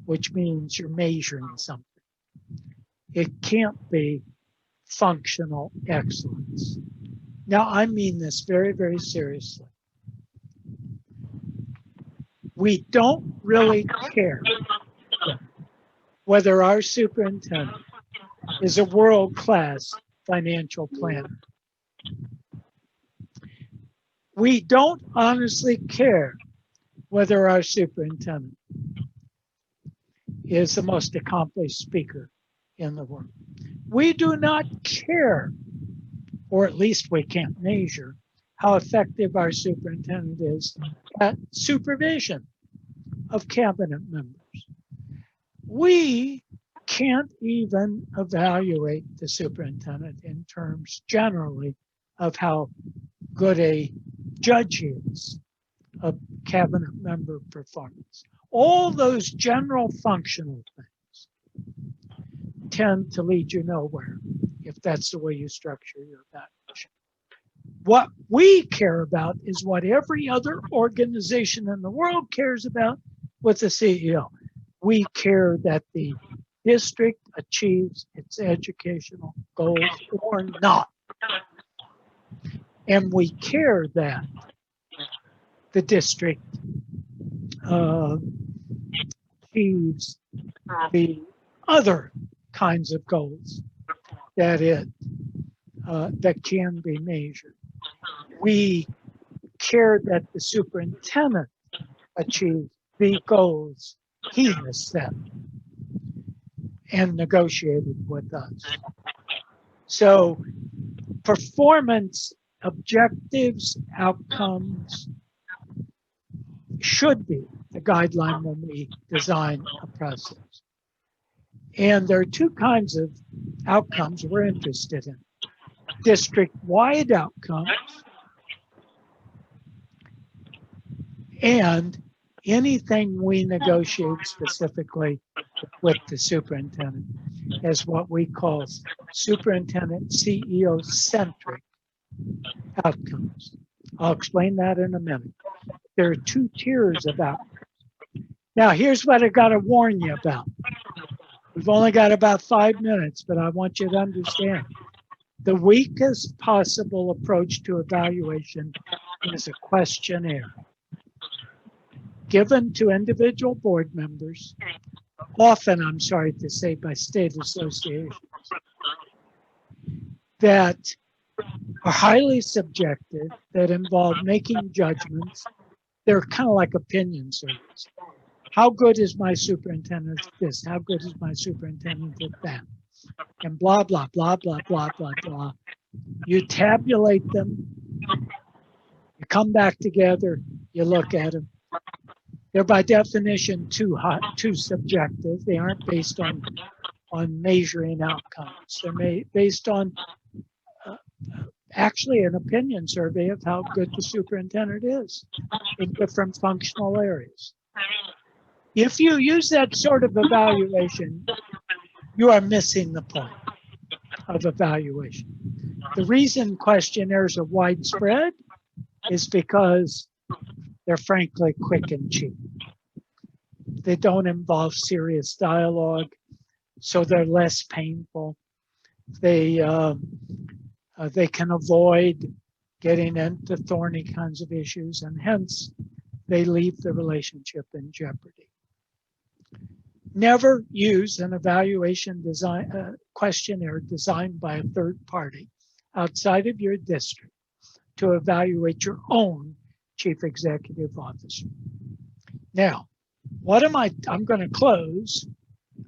which means you're measuring something. It can't be functional excellence. Now, I mean this very, very seriously. We don't really care whether our superintendent is a world-class financial planner. We don't honestly care whether our superintendent is the most accomplished speaker in the world. We do not care, or at least we can't measure, how effective our superintendent is at supervision of cabinet members. We can't even evaluate the superintendent in terms generally of how good a judge is of cabinet member performance. All those general functional things tend to lead you nowhere if that's the way you structure your evaluation. What we care about is what every other organization in the world cares about with the CEO. We care that the district achieves its educational goals or not. And we care that the district achieves the other kinds of goals that that can be measured. We care that the superintendent achieves the goals he has set and negotiated with us. So performance objectives, outcomes should be the guideline when we design a process. And there are two kinds of outcomes we're interested in. District-wide outcomes and anything we negotiate specifically with the superintendent as what we call superintendent CEO-centric outcomes. I'll explain that in a minute. There are two tiers of outcomes. Now, here's what I got to warn you about. We've only got about 5 minutes, but I want you to understand. The weakest possible approach to evaluation is a questionnaire given to individual board members, often, I'm sorry to say, by state associations, that are highly subjective, that involve making judgments. They're kind of like opinion surveys. How good is my superintendent at this? How good is my superintendent at that? And blah, blah, blah, blah, blah, blah, blah. You tabulate them. You come back together. You look at them. They're by definition too subjective. They aren't based on measuring outcomes. They're based on actually an opinion survey of how good the superintendent is in different functional areas. If you use that sort of evaluation, you are missing the point of evaluation. The reason questionnaires are widespread is because they're frankly quick and cheap. They don't involve serious dialogue, so they're less painful. They can avoid getting into thorny kinds of issues, and hence they leave the relationship in jeopardy. Never use an evaluation questionnaire designed by a third party outside of your district to evaluate your own chief executive officer. Now, I'm going to close.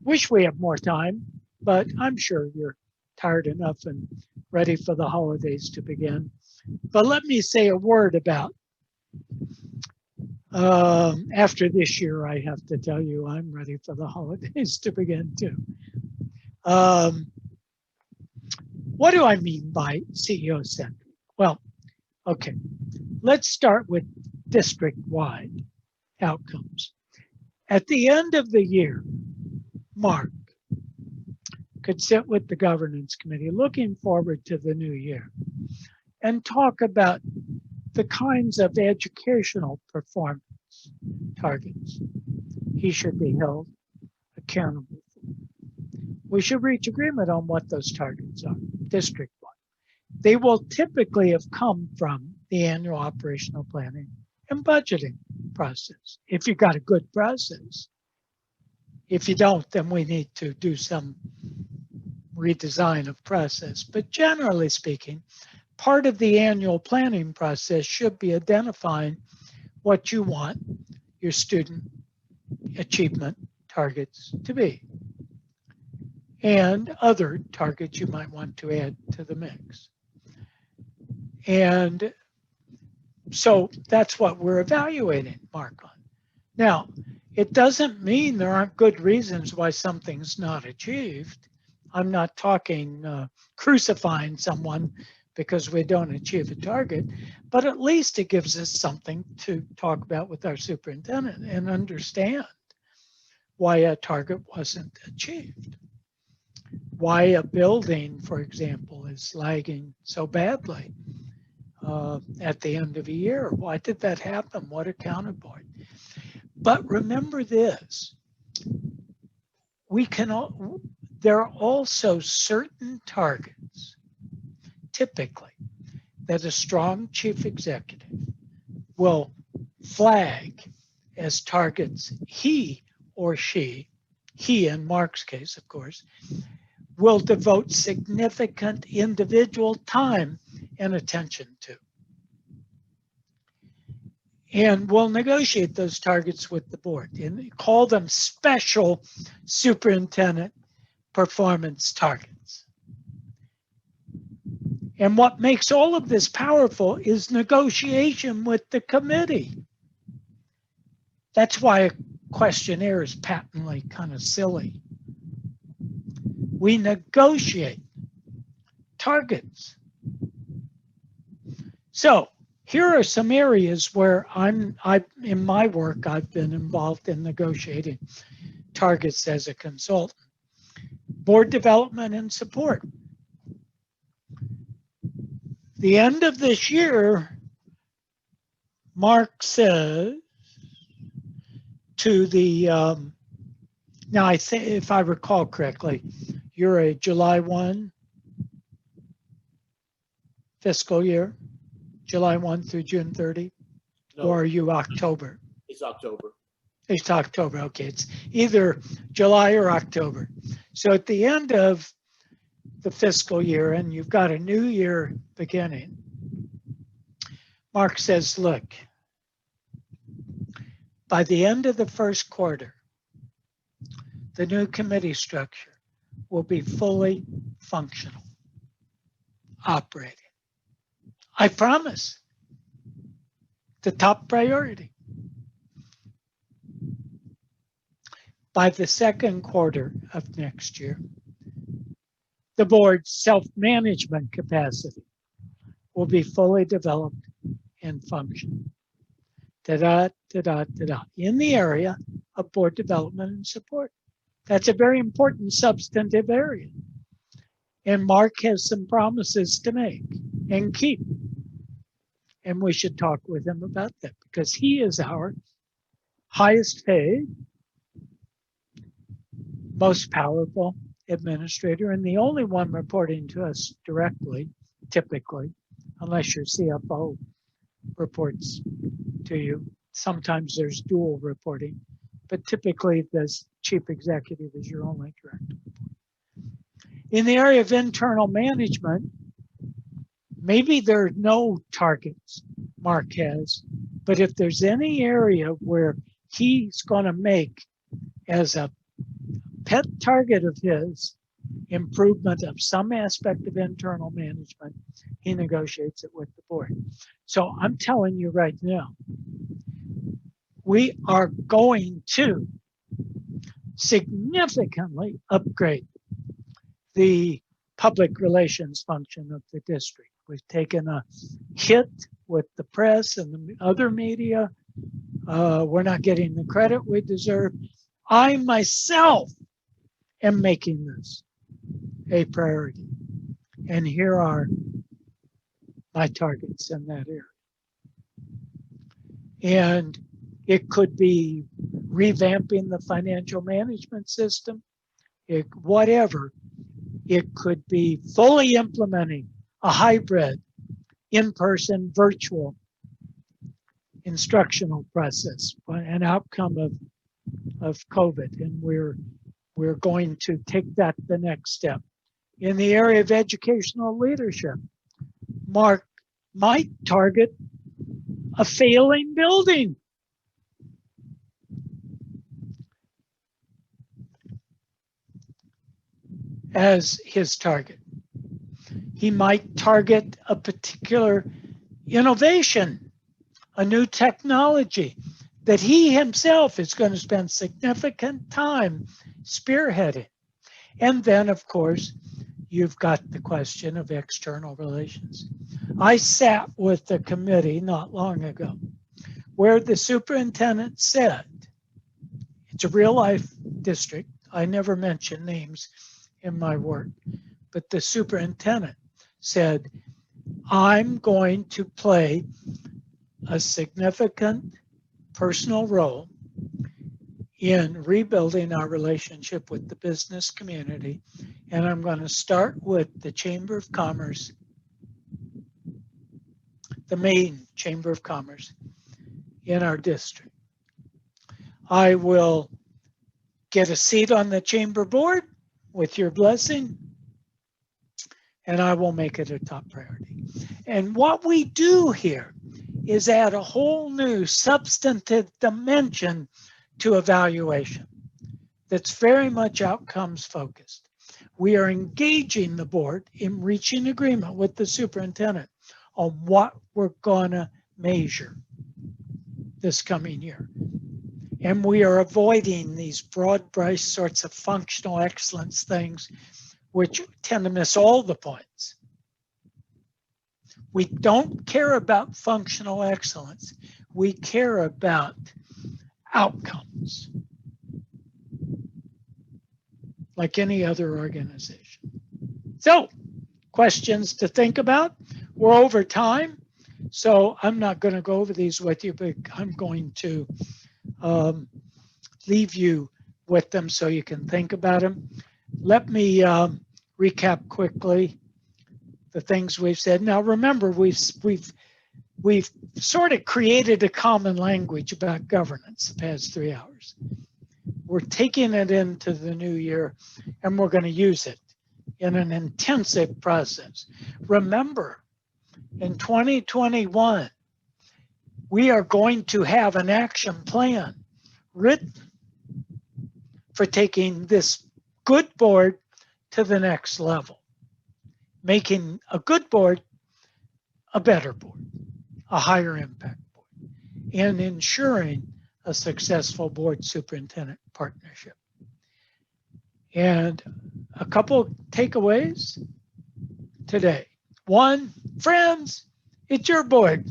Wish we have more time, but I'm sure you're tired enough and ready for the holidays to begin. But let me say a word about, after this year, I have to tell you, I'm ready for the holidays to begin too. What do I mean by CEO-centric? Well, okay, let's start with district-wide outcomes. At the end of the year, Mark could sit with the governance committee looking forward to the new year and talk about the kinds of educational performance targets he should be held accountable for. We should reach agreement on what those targets are, district-wide. They will typically have come from the annual operational planning and budgeting process, if you've got a good process. If you don't, then we need to do some redesign of process. But generally speaking, part of the annual planning process should be identifying what you want your student achievement targets to be, and other targets you might want to add to the mix. And so that's what we're evaluating Mark on. Now, it doesn't mean there aren't good reasons why something's not achieved. I'm not talking crucifying someone because we don't achieve a target, but at least it gives us something to talk about with our superintendent and understand why a target wasn't achieved. Why a building, for example, is lagging so badly at the end of a year. Why did that happen? What accounted for it? But remember this, there are also certain targets, typically, that a strong chief executive will flag as targets he or she, he in Mark's case, of course, will devote significant individual time and attention to. And we'll negotiate those targets with the board and call them special superintendent performance targets. And what makes all of this powerful is negotiation with the committee. That's why a questionnaire is patently kind of silly. We negotiate targets. So here are some areas where in my work, I've been involved in negotiating targets as a consultant. Board development and support. The end of this year, Mark says to the, now I think if I recall correctly, you're a July 1 fiscal year, July 1 through June 30, no. Or are you October? It's October. It's October, okay. It's either July or October. So at the end of the fiscal year, and you've got a new year beginning, Mark says, look, By the end of the first quarter, the new committee structure will be fully functional, operating. I promise. The top priority. By the second quarter of next year, the board's self-management capacity will be fully developed and functional. In the area of board development and support. That's a very important substantive area. And Mark has some promises to make and keep. And we should talk with him about that because he is our highest paid, most powerful administrator and the only one reporting to us directly, typically, unless your CFO reports to you. Sometimes there's dual reporting, but typically the chief executive is your only direct report. In the area of internal management, maybe there are no targets Mark has, but if there's any area where he's going to make as a pet target of his improvement of some aspect of internal management, he negotiates it with the board. So I'm telling you right now, we are going to significantly upgrade the public relations function of the district. We've taken a hit with the press and the other media. We're not getting the credit we deserve. I myself am making this a priority. And here are my targets in that area. And it could be revamping the financial management system, whatever. It could be fully implementing a hybrid, in-person, virtual instructional process, an outcome of COVID. And we're going to take that the next step. In the area of educational leadership, Mark might target a failing building. As his target. He might target a particular innovation, a new technology that he himself is going to spend significant time spearheading. And then, of course, you've got the question of external relations. I sat with the committee not long ago where the superintendent said, it's a real life district. I never mention names in my work, but the superintendent said, I'm going to play a significant personal role in rebuilding our relationship with the business community. And I'm going to start with the Chamber of Commerce, the main Chamber of Commerce in our district. I will get a seat on the chamber board with your blessing, and I will make it a top priority. And what we do here is add a whole new substantive dimension to evaluation that's very much outcomes focused. We are engaging the board in reaching agreement with the superintendent on what we're gonna measure this coming year. And we are avoiding these broad-brush sorts of functional excellence things, which tend to miss all the points. We don't care about functional excellence. We care about outcomes, like any other organization. So, questions to think about. We're over time, so I'm not going to go over these with you, but I'm going to leave you with them so you can think about them. Let me recap quickly the things we've said. Now, remember, we've sort of created a common language about governance the past 3 hours. We're taking it into the new year, and we're going to use it in an intensive process. Remember, in 2021, we are going to have an action plan written for taking this good board to the next level, making a good board a better board, a higher impact board, and ensuring a successful board superintendent partnership. And a couple takeaways today. One, friends, it's your board.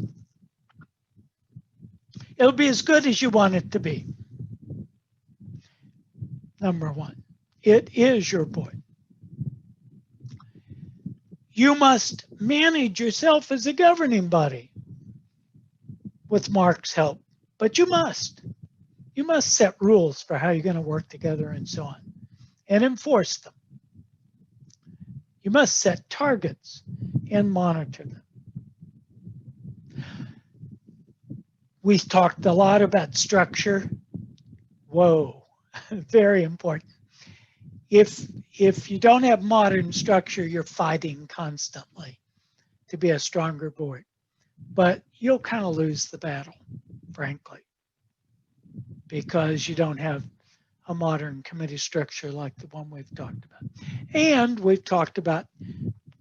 It'll be as good as you want it to be. Number one, it is your board. You must manage yourself as a governing body with Mark's help, but you must set rules for how you're going to work together and so on, and enforce them. You must set targets and monitor them. We talked a lot about structure. Whoa, very important. If you don't have modern structure, you're fighting constantly to be a stronger board. But you'll kind of lose the battle, frankly, because you don't have a modern committee structure like the one we've talked about. And we've talked about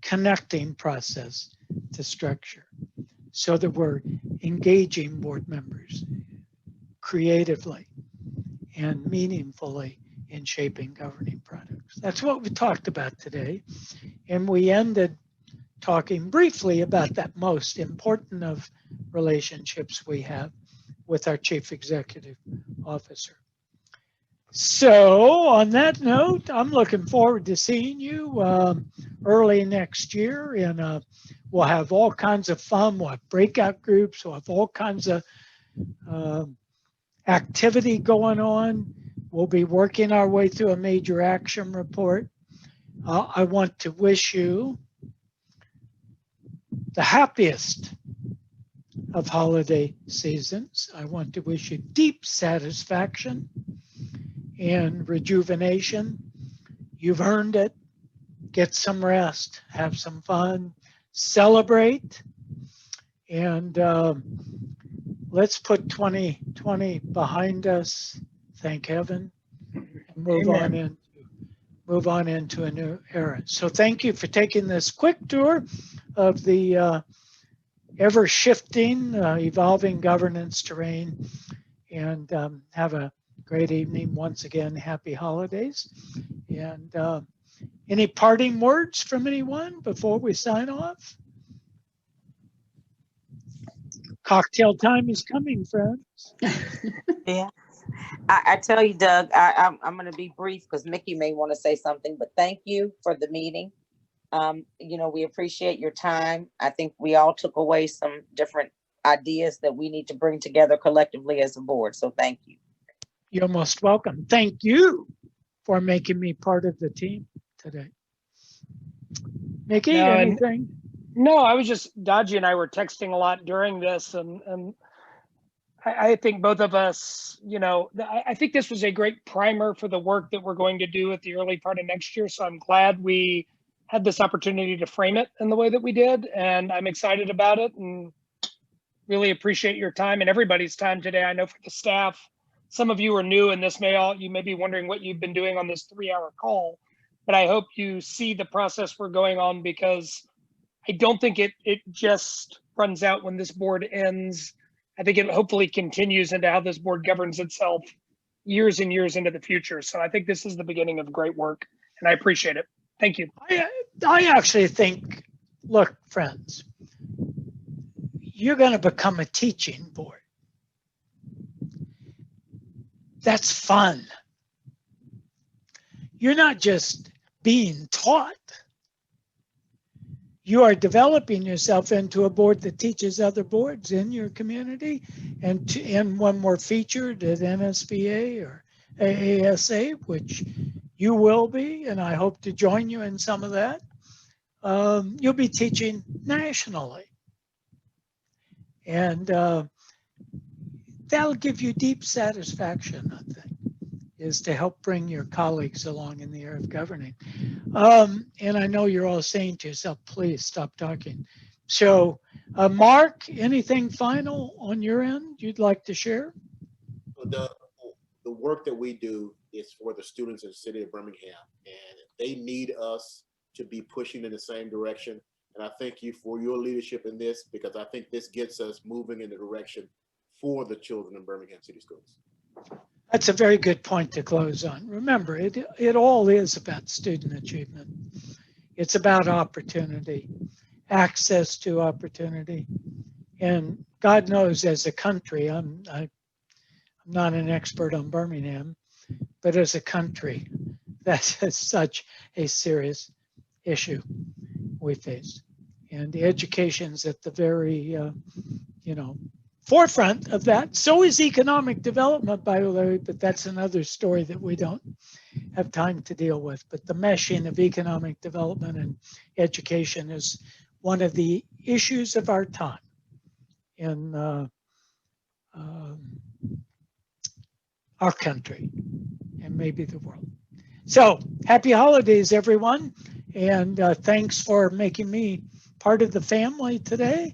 connecting process to structure so that we're engaging board members creatively and meaningfully in shaping governing products. That's what we talked about today. And we ended talking briefly about that most important of relationships we have with our chief executive officer. So on that note, I'm looking forward to seeing you early next year, and we'll have all kinds of fun. We'll have breakout groups. We'll have all kinds of activity going on. We'll be working our way through a major action report. I want to wish you the happiest of holiday seasons. I want to wish you deep satisfaction and rejuvenation. You've earned it. Get some rest, have some fun, celebrate, and let's put 2020 behind us, thank heaven, and move on into a new era. So thank you for taking this quick tour of the ever-shifting, evolving governance terrain, and have a great evening. Once again, happy holidays. And any parting words from anyone before we sign off? Cocktail time is coming, friends. Yeah. I tell you, Doug, I'm going to be brief because Mickey may want to say something, but thank you for the meeting. We appreciate your time. I think we all took away some different ideas that we need to bring together collectively as a board. So thank you. You're most welcome. Thank you for making me part of the team today. Mickey, anything? No, I was just, Dodgy and I were texting a lot during this, and I think both of us, I think this was a great primer for the work that we're going to do at the early part of next year. So I'm glad we had this opportunity to frame it in the way that we did, and I'm excited about it and really appreciate your time and everybody's time today. I know for the staff, some of you are new, and you may be wondering what you've been doing on this 3-hour call, but I hope you see the process we're going on, because I don't think it just runs out when this board ends. I think it hopefully continues into how this board governs itself years and years into the future. So I think this is the beginning of great work, and I appreciate it. Thank you. I actually think, look, friends, you're going to become a teaching board. That's fun. You're not just being taught. You are developing yourself into a board that teaches other boards in your community, and when we're featured at NSBA or AASA, which you will be, and I hope to join you in some of that, you'll be teaching nationally. And that'll give you deep satisfaction, I think, is to help bring your colleagues along in the area of governing. And I know you're all saying to yourself, please stop talking. So Mark, anything final on your end you'd like to share? Doug, the work that we do is for the students in the city of Birmingham, and they need us to be pushing in the same direction. And I thank you for your leadership in this, because I think this gets us moving in the direction for the children in Birmingham City Schools. That's a very good point to close on. Remember, it all is about student achievement. It's about opportunity, access to opportunity. And God knows, as a country, I'm not an expert on Birmingham, but as a country, that is such a serious issue we face. And the education's at the very, forefront of that. So is economic development, by the way, but that's another story that we don't have time to deal with. But the meshing of economic development and education is one of the issues of our time in our country and maybe the world. So happy holidays, everyone. And thanks for making me part of the family today.